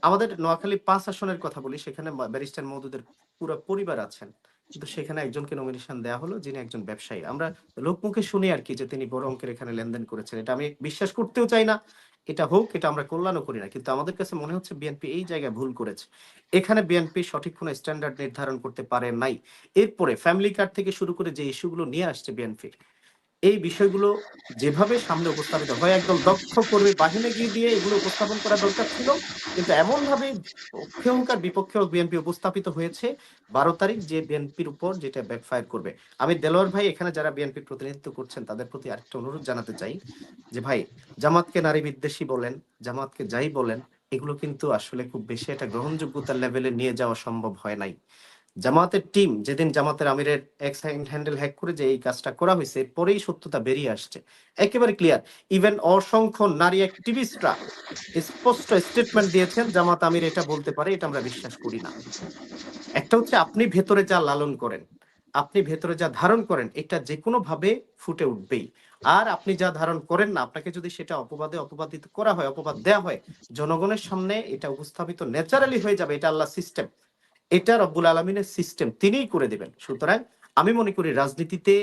আমাদের নোয়াখালী 5 আসনের কথা বলি, সেখানে ব্যারিস্টার মওদুদের পুরো পরিবার আছেন, কিন্তু সেখানে একজনকে নমিনেশন দেওয়া হলো যিনি একজন ব্যবসায়ী। আমরা লোকমুখে শুনি আর কি যে তিনি বড় অঙ্কের এখানে লেনদেন করেছেন, এটা আমি বিশ্বাস করতেও চাই না, এটা হোক, এটা আমরা কল্যাণও করি না, কিন্তু আমাদের কাছে মনে হচ্ছে বিএনপি এই জায়গায় ভুল করেছে। এখানে বিএনপি সঠিক কোনো স্ট্যান্ডার্ড নির্ধারণ করতে পারে নাই। এরপরে ফ্যামিলি কার্ড থেকে শুরু করে যে ইস্যুগুলো নিয়ে আসছে বিএনপি, এই বিষয়গুলো যেভাবে সামনে উপস্থাপিত হয়, একদম দক্ষ কর্মী বাহিনী গিয়ে দিয়ে এগুলো উপস্থাপন করা দরকার ছিল, কিন্তু এমন ভাবে পক্ষে হোক আর বিপক্ষে হোক বিএনপি উপস্থাপিত হয়েছে 12 তারিখ, যে বিএনপির উপর যেটা ব্যাকফায়ার করবে। আমি দেলোয়ার ভাই এখানে যারা বিএনপির প্রতিনিধিত্ব করছেন তাদের প্রতি আরেকটা অনুরোধ জানাতে চাই যে ভাই, জামাতকে নারী বিদ্বেষী বলেন, জামাতকে যাই বলেন, এগুলো কিন্তু আসলে খুব বেশি একটা গ্রহণযোগ্যতার লেভেলে নিয়ে যাওয়া সম্ভব হয় নাই। জামাতের টিম যেদিন জামাতের আমিরের এক্স হ্যান্ডেল হ্যাক করে যে এই কাজটা করা হয়েছে, পরেই সত্যতা বেরিয়ে আসছে একেবারে ক্লিয়ার। ইভেন অসংখ্য নারী অ্যাক্টিভিস্টরা স্পষ্ট স্টেটমেন্ট দিয়েছেন জামাত আমির এটা বলতে পারে, এটা আমরা বিশ্বাস করি না। একটা হচ্ছে আপনি ভেতরে যা লালন করেন, আপনি ভেতরে যা ধারণ করেন, এটা যে কোনো ভাবে ফুটে উঠবেই। আর আপনি যা ধারণ করেন না, আপনাকে যদি সেটা অপবাদিত করা হয়, অপবাদ দেওয়া হয়, জনগণের সামনে এটা উপস্থাপিত ন্যাচারালি হয়ে যাবে। এটা আল্লাহ সিস্টেম, এটা রব্বুল আলমিনের সিস্টেম, তিনিই করে দেবেন। সুতরাং আমি মনে করি রাজনীতিতে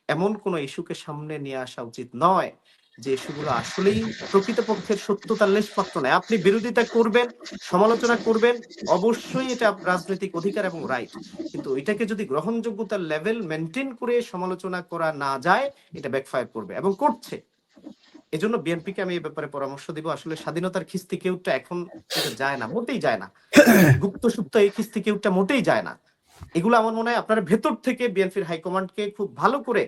এমন কোন ইস্যুকে সামনে নিয়ে আসা উচিত নয় যে ইস্যুগুলো আসলেই প্রকৃতপক্ষের সত্যতার লেশমাত্র নয়। আপনি বিরোধিতা করবেন, সমালোচনা করবেন, অবশ্যই এটা রাজনৈতিক অধিকার এবং রাইট, কিন্তু এটাকে যদি গ্রহণযোগ্যতার লেভেল মেনটেন করে সমালোচনা করা না যায়, এটা ব্যাকফায়ার করবে এবং করছে। এজন্য বিএনপিকে আমি এই ব্যাপারে পরামর্শ দিব, আসলে স্বাধীনতার খিস্তি কেউটা এখন এটা যায় না, মোটেই যায় না। গুপ্ত সুপ্ত এই খিস্তি কেউটা মোটেই যায় না। এগুলো আমার মনে হয় আপনারা ভেতর থেকে বিএনপির হাইকমান্ডকে খুব ভালো করে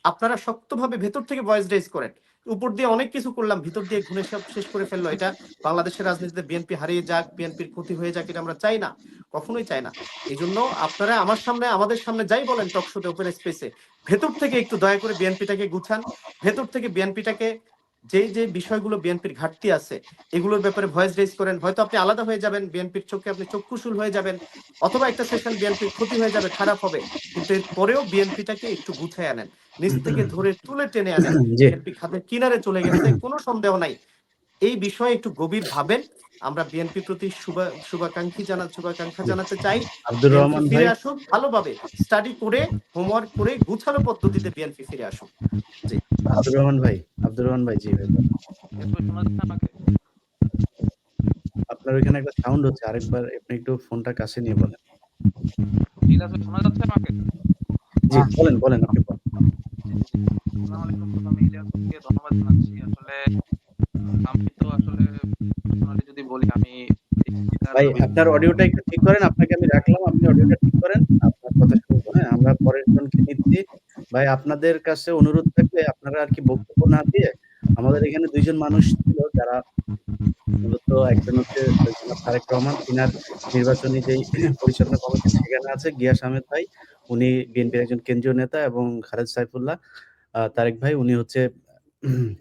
আপনারা শক্তভাবে ভেতর থেকে ভয়েস রেজ করেন। উপর দিয়ে অনেক কিছু করলাম, ভিতর দিয়ে ঘুরে সব শেষ করে ফেললো। এটা বাংলাদেশের রাজনীতিতে বিএনপি হারিয়ে যাক, বিএনপির ক্ষতি হয়ে যাক, এটা আমরা চাই না, কখনোই চাই না। এই জন্য আপনারা আমাদের সামনে যাই বলেন টক শোতে, ওপেন স্পেসে, ভেতর থেকে একটু দয়া করে বিএনপিটাকে গুছান, ভেতর থেকে বিএনপিটাকে যে বিষয়গুলো বিএনপির ঘাটতি আছে এগুলোর ব্যাপারে ভয়েস রেজ করেন। হয়তো আপনি আলাদা হয়ে যাবেন, বিএনপির চোখে আপনি চক্ষুশূল হয়ে যাবেন, অথবা একটা সেশন বিএনপির ক্ষতি হয়ে যাবে, খারাপ হবে, কিন্তু এর পরেও বিএনপিটাকে একটু গুছিয়ে আনেন, নিচ থেকে ধরে তুলে টেনে আনেন। জি বিএনপি খাদের কিনারে চলে গেছে, কোনো সন্দেহ নাই। এই বিষয়ে একটু গভীর ভাবেন। আমরা বিএনপির প্রতি শুভাকাঙ্ক্ষা জানাতে চাই। আব্দুর বিএনপি রহমান ফিরে ভাই আসুক, ভালোভাবে স্টাডি করে, হোমওয়ার্ক করে, গুছানো পদ্ধতিতে বিএনপি ফিরে আসুক। জি আব্দুর রহমান ভাই জি ভাই, আপনার ওইখানে একটা সাউন্ড হচ্ছে, আরেকবার আপনি একটু ফোনটা কাছে নিয়ে বলেন। জি বলেন আপনি বলেন। ধন্যবাদ জানাচ্ছি। আসলে আমি তো আসলে পার্সোনালি যদি বলি, আমি ভাই আপনার অডিওটা একটু ঠিক করেন, আপনাকে আমি রাখলাম, আপনি অডিওটা ঠিক করেন, আপনার কথা শুনবো। হ্যাঁ, আমরা পরের জনকে নিচ্ছি। ভাই আপনাদের কাছে অনুরোধ থাকবে আপনারা আর কি বক্তব্য না দিয়ে, আমাদের এখানে দুইজন মানুষ ছিল যারা মূলত, একজন হচ্ছে জনাব তারেক রহমান, তিনার নির্বাচনী যেই পরিচালনা কমিটি সেখানে আছে গিয়াস আহমেদ ভাই, উনি বিএনপির একজন কেন্দ্রীয় নেতা, এবং খালেদ সাইফুল্লাহ তারেক ভাই, উনি হচ্ছে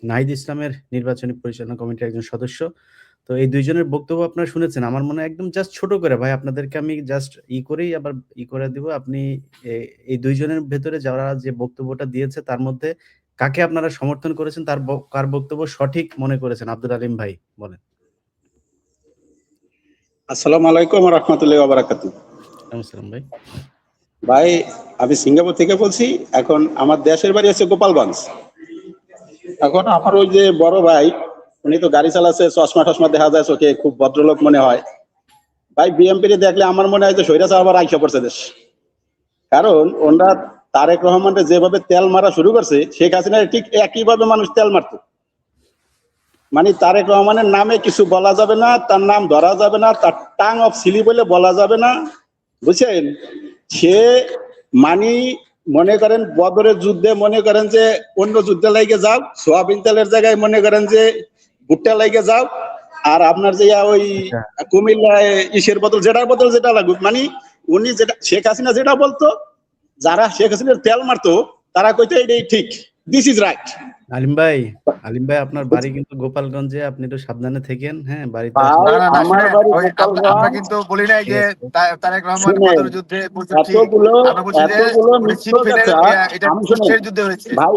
নাহিদ ইসলামের নির্বাচনী পরিচালনা কমিটির একজন সদস্য। তো এই দুইজনের বক্তব্য আপনারা শুনেছেন। আমার মনে হয় একদম জাস্ট ছোট করে ভাই আপনাদেরকে আমি জাস্ট করেই আবার করে দিব। আপনি এই দুইজনের ভেতরে যারা যে বক্তব্যটা দিয়েছে তার মধ্যে কাকে আপনারা সমর্থন করেছেন, কার বক্তব্য সঠিক মনে করেছেন? আব্দুল আলিম ভাই বলেন। আসসালামু আলাইকুম ওয়া রাহমাতুল্লাহি ওয়া বারাকাতুহু। নমস্কার ভাই। ভাই আমি সিঙ্গাপুর থেকে বলছি। এখন আমার দেশের বাড়ি হচ্ছে গোপালগঞ্জ। এখন আমার ওই যে বড় ভাই, উনি তো গাড়ি চালাচ্ছে, চশমা টশমা দেখা যায় চোখে, খুব ভদ্রলোক মনে হয়। ভাই বিএমপি দেখলে আমার মনে হয় যে স্বৈরাচার আবার আইসা পড়ছে দেশ। কারণ ওনারা তারেক রহমানের যেভাবে তেল মারা শুরু করছে, শেখ হাসিনার ঠিক একইভাবে মানুষ তেল মারত। মানে তারেক রহমানের নামে কিছু বলা যাবে না, তার নাম ধরা যাবে না, তার টাং অফ সিলি বলে বলা যাবে না, বুঝছেন? সে মানি মনে করেন বদরের যুদ্ধে মনে করেন যে অন্য যুদ্ধে লাইগে যাও, সোয়াবিন তেলের জায়গায় মনে করেন যে ভুট্টা লাইগে যাও, আর আপনার যে ওই কুমিল্লায় ইসের বদল যেটা লাগুক, মানে উনি যেটা শেখ হাসিনা যেটা বলতো, যারা শেখ হাসিনার তেল মারতো তারা কইতো এটাই ঠিক, দিস ইজ রাইট। আলিম ভাই আপনার বাড়ি কিন্তু গোপালগঞ্জে, আপনি একটু সাবধানে থাকেন। হ্যাঁ, বাড়িতে ভাই, না, না, না, আমার শুনেন, বাড়ি ওই আমরা গোপালগঞ্জ। কিন্তু বলি নাই যে তারেক রহমান শুনেন, বদর যুদ্ধে বলছেন ঠিক, এতগুলো আমরা বলছি যে উনি মিথ্য শিরফেলের কথা। এটা আমি শুনেন কুষ্টের যুদ্ধে হয়েছে। ভাই,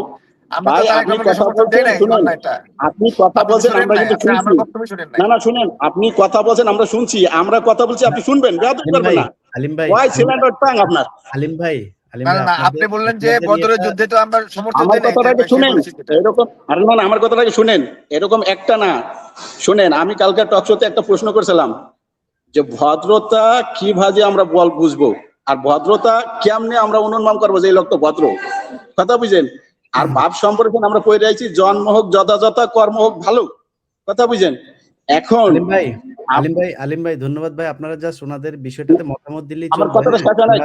আমরা তো তারেক আপনি রহমানকে কথা সমর্থন দেই বলছেন, নাই শুনেন, অন্যায়টা। আপনি কথা আপনি তো বলছেন, শুনেন আমরা নাই, কিন্তু আপনি আমার শুনছি। বক্তব্য শুনেন নাই। না শুনেন, আপনি কথা বলছেন, আমরা শুনছি, আমরা কথা বলছি, আপনি শুনবেন, বেয়াদবি করবেন না। আলিম ভাই ওয়াই সিলিন্ডার টাং আপনার। আলিম ভাই না, না, না, আপনি বললেন যে বদরের যুদ্ধে তো আমরা সমর্থন দেই নাই, যে সে বলেছে যেটা। এরকম, আরে না, আমার কথাটাকে শুনেন, এরকম একটা না, শুনেন, আমি কালকে টক শোতে একটা প্রশ্ন করেছিলাম যে ভদ্রতা কিভাবে আমরা বুঝবো, আর ভদ্রতা কেমনে আমরা অনুমান করবো যে এই লোক তো ভদ্র, কথা বুঝেন। আর ভাব সম্পর্কে আমরা কই আইছি, জন্ম হোক যথাযথ, কর্ম হোক ভালো, কথা বুঝেন। এখন আলিম ভাই ধন্যবাদ ভাই, আপনারা জাস্ট ওনাদের বিষয়টাতে মতামত দিলেই আমার চলবে। কথাটা শেষ হয় নাই,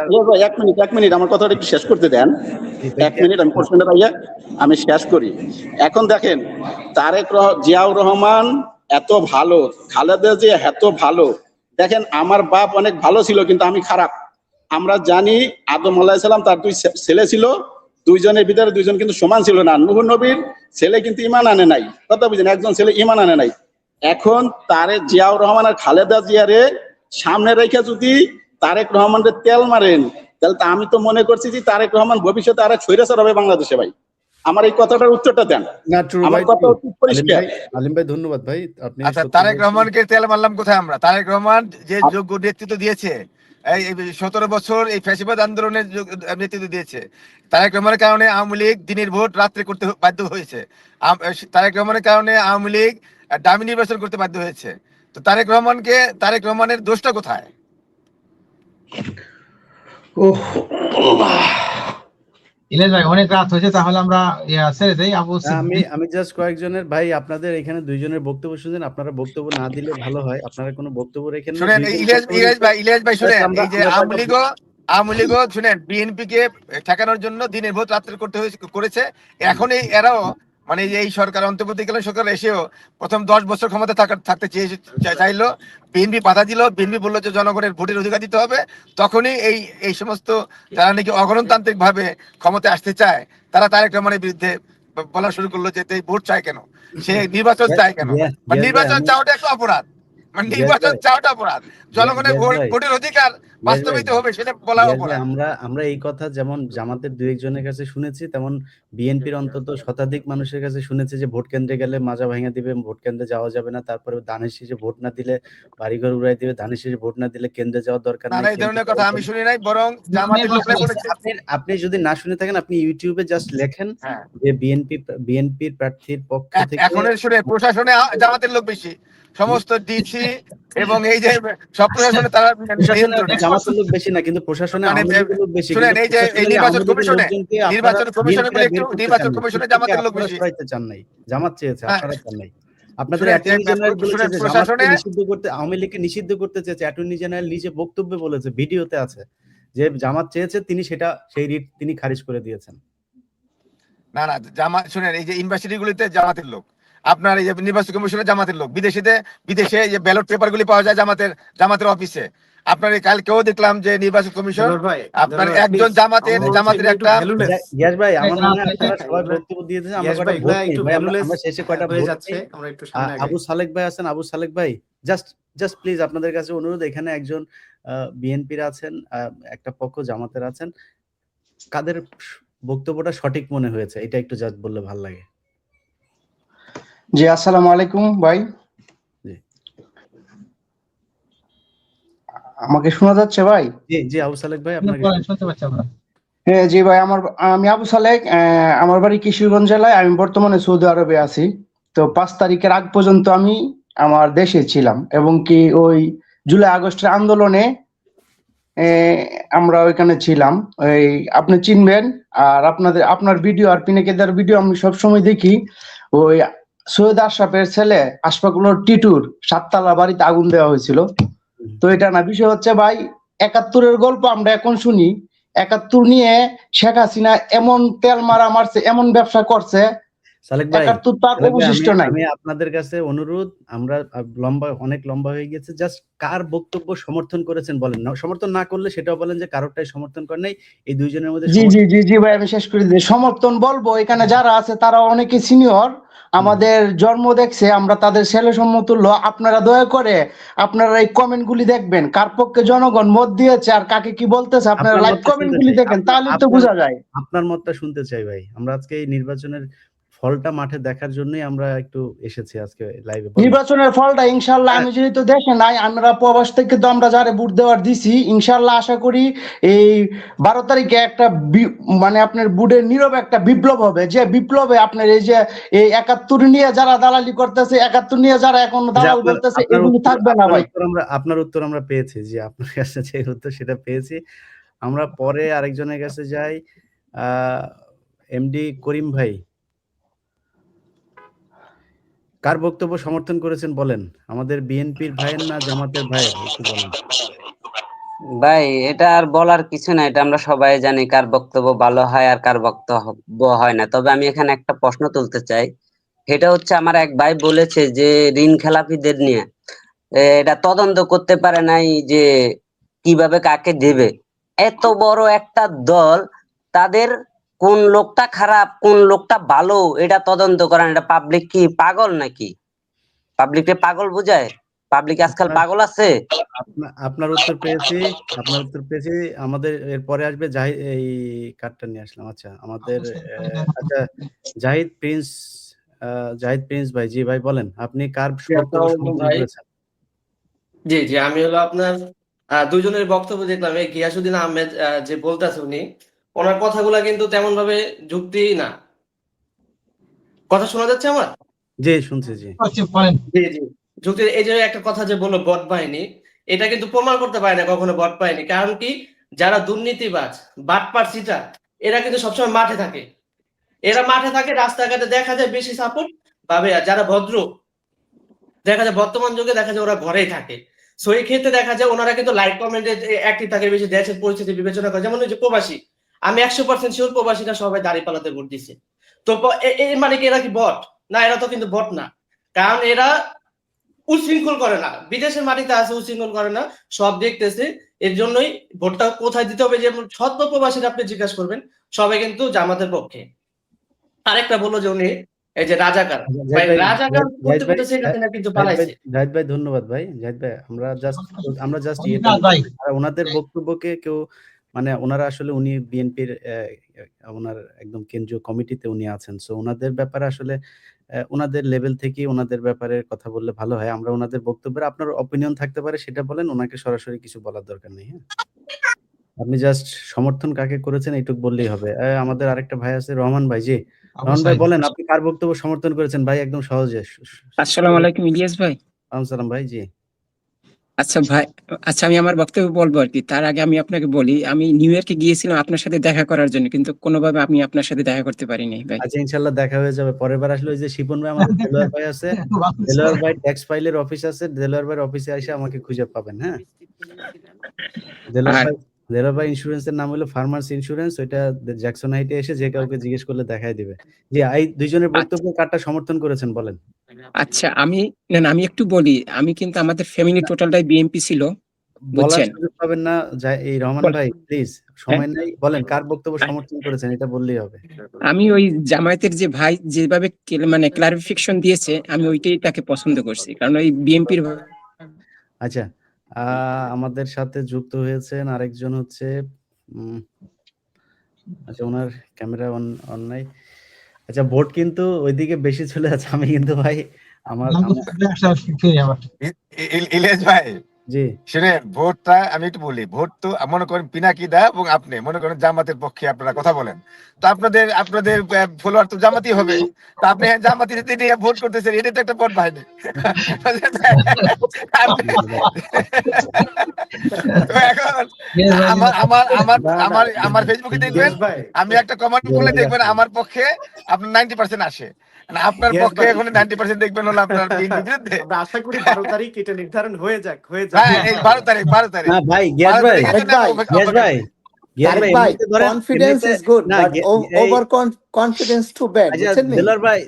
এক মিনিট আমার কথাটা একটু শেষ করতে দেন, এক মিনিট, আমি প্রশ্নটা পাইয়া আমি শেষ করি। এখন দেখেন, জিয়াউর রহমান এত ভালো, খালেদা যে এত ভালো, দেখেন আমার বাপ অনেক ভালো ছিল কিন্তু আমি খারাপ। আমরা জানি আদম আলাইহিস সালাম তার 2 ছেলে ছিল, 2 জনের ভিতরে 2 জন কিন্তু সমান ছিল না। নূহ নবীর ছেলে কিন্তু ঈমান আনে নাই, কথা বুঝেন, একজন ছেলে ঈমান আনে নাই। এখন জিয়াউর রহমান আর খালেদা জিয়ারে সামনে রেখে যদি তারেক রহমানের তেল মারেন, তাহলে তো আমি তো মনে করছি যে তারেক রহমান ভবিষ্যতে আরেক স্বৈরাচার হবে বাংলাদেশে। ভাই, আমার এই কথাটার উত্তরটা দেন। না, ট্রু আমার ভাই, কথা অতি পরিষ্কার। আলিম ভাই ধন্যবাদ ভাই, আপনি আচ্ছা, সত্যি তারেক বলছেন। রহমানকে তেল মারলাম কোথায় আমরা? তারেক রহমান যে যোগ্য নেতৃত্ব দিয়েছে, এই 17 বছর এই ফ্যাসিবাদ আন্দোলনের নেতৃত্ব দিয়েছে। তারেক রহমানের কারণে আওয়ামী লীগ দিনের ভোট রাত্রে করতে বাধ্য হয়েছে। তারেক রহমানের কারণে আওয়ামী লীগ ডামি নির্বাচন করতে বাধ্য হয়েছে। তো তারেক রহমানের দোষটা কোথায়? ইলিয়াস ভাই, অনেক রাত হয়েছে, তাহলে আমরা ছেড়ে দেই। আমি জাস্ট কয়েকজনের ভাই, আপনাদের এখানে 2 জনের বক্তব্য শুনছেন, আপনারা বক্তব্য না দিলে ভালো হয়। আপনারা কোনো বক্তব্য রেখেন না। শুনেন, ইলিয়াস ভাই শুনেন, এই যে আওয়ামী লীগও শুনেন, বিএনপি কে ঠেকানোর জন্য দিনের ভোট রাত্রে করেছে। এখন এরাও, মানে এই সরকার, অন্তর্বর্তীকালীন সরকার এসেও প্রথম 10 বছর ক্ষমতা থাকতে চাইলো, বিএনপি বাধা দিল, বিএনপি বললো যে জনগণের ভোটের অধিকার দিতে হবে। তখনই এই সমস্ত যারা নাকি অগণতান্ত্রিক ভাবে ক্ষমতায় আসতে চায়, তারা তারেক রহমানের বিরুদ্ধে বলা শুরু করলো যে ভোট চায় কেন, সে নির্বাচন চায় কেন। নির্বাচন চাওয়াটা একটা অপরাধ, নির্বাচন চাওয়াটা অপরাধ, জনগণের ভোটের অধিকার বাস্তবায়িত হবে সেটা বলা অপরাধ। আমরা এই কথা যেমন জামাতের 2-1 জনের কাছে শুনেছি, তেমন বিএনপির অন্তত শতাধিক মানুষের কাছে শুনেছি যে ভোট কেন্দ্রে গেলে মাজা ভাঙা দিবে, ভোট কেন্দ্রে যাওয়া যাবে না, তারপরে ধানের শীষে ভোট না দিলে বাড়িঘর উড়াই দিবে, ধানের শীষে ভোট না দিলে কেন্দ্রে যাওয়ার দরকার না, নেই। এই ধরনের কথা আমি শুনি নাই, বরং জামাতের লোকরাই বলেছে। আপনি যদি না শুনে থাকেন, আপনি ইউটিউবে জাস্ট লেখেন যে বিএনপির প্রার্থীর পক্ষ থেকে। এখন শুনে, প্রশাসনে জামাতের লোক বেশি, সমস্ত ডিসি এবং এই যে সব প্রশাসনে তারা জামাতের লোক বেশি না, কিন্তু প্রশাসনে আওয়ামী লীগের লোক বেশি। শুনেন, এই যে নির্বাচন কমিশনে জামাতের লোক বেশি। চান নাই, জামাত চেয়েছে, আপনারা চান নাই। আপনাদের অ্যাটর্নি জেনারেল বলেছে যে জামাতকে নিষিদ্ধ করতে, আওয়ামী লীগকে নিষিদ্ধ করতে চেয়েছে। অ্যাটর্নি জেনারেল নিজে বক্তব্যে বলেছে, ভিডিওতে আছে, যে জামাত চেয়েছে, তিনি সেই রিট তিনি খারিজ করে দিয়েছেন। না, শুনেন, এই যে ইউনিভার্সিটি গুলিতে জামাতের লোক, আপনার এই যে নির্বাচন কমিশনে জামাতের লোক, বিদেশে যে ব্যালট পেপার গুলি পাওয়া যায় জামাতের অফিসে। আপনার কালকেও দেখলাম যে নির্বাচন কমিশন, আপনার একজন জামাতের একটা ইয়াস ভাই, আমার মনে হয় আপনারা সবাই বক্তব্য দিয়ে দিয়েছেন। আমরা শেষে কয়টা ভোট যাচ্ছে, আবু সালেক ভাই আছেন, আবু সালেক ভাই, জাস্ট প্লিজ আপনাদের কাছে অনুরোধ, এখানে একজন বিএনপির আছেন, একটা পক্ষ জামাতের আছেন, কাদের বক্তব্যটা সঠিক মনে হয়েছে এটা একটু জাস্ট বললে ভালো লাগে। জি, আসসালামু আলাইকুম ভাই। আমাকে শোনা যাচ্ছে ভাই? জি আবু সালেক ভাই, আপনাকে শুনতে পাচ্ছি আমরা। হ্যাঁ জি ভাই, আমি আবু সালেক, আমার বাড়ি কিশোরগঞ্জ জেলায়, আমি বর্তমানে সৌদি আরবে আছি। তো 5 তারিখের আগ পর্যন্ত আমি আমার দেশে ছিলাম, এবং কি ওই জুলাই আগস্টের আন্দোলনে আমরা ওইখানে ছিলাম। ওই আপনি চিনবেন, আর আপনার ভিডিও আর পিনাকিদার ভিডিও আমি সবসময় দেখি। ওই সৈয়দ আশরাফের ছেলে আশফাকুল টিটুর 7 তলা বাড়িতে আগুন দেওয়া হয়েছিল। তো এটা না, বিষয় হচ্ছে ভাই, 71-এর গল্প আমরা এখন শুনি। 71 নিয়ে শেখ হাসিনা এমন তেল মারছে, এমন ব্যবসা করছে, সালেক ভাই, 71 তো আর সালেক ভাই, অবশিষ্ট নাই। আমি আপনাদের কাছে অনুরোধ, আমরা অনেক লম্বা হয়ে গেছে, জাস্ট কার বক্তব্য সমর্থন করেছেন বলেন, সমর্থন না করলে সেটাও বলেন যে কারোরটাই সমর্থন করে নাই, এই দুইজনের মধ্যে জি ভাই, আমি শেষ করে দিই। সমর্থন বলবো, এখানে যারা আছে তারা অনেকে সিনিয়র, আমাদের জন্ম দেখছে, আমরা তাদের ছেলে সমতুল্য। আপনারা দয়া করে আপনারা এই কমেন্ট গুলি দেখবেন, কার পক্ষে জনগণ মত দিয়েছে আর কাকে কি বলতেছে, আপনারা আপনার লাইভ মতটা কমেন্ট শুনতে গুলি চাই, দেখেন, তাহলে তো বোঝা যায়। আপনার মতটা শুনতে চাই ভাই। আমরা আজকে এই নির্বাচনের ফলটা মাঠে দেখার জন্যই আমরা একটু এসেছি আজকে লাইভে। নির্বাচনের ফলটা ইনশাল্লাহ, আমি যেহেতু দেখে নাই, আমরা প্রবাস থেকে তো আমরা যারে ভোট দেওয়ার দিছি, ইনশাল্লাহ আশা করি এই 12 তারিখে একটা মানে আপনার বুডের নীরব একটা বিপ্লব হবে, যে বিপ্লবে আপনার এই যে এই 71 নিয়ে যারা দালালি করতেছে, 71 নিয়ে যারা এখন দালাল করতেছে, এগুলো থাকবে না ভাই। আপনার উত্তর আমরা পেয়েছি, যে আপনার কাছে যে উত্তর সেটা পেয়েছি। আমরা পরে আরেকজনের কাছে যাই। এমডি করিম ভাই, কার বক্তব্য সমর্থন করেছেন বলেন, আমাদের বিএনপির ভাইয়ের না জামাতের ভাইয়ের, একটু বলেন ভাই। এটা আর বলার কিছু না, এটা আমরা সবাই জানি কার বক্তব্য ভালো হয় আর কার বক্তব্য হয় না। তবে আমি এখানে একটা প্রশ্ন তুলতে চাই, সেটা হচ্ছে আমার এক ভাই বলেছে যে ঋণ খেলাপিদের নিয়ে এটা তদন্ত করতে পারে নাই যে কিভাবে কাকে দেবে। এত বড় একটা দল, তাদের কোন লোকটা খারাপ কোন লোকটা ভালো এটা তদন্ত করেন, এটা পাবলিক কি পাগল নাকি? পাবলিককে পাগল বোঝায়? পাবলিক আজকাল পাগল আছে? আপনার উত্তর পেয়েছি, আপনার উত্তর পেয়েছি। আমাদের এরপরে আসবে এই কার্ডটা নিয়ে আসলাম। আচ্ছা, আমাদের আচ্ছা জাহিদ প্রিন্স ভাই। জি ভাই, বলেন আপনি কার বক্তব্য সমর্থন করেছেন? জি আমি হলো আপনার দুজনের বক্তব্য দেখলাম। এই গিয়াসউদ্দিন আহমেদ যে বলতেছে, উনি ওনার কথাগুলা কিন্তু তেমন ভাবে যুক্তি না। কথা শোনা যাচ্ছে আমার? জি শুনছি। জি যুক্তি, এই যে একটা কথা যে বললো বট বাহিনী, এটা কিন্তু প্রমাণ করতে পারে না কখনো বট বাহিনী। কারণ কি, যারা দুর্নীতিবাজ বাটপার সিটার, এরা কিন্তু সবসময় মাঠে থাকে। এরা মাঠে থাকে, রাস্তাঘাটে দেখা যায় বেশি সাপোর্ট পাবে। আর যারা ভদ্র দেখা যায় বর্তমান যুগে দেখা যায় ওরা ঘরেই থাকে। সো এই ক্ষেত্রে দেখা যায় ওনারা কিন্তু লাইক কমেন্টে অ্যাক্টিভ থাকে বেশি, দেশের পরিস্থিতি বিবেচনা করে। যেমন ওই যে প্রবাসী, আমি 100% শিওর প্রবাসীরা সবাই দাঁড়িপাল্লাতে ভোট দিছে। তো মানে কি এরা কি বট? না, এরা তো কিন্তু বট না, কারণ এরা উশৃঙ্খল করে না। বিদেশের মাটিতে আছে, উশৃঙ্খল করে না, সব দেখতেছে। এর জন্যই ভোটটা কোথায় দিতে হবে, যেমন সত্য প্রবাসীরা আপনি জিজ্ঞাসা করবেন, সবাই কিন্তু জামাতের পক্ষে। আরেকটা বললো যে উনি এই যে রাজাকার, রাজাকার করতে করতে সেটা কিন্তু পালাইছে। জাহিদ ভাই ধন্যবাদ ভাই। জাহিদ ভাই, আমরা জাস্ট ওনাদের বক্তব্যকে কেউ মানে ওনারা আসলে উনি বিএনপির ওনার একদম কেন্দ্রীয় কমিটিতে উনি আছেন। সো ওনাদের ব্যাপারে আসলে ওনাদের লেভেল থেকে ওনাদের ব্যাপারে কথা বললে ভালো হয়। আমরা ওনাদের বক্তব্যের আপনার অপিনিয়ন থাকতে পারে সেটা বলেন, ওনাকে সরাসরি কিছু বলার দরকার নেই। হ্যাঁ, আপনি জাস্ট সমর্থন কাকে করেছেন এইটুকু বললেই হবে। আমাদের আরেকটা ভাই আছে রহমান ভাই। জি রহমান ভাই, বলেন আপনি কার বক্তব্য সমর্থন করেছেন ভাই, একদম সহজে। আসসালামু আলাইকুম ইলিয়াস ভাই। সালাম ভাই। জি আচ্ছা ভাই, আচ্ছা আমি আমার বক্তব্য বলবো আর কি। তার আগে আমি আপনাকে বলি, আমি নিউ ইয়র্কে গিয়েছিলাম আপনার সাথে দেখা করার জন্য, কিন্তু কোনোভাবে আমি আপনার সাথে দেখা করতে পারিনি ভাই। আচ্ছা, ইনশাআল্লাহ দেখা হয়ে যাবে। পরের বার আসলে ওই যে শিপন ভাই, আমাদের দেলোয়ার ভাই আছে, দেলোয়ার ভাই ট্যাক্স ফাইলের অফিস আছে, দেলোয়ার ভাইয়ের অফিসে এসে আমাকে খুঁজে পাবেন। হ্যাঁ, দেলোয়ার ভাই ইন্স্যুরেন্সের নাম হলো ফার্মার্স ইন্স্যুরেন্স, ওইটা জ্যাকসন হাইটে এসে যে কাউকে জিজ্ঞেস করলে দেখাই দিবে। জি, এই দুইজনের বক্তব্য কারটা সমর্থন করেছেন বলেন। আচ্ছা আমি আমি একটু বলি, আমি কিন্তু আমাদের ফ্যামিলি টোটালটাই বিএনপি ছিল, বলার বুঝছেন? সুযোগ পাবেন না এই রহমান ভাই, প্লিজ সময় নাই, বলেন কার বক্তব্য সমর্থন করেছেন, এটা বললেই হবে। আমি ওই জামায়াতের যে ভাই যেভাবে মানে ক্লারিফিকেশন দিয়েছে, আমি ওইটাই তাকে পছন্দ করছি, কারণ ওই বিএনপির। আচ্ছা, আমাদের সাথে যুক্ত হয়েছেন আরেকজন হচ্ছে আচ্ছা, ওনার ক্যামেরা অন নাই। আচ্ছা, ভোট কিন্তু ওইদিকে বেশি চলে যাচ্ছে। আমি কিন্তু ভাই ইলিয়াস ভাই, জি শুনে ভোটটা আমি একটু বলি। ভোট তো মনে করেন পিনাকি দা এবং আপনি মনে করেন জামাতের পক্ষে আপনারা কথা বলেন, তো আপনাদের ফলোয়ার তো জামাতি হবে। তো আপনি জামাতি নিয়ে ভোট করতেছেন, এটা তো একটা ভোট বাহিনী। তো এখন আমার ফেসবুকে দেখবেন, আমি একটা কমেন্ট করলে দেখবেন আমার পক্ষে আপনার 90% আসে, আপনার পক্ষে এখন 90% দেখবেন হলো আপনার বিরুদ্ধে। আমরা আশা করি 12 তারিখ এটা নির্ধারণ হয়ে যাক। হ্যাঁ, এই 12 তারিখ না ভাই, গিয়াস ভাই গিয়াস তারেক ভাই ভাই, এমনিতে ধরেন কনফিডেন্স এমনিতে ইজ গুড না বাট এই ওভার কনফিডেন্স টু ব্যাড, আচ্ছা বুঝছেন নি? দেলোয়ার ভাই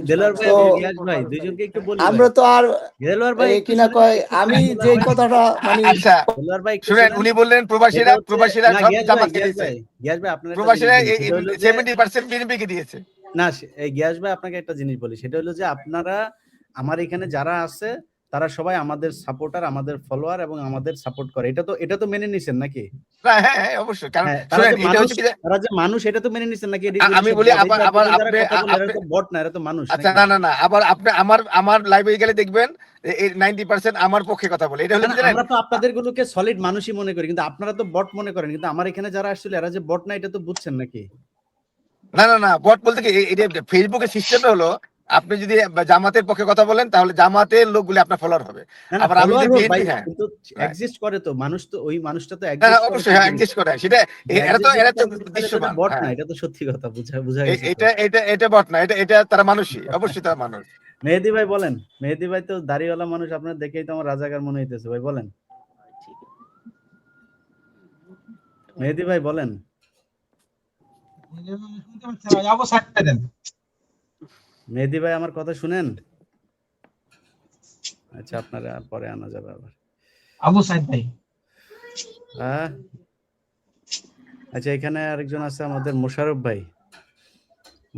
তো এবং গিয়াস ভাই দুইজনকে একটু বলি ভাই। আমরা তো আর দেলোয়ার ভাই একটু কিনা শুনেন, কয় একটু আমি শুনেন, যে দেলোয়ার ভাই, কথাটা মানে আচ্ছা দেলোয়ার ভাই একটু শুনেন, শুনেন। উনি বললেন এটা প্রবাসীরা হচ্ছে প্রবাসীরা না সব গিয়াস ভাই, জামাতকে দিয়েছে, গিয়াস ভাই আপনার একটা জিনিস প্রবাসীরা বলি, সেটা হলো যে 70% বিএনপি কে দিয়েছে। না এই গিয়াস ভাই আপনাকে একটা জিনিস বলি, সেটা হলো যে আপনারা আমার এখানে যারা আছে তারা সবাই আমাদের সাপোর্টার, আমাদের ফলোয়ার এবং আমাদের সাপোর্ট করে। এটা তো মেনে নিছেন নাকি? না, হ্যাঁ হ্যাঁ অবশ্যই, কারণ হ্যাঁ, শুনেন এটা হচ্ছে কি যে তারা যে মানুষ এটা তো মেনে নিছেন নাকি? আমি বলি আবার আবার যারা আপনি কথা বলে এরা তো বট না, এরা তো মানুষ আচ্ছা নাকি? না আবার আপনি আমার লাইভে গেলে দেখবেন এই 90% আমার পক্ষে কথা বলে। এটা হলো না, কি জানেন, আমরা তো আপনাদের গুলোকে সলিড মানুষই মনে করি, কিন্তু আপনারা তো বট মনে করেন। কিন্তু আমার এখানে যারা আসলে এরা যে বট না এটা তো বুঝছেন নাকি? না বট বলতে কি এটা ফেসবুকের সিস্টেমটা হলো আপনি যদি জামাতের পক্ষে কথা বলেন তাহলে জামাতের লোকগুলি আপনার ফলোয়ার হবে। না আবার আমি ফলোয়ার যদি হোক ভাই, বিএনপি, হ্যাঁ কিন্তু এক্সিস্ট করে তো মানুষ, তো ওই মানুষটা তো হ্যাঁ এক্সিস্ট করে অবশ্যই, হ্যাঁ এক্সিস্ট করে সেটা এরা তো দৃশ্যমান। বট না, হ্যাঁ এটা তো সত্যি কথা, বুঝা গেছে তো। এটা বট না, এটা তারা মানুষই, অবশ্যই তারা মানুষ। মেহেদী ভাই বলেন, মেহেদী ভাই তো দাড়িওয়ালা মানুষ, আপনার দেখেই তো আমার রাজাকার মনে হইতেছে ভাই, বলেন মেহেদী ভাই বলেন। মেহেদী ভাই আমার কথা শুনেন? আচ্ছা আপনারা পরে আনা যাবে আবার। আবু সাইদ ভাই, হ্যাঁ আচ্ছা, এখানে আরেকজন আছে আমাদের মোশাররফ ভাই।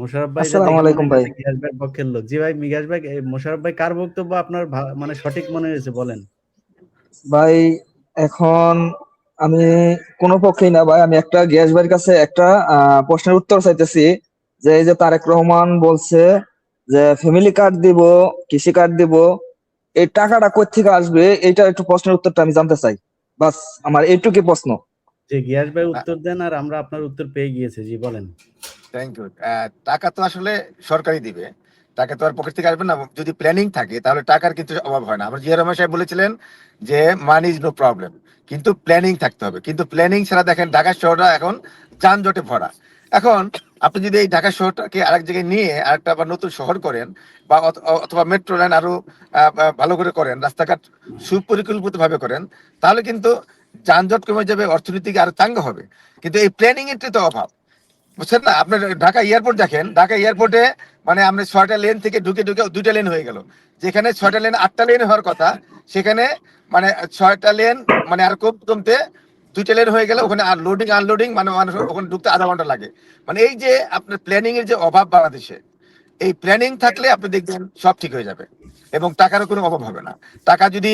মোশাররফ ভাই আসসালামু আলাইকুম ভাই। গিয়াস ভাই পক্ষের লোক। জি ভাই মিগাস ভাই, মোশাররফ ভাই কার বক্তব্য আপনার মানে সঠিক মনে হয়েছে বলেন? ভাই এখন আমি কোনো পক্ষেই না ভাই, আমি একটা গ্যাস ভাইয়ের কাছে একটা প্রশ্নের উত্তর চাইতেছি, যে এই যে তারেক রহমান বলছে যে ফ্যামিলি কার্ড দিব, কৃষি কার্ড দিব, এই টাকাটা কোত্থেকে আসবে, এইটা একটু প্রশ্নের উত্তরটা আমি জানতে চাই। বাস আমার এইটুকুই প্রশ্ন। যে গিয়াস ভাই উত্তর দেন, আর আমরা আপনার উত্তর পেয়ে গিয়েছি। জি বলেন। Thank you. টাকা তো আসলে সরকারই দিবে, টাকা তো আর পকেট থেকে আসবে না। যদি প্ল্যানিং থাকে তাহলে টাকার কিন্তু অভাব হয় না। আবার জিয়া রহমান সাহেব বলেছিলেন যে মানি ইজ নো প্রবলেম, কিন্তু প্ল্যানিং থাকতে হবে। কিন্তু প্ল্যানিং ছাড়া দেখেন ঢাকা শহরটা এখন যানজটে ভরা। এখন আপনি যদি এই ঢাকা শহরটাকে আরেক জায়গায় নিয়ে আরেকটা আবার নতুন শহর করেন, বা অথবা মেট্রো লাইন আরো ভালো করে করেন, রাস্তাঘাট সুপরিকল্পিত ভাবে করেন, তাহলে কিন্তু যানজট কমে যাবে, অর্থনীতিকে আরো চাঙ্গা হবে। কিন্তু এই প্ল্যানিং এর তো অভাব, বুঝছেন না? আপনার ঢাকা এয়ারপোর্ট দেখেন, ঢাকা এয়ারপোর্টে মানে আমরা 6টা লেন থেকে ঢুকে 2টা লেন হয়ে গেল। যেখানে 6টা লেন 8টা লেন হওয়ার কথা, সেখানে মানে 6টা লেন মানে আর কমতে 2টা লেন হয়ে গেল। ওখানে আর লোডিং আনলোডিং মানে মানুষ ওখানে ঢুকতে আধা ঘন্টা লাগে। মানে এই যে আপনার প্ল্যানিং এর যে অভাব বাংলাদেশে, এই প্ল্যানিং থাকলে আপনি দেখবেন সব ঠিক হয়ে যাবে এবং টাকারও কোনো অভাব হবে না। টাকা যদি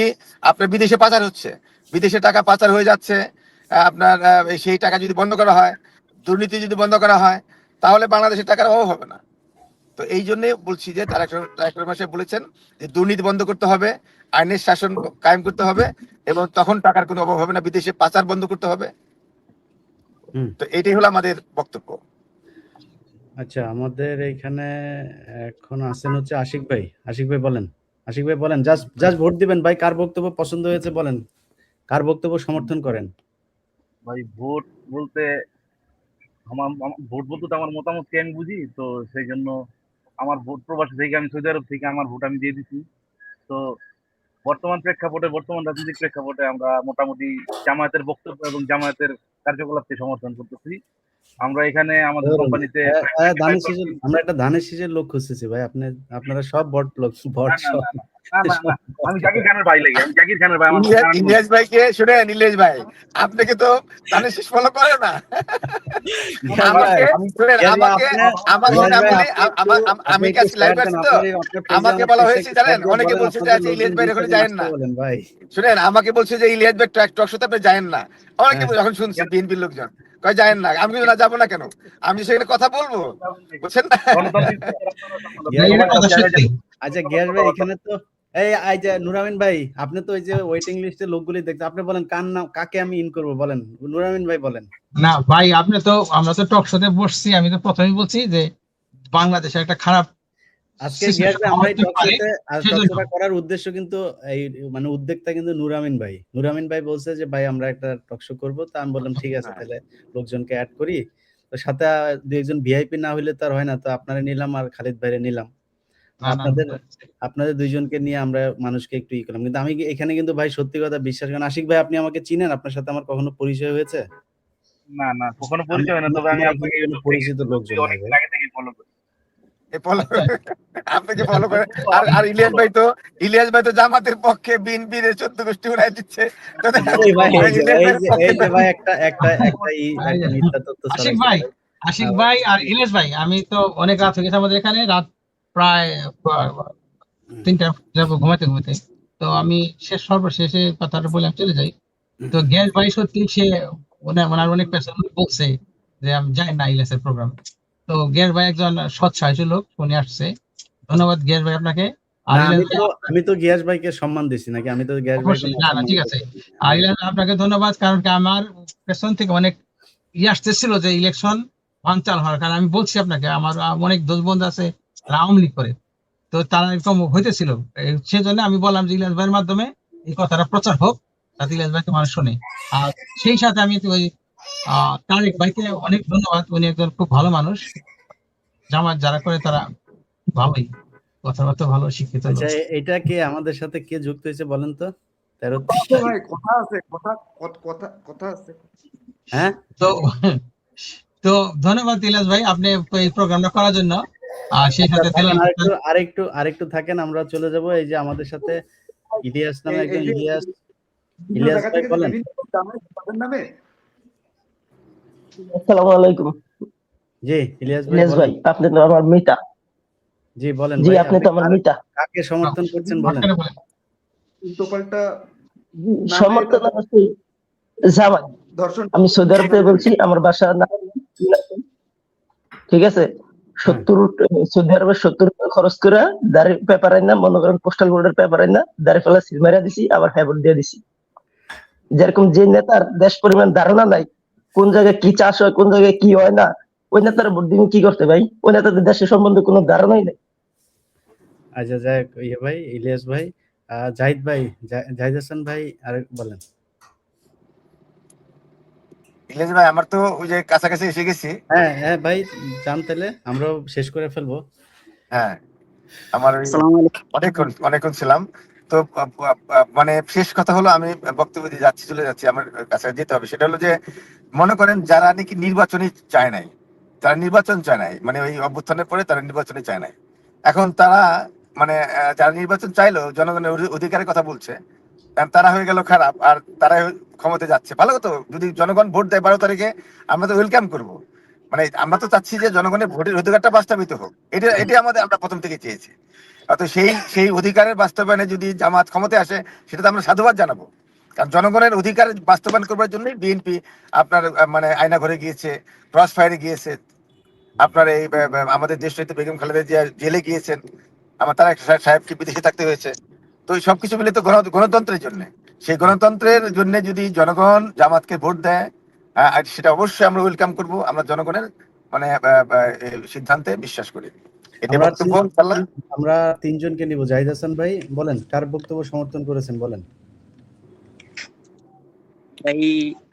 আপনার বিদেশে পাচার হচ্ছে, বিদেশে টাকা পাচার হয়ে যাচ্ছে, আপনার সেই টাকা যদি বন্ধ করা হয়, দুর্নীতি যদি বন্ধ করা হয়, তাহলে বাংলাদেশের টাকার অভাব হবে না। তো এই জন্য বলছি যে তারেক রহমান সাহেব বলেছেন যে দুর্নীতি বন্ধ করতে হবে, আইনের শাসন কায়েম করতে হবে, এবং তখন টাকার কোনো অভাব হবে না, বিদেশে পাচার বন্ধ করতে হবে। তো এটাই হলো আমাদের বক্তব্য। আচ্ছা আমাদের এইখানে এখন আছেন হচ্ছে আশিক ভাই। আশিক ভাই বলেন, আশিক ভাই বলেন, জাস্ট ভোট দিবেন ভাই, কার বক্তব্য পছন্দ হয়েছে বলেন, কার বক্তব্য সমর্থন করেন? ভাই ভোট বলতে ভোট বলতে তো আমার মতামতকে আমি বুঝি, তো সেই জন্য আমার ভোট প্রবাসী থেকে, আমি সৌদি আরব থেকে আমার ভোট আমি দিয়ে দিচ্ছি। তো বর্তমান রাজনৈতিক প্রেক্ষাপটে আমরা মোটামুটি জামায়াতের বক্তব্য এবং জামায়াতের কার্যকলাপকে সমর্থন করতেছি। আমরা এখানে আমাদের কোম্পানিতে আমরা একটা ধানের শীষের লোক খুঁজতেছি ভাই, আপনারা সব বট লোক, বট সব। আমি জাকির খানের ভাই লাগে, আমি জাকির খানের ভাই। ইলিয়াস ভাইকে শুনেন, ইলিয়াস ভাই আপনাকে তো ধানের শীষ ফলো করে না। আমাকে বলা হয়েছে জানেন, অনেকে বলছে যে ইলিয়াস ভাই এখানে যায়েন না। শুনেন, আমাকে বলছে যে ইলিয়াস ভাই টক শোতে আপনি যায়েন না। অনেকে যখন শুনছি বিএনপির লোকজন কয় যায়েন না, আমি না যাবো না কেন, আমি সেখানে কথা বলবো, বুঝছেন না? আচ্ছা গিয়াস ভাই, এখানে তো এই যে নুরামিন ভাই, আপনি তো ওই যে ওয়েটিং লিস্টের লোকগুলি দেখছেন, আপনি বলেন কার নাম, কাকে আমি ইন করব বলেন, নুরামিন ভাই বলেন। না ভাই, আমরা তো টক শোতে বসছি, আমি তো প্রথমেই বলছি যে বাংলাদেশের একটা খারাপ আজকে গিয়াস ভাই আমরা টক শোটা করার উদ্দেশ্য কিন্তু এই মানে উদ্যোক্তা কিন্তু নুরামিন ভাই। নুরামিন ভাই বলছে যে ভাই আমরা একটা টক শো করবো, তা আমি বললাম ঠিক আছে তাহলে লোকজনকে অ্যাড করি, তো সাথে দুই একজন ভিআইপি না হইলে তো আর হয় না, তো আপনারা নিলাম আর খালিদ ভাইরে নিলাম, আপনাদের দুইজনকে নিয়ে আমরা মানুষকে একটু ই করলাম। কিন্তু আমি এখানে কিন্তু ভাই সত্যি কথা বিশ্বাস করেন, আশিক ভাই আপনি আমাকে চিনেন? আপনার সাথে আমার কখনো পরিচয় হয়েছে? না না কখনো পরিচয় হয় না, তবে আমি আমার আপনাকে এখানে কোনো ইউটিউব থেকে পরিচিত লোকজন নাই অনেক ভাই। আগে থেকে ফলো করি। আপনি যে ফলো করেন, আর ইলিয়াস ভাই তো জামাতের পক্ষে, বিএনপির 14 গোষ্ঠী উড়াই দিচ্ছে। তো এই ভাই ইলিয়াস ভাইয়ের পক্ষে তো ভাই একটা মিথ্যা তথ্য আশিক ছড়াইছেন ভাই, ভাই। আশিক ভাই আর ইলিয়াস ভাই, আমি তো অনেক রাত হয়ে গেছে আমাদের এখানে, রাত প্রায় 3টা যাবো ঘুমাতে ঘুমাতে। তো আমি সর্বশেষে কথাটা বলে আমি চলে যাই। তো গ্যাস ভাই সত্যি সে ওনার অনেক পেছন বলছে যে আমি যাই না ইলিয়াসের প্রোগ্রাম। তো গ্যাস ভাই একজন সৎ সাহসী লোক, শুনে আসছে। ধন্যবাদ গ্যাস ভাই আপনাকে। আর না, ইলিয়াস ভাই আমি তো গিয়াস ভাইকে সম্মান দিছি নাকি? আমি তো গিয়াস ভাইকে অবশ্যই, কোনো না না অসম্মান ঠিক আছে। করছি না। আর ইলিয়াস আপনাকে ধন্যবাদ, কারণ কি আমার পেছন থেকে অনেক আসতেছিল যে ইলেকশন বানচাল হওয়ার, কারণ আমি বলছি আপনাকে আমার অনেক দোষ বন্ধু আছে তারা আওয়ামী লীগ করে, তো তারা এরকম হইতেছিল। সেজন্য আমি বললাম যে ইলিয়াস ভাইয়ের মাধ্যমে এই কথাটা প্রচার হোক, যাতে ইলিয়াস ভাইকে মানুষ শুনে। আর সেই সাথে আমি ওই তারেক ভাইকে অনেক ধন্যবাদ, উনি একজন খুব ভালো মানুষ। জামাত যারা করে তারা ভালোই, কথাবার্তা ভালো, শিক্ষিত লোক। আচ্ছা, এটা কে আমাদের সাথে কে যুক্ত হয়েছে বলেন তো? 13 ভাই কথা আছে, কথা আছে। হ্যাঁ, তো তো ধন্যবাদ ইলিয়াস ভাই, আপনি এই প্রোগ্রামটা করার জন্য। আর সেই সাথে থাকেন, আরেকটু থাকেন, আমরা চলে যাব। এই যে আমাদের সাথে ইলিয়াস নামে একজন, ইলিয়াস ভাই বলেন। নামে আসসালামু আলাইকুম। জি ইলিয়াস ভাই ইলিয়াস ভাই, বলেন। আপনি তো আমার মিতা। জি বলেন জি, ভাই, আপনি তো আমার মিতা। কাকে সমর্থন করছেন বলেন। উল্টোপাল্টা সমর্থন আছে জামাত। দর্শন। আমি সৌদি আরব থেকে বলছি, আমার বাসা ঠিক আছে। 70 সৌদি আরবের 70 টাকা খরচ করে দাঁড়ি পেপার আইনা, মনে করেন পোস্টাল বোর্ডের পেপার আইনা দাঁড়ি ফেলা সিল মারিয়া দিছি, আবার হ্যাবর দিয়ে দিছি। যেরকম যে নেতার দেশ পরিমাণ ধারণা নাই কোন জায়গায় কি চাষ হয়, কোন জায়গায় কি হয় না, ওই নেতার ভোট দিন কি করতে ভাই? ওই নেতাদের দেশের সম্বন্ধে কোনো ধারণাই নেই। আচ্ছা যাই হোক, ভাই ইলিয়াস ভাই, জাহিদ ভাই, জাহিদ হাসান ভাই আর বলেন। ইলিয়াস ভাই, আমার তো ওই যে কাছাকাছি এসে গেছি। হ্যাঁ ভাই, জান তাহলে আমরাও শেষ করে ফেলবো। হ্যাঁ, আমার অনেকক্ষণ ছিলাম তো। মানে শেষ কথা হলো, আমি বক্তব্য দিয়ে চলে যাচ্ছি, আমার কাছে যেতে হবে। সেটা হলো যে, মনে করেন যারা নাকি নির্বাচনই চায় নাই, তারা নির্বাচন চায় নাই, মানে ওই অভ্যুত্থানের পরে তারা নির্বাচনই চায় নাই। এখন তারা মানে যারা নির্বাচন চাইলো, জনগণের অধিকারের কথা বলছে, তারা হয়ে গেল খারাপ, আর তারা ক্ষমতা যাচ্ছে। ভালো তো, যদি জনগণ ভোট দেয় 12 তারিখে, আমরা তো ওয়েলকাম করবো। মানে আমরা তো চাচ্ছি যে জনগণের ভোটের অধিকারটা বাস্তবায়িত হোক, এটা আমরা প্রথম থেকে চেয়েছি। অত সেই অধিকারের বাস্তবায়নে যদি জামাত ক্ষমতায় আসে, সেটা তো আমরা সাধুবাদ জানাবো। কারণ জনগণের অধিকার বাস্তবায়ন করবার জন্যই বিএনপি আপনার মানে আয়না ঘরে গিয়েছে, ক্রস ফায়ারে গিয়েছে, আপনার এই আমাদের দেশ নেত্রী বেগম খালেদা জিয়া জেলে গিয়েছেন, আমার তারা সাহেবকে বিদেশে থাকতে হয়েছে। তো এই সবকিছু মিলে তো গণতন্ত্রের জন্য, সেই গণতন্ত্রের জন্য যদি জনগণ জামাতকে ভোট দেয়, সেটা অবশ্যই আমরা ওয়েলকাম করব। আমরা জনগণের মানে সিদ্ধান্তে বিশ্বাস করি। এটা বক্তব্য। আমরা 3 জনকে নিব। জাহিদ হাসান ভাই বলেন, কার বক্তব্য সমর্থন করেছেন বলেন। ভাই,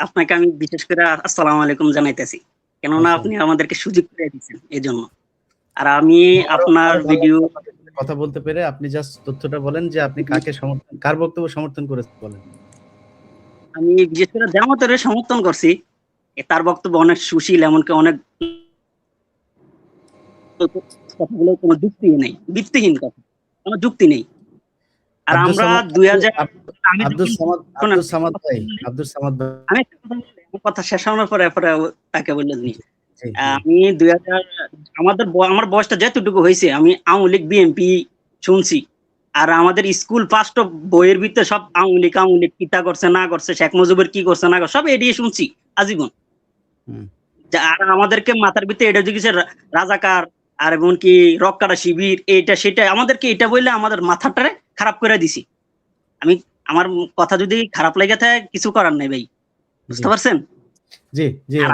আপনাকে আমি বিশেষ করে আসসালামু আলাইকুম জানাইতেছি, কেননা আপনি আমাদেরকে সুযোগ করে দিয়েছেন এই জন্য। আর আমি আপনার ভিডিও কথা বলতে পেরে, আপনি জাস্ট তথ্যটা বলেন যে আপনি কার বক্তব্য সমর্থন করেছেন বলেন। আমি বিশেষ করে জামাতের সমর্থন করছি, তার বক্তব্য অনেক সুশীল, এমনকি অনেক কথাগুলো কোনো যুক্তি নেই, ভিত্তিহীন কথা, কোনো যুক্তি নেই। আর আমরা 2000 আমি একটা কথা শেষ হওয়ার পরে তাকে বললে আমি আমার বয়সটা যেতটুকু হয়েছে, আমি আওয়ামী লীগ বিএনপি শুনছি। আর আমাদের স্কুল ফার্স্ট বইয়ের ভিতরে সব আওয়ামী লীগ কিতা করছে না করছে, শেখ মুজিবের কি করছে না করছে, সব এড়িয়ে শুনছি আজীবন। আর আমাদেরকে মাথার ভিতরে এটা জিজ্ঞেস রাজাকার আর এমনকি রক্কাটা শিবির, এটা সেটা, আমাদেরকে এটা বললে আমাদের মাথাটারে খারাপ করে দিছি। আমার কথা যদি খারাপ লেগে থাকে, কিছু করার নেই ভাই, বুঝতে পারছেন? জি জাহিদ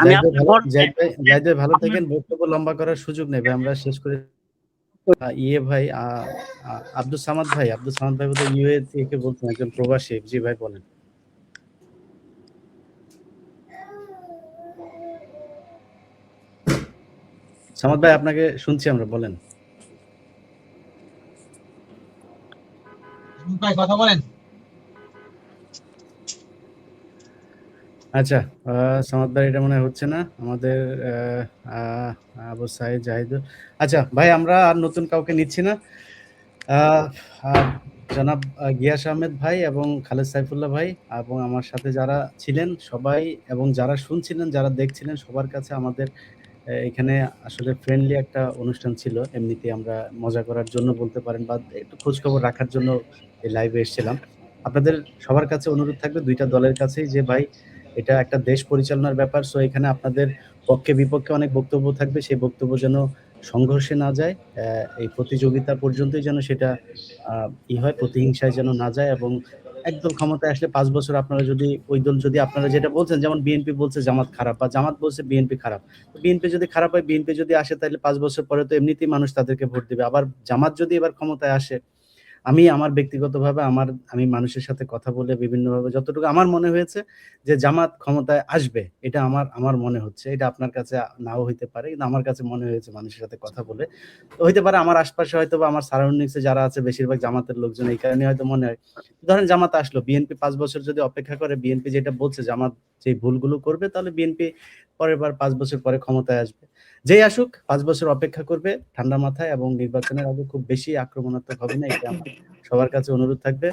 ভাই ভালো থাকেন। বক্তব্য লম্বা করার সুযোগ নেই ভাই, আমরা শেষ করে। ভাই আব্দুল সামাদ ভাই বোধহয় ইউএ থেকে বলছেন, একজন প্রবাসী। জি ভাই বলেন। সামাদ ভাই, আপনাকে শুনছি আমরা, বলেন ভাই, কথা বলেন। আচ্ছা, সামাদ ভাই এটা মনে হয় হচ্ছে না। আমাদের আবু সাইদ জাহিদুল। আচ্ছা ভাই, আমরা আর নতুন কাউকে নিচ্ছি না। জনাব গিয়াস আহমেদ ভাই এবং খালেদ সাইফুল্লাহ ভাই এবং আমার সাথে যারা ছিলেন সবাই এবং যারা শুনছিলেন, যারা দেখছিলেন, সবার কাছে আমাদের এখানে আসলে ফ্রেন্ডলি একটা অনুষ্ঠান ছিল। এমনিতেই আমরা মজা করার জন্য বলতে পারেন বা একটু খোঁজখবর রাখার জন্য এই লাইভে এসেছিলাম। আপনাদের সবার কাছে অনুরোধ থাকবে ২ টা দলের কাছেই যে ভাই এটা একটা দেশ পরিচালনার ব্যাপার। সো এখানে আপনাদের পক্ষে বিপক্ষে অনেক বক্তব্য থাকবে। সেই বক্তব্য যেন সংঘর্ষে না যায়। এই প্রতিযোগিতা পর্যন্তই যেন সেটা হয়, প্রতিহিংসায় যেন না যায় এবং একদল ক্ষমতায় আসলে ৫ বছর আপনারা যদি ওই দল যদি আপনারা যেটা বলছেন, যেমন বিএনপি বলছে জামাত খারাপ বা জামাত বলছে বিএনপি খারাপ। বিএনপি যদি খারাপ হয়, বিএনপি যদি আসে তাহলে ৫ বছর পরে তো এমনিতেই মানুষ তাদেরকে ভোট দিবে। আবার জামাত যদি এবার ক্ষমতায় আসে, আমি আমার ব্যক্তিগতভাবে আমি মানুষের সাথে কথা বলে বিভিন্নভাবে যতটুকু আমার মনে হয়েছে যে জামাত ক্ষমতায় আসবে, এটা আমার মনে হচ্ছে। এটা আপনার কাছে নাও হইতে পারে, কিন্তু আমার কাছে মনে হয়েছে মানুষের সাথে কথা বলে। তো হইতে পারে আমার আশপাশে হয়তো বা আমার সারাউন্ডিংসে যারা আছে বেশিরভাগ জামাতের লোকজন, এই কারণে হয়তো মনে হয়। ধরেন জামাত আসলো, বিএনপি ৫ বছর যদি অপেক্ষা করে, বিএনপি যেটা বলছে জামাত যেই ভুলগুলো করবে, তাহলে বিএনপি পরের বার ৫ বছর পরে ক্ষমতায় আসবে। যেই আসুক ৫ বছর অপেক্ষা করবে ঠান্ডা মাথায় এবং নির্বাচনের আগে খুব বেশি আক্রমণাত্মক হবে না, এটা আমার সবার কাছে অনুরোধ থাকবে।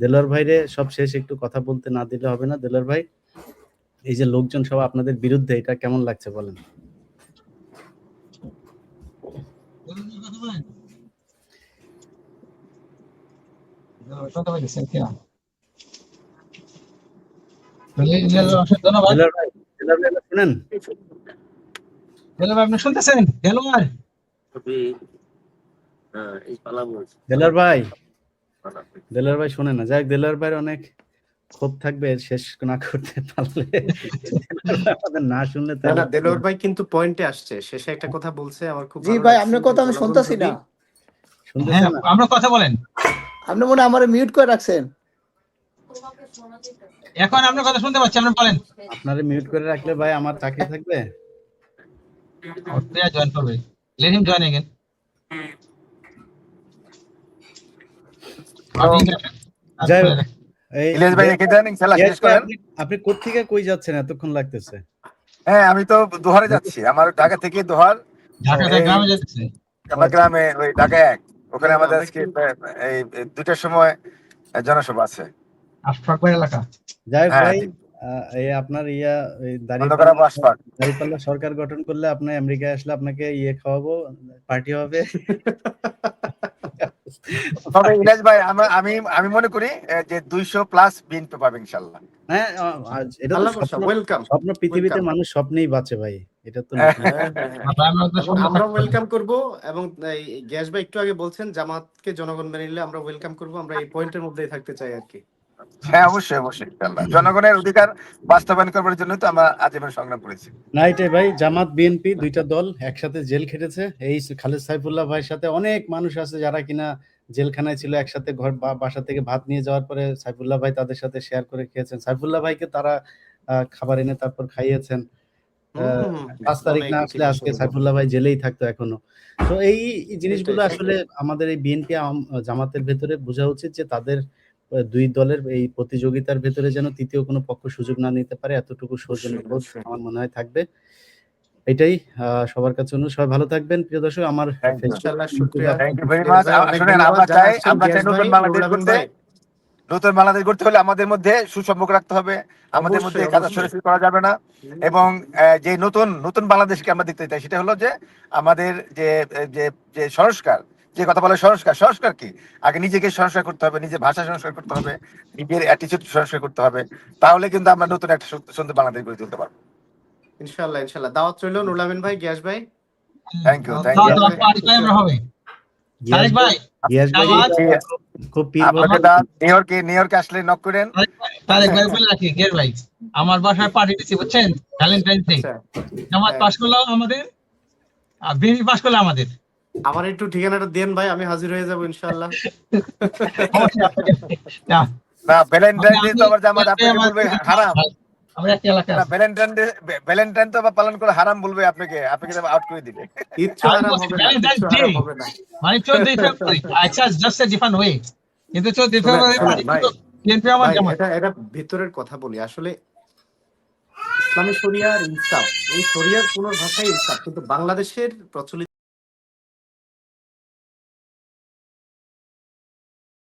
দেলোয়ার ভাইরে সব শেষ একটু কথা বলতে না দিলে হবে না। দেলোয়ার ভাই, এই যে লোকজন সব আপনাদের বিরুদ্ধে, এটা কেমন লাগছে বলেন? ধন্যবাদ। শুনেন, আপনি শুনতেছেন? দেলোয়ার দেলোয়ার ভাই শোনেন না। যাই হোক, দেলোয়ার ভাইয়ের অনেক ক্ষোভ থাকবে শেষ না করতে পারলে, আমাদের না শুনলে। না, দেলোয়ার ভাই কিন্তু পয়েন্টে আসছে, শেষে একটা কথা বলছে আমার খুব জি ভালো ভাই, লাগছে। আপনার কথা আমি শুনতেছি না। হ্যাঁ, আমরা কথা বলেন। আপনি মনে হয় আমারে মিউট করে রাখছেন। এখন আপনার কথা শুনতে পাচ্ছি, আপনি বলেন। আপনারে মিউট করে রাখলে ভাই আমার চাকরি থাকবে? জয়েন করবে, লেট হিম জয়েন अगेन। যাই হোক, ইলিয়াস ভাই রেখে দেন, ইনশাআল্লাহ শেষ করেন। আপনি কোত্থেকে কই যাচ্ছেন? এতক্ষণ লাগতেছে। হ্যাঁ, আমি তো দোহারে যাচ্ছি। আমার ঢাকা থেকে দোহার, গ্রামে যাচ্ছে। আমার গ্রামে ওই ঢাকা ১, ওখানে আমাদের আজকে এই ২টার সময় জনসভা আছে। আশফাকপুর এলাকা। যাই হোক ভাই, এই আপনার দাঁড়িপাল্লা সরকার গঠন করলে, আপনি আমেরিকায় আসলে আপনাকে খাওয়াবো, পার্টি হবে। তবে ইলিয়াস ভাই, আমি মনে করি যে ২০০+ বিএনপি পাবে ইনশাআল্লাহ। হ্যাঁ, এটা তো স্বপ্ন। পৃথিবীতে মানুষ স্বপ্নেই বাঁচে ভাই, এটা তো আমরা ওয়েলকাম করব। এবং গ্যাস ভাই একটু আগে বলছেন জামাতকে জনগণ মেনে নিলে আমরা ওয়েলকাম করব। আমরা এই পয়েন্টের মধ্যেই থাকতে চাই আর কি। হ্যাঁ, অবশ্যই ইনশাআল্লাহ। জনগণের অধিকার বাস্তবায়ন করার জন্য তো আমরা আজীবন সংগ্রাম করেছি। না, এটাই ভাই, জামাত বিএনপি ২টা দল একসাথে জেল খেটেছে। এই খালেদ সাইফুল্লাহ ভাইয়ের সাথে অনেক মানুষ আছে যারা কিনা জেলখানায় ছিল, একসাথে ঘর বা বাসা থেকে ভাত নিয়ে যাওয়ার পরে সাইফুল্লাহ ভাই তাদের সাথে শেয়ার করে খেয়েছেন। সাইফুল্লাহ ভাইকে তারা খাবার এনে তারপর খাইয়েছেন। ৫ তারিখ না আসলে আজকে সাইফুল্লাহ ভাই জেলেই থাকতো এখনো। তো এই জিনিসগুলো আসলে আমাদের এই বিএনপি জামাতের ভেতরে বোঝা উচিত যে তাদের ২ দলের এই প্রতিযোগিতার ভেতরে যেন তৃতীয় কোনো পক্ষ সুযোগ না নিতে পারে, এতটুকু সৌজন্যবোধ আমার মনে হয় থাকবে। এটাই সবার কাছে অনুরোধ। সবাই ভালো থাকবেন প্রিয় দর্শক। আমার নতুন বাংলাদেশ গড়তে হলে আমাদের মধ্যে সুসম্পর্ক রাখতে হবে, আমাদের মধ্যে কাদা সরাসরি করা যাবে না। এবং যে নতুন বাংলাদেশকে আমরা দেখতে চাই, সেটা হলো যে আমাদের যে সংস্কার, যে কথা বলে সংস্কার কি, আগে নিজেকে সংস্কার করতে হবে, নিজের ভাষা সংস্কার করতে হবে, নিজের অ্যাটিটিউড সংস্কার করতে হবে। তাহলে কিন্তু আমরা নতুন একটা সুন্দর বাংলাদেশ গড়ে তুলতে পারবো ইনশাআল্লাহ। দাওয়াত রইল নুরুল আমিন ভাই, গ্যাস ভাই। Thank you. নিউ ইয়র্কে আসলে নক করেন। আমার বাসায় পার্টি দিচ্ছি, বুঝছেন? Valentine day. জামাত পাস করলো আমাদের, আর বিএনপি পাস করলো আমাদের। আমার একটু ঠিকানাটা দেন ভাই, আমি হাজির হয়ে যাব ইনশাআল্লাহ। না, ভ্যালেন্টাইন ডে তো আবার জামাত আপনাকে বলবে হারাম। আমরা একটা এলাকা ভ্যালেন্টাইন তো পালন করে হারাম বলবে আপনাকে আউট করে দিবে। মানে 14 ফেব্রুয়ারি, আচ্ছা, জাস্ট এ ডিফারেন্ট ওয়ে। কিন্তু 14 ফেব্রুয়ারি বিএনপি আমার জামাত। এটা ভিতরের কথা বলি। আসলে ইসলামী শরিয়ার ইনসাফ, এই শরিয়ার পুনর্ভাষায় ইনসাফ, কিন্তু বাংলাদেশের প্রচলিত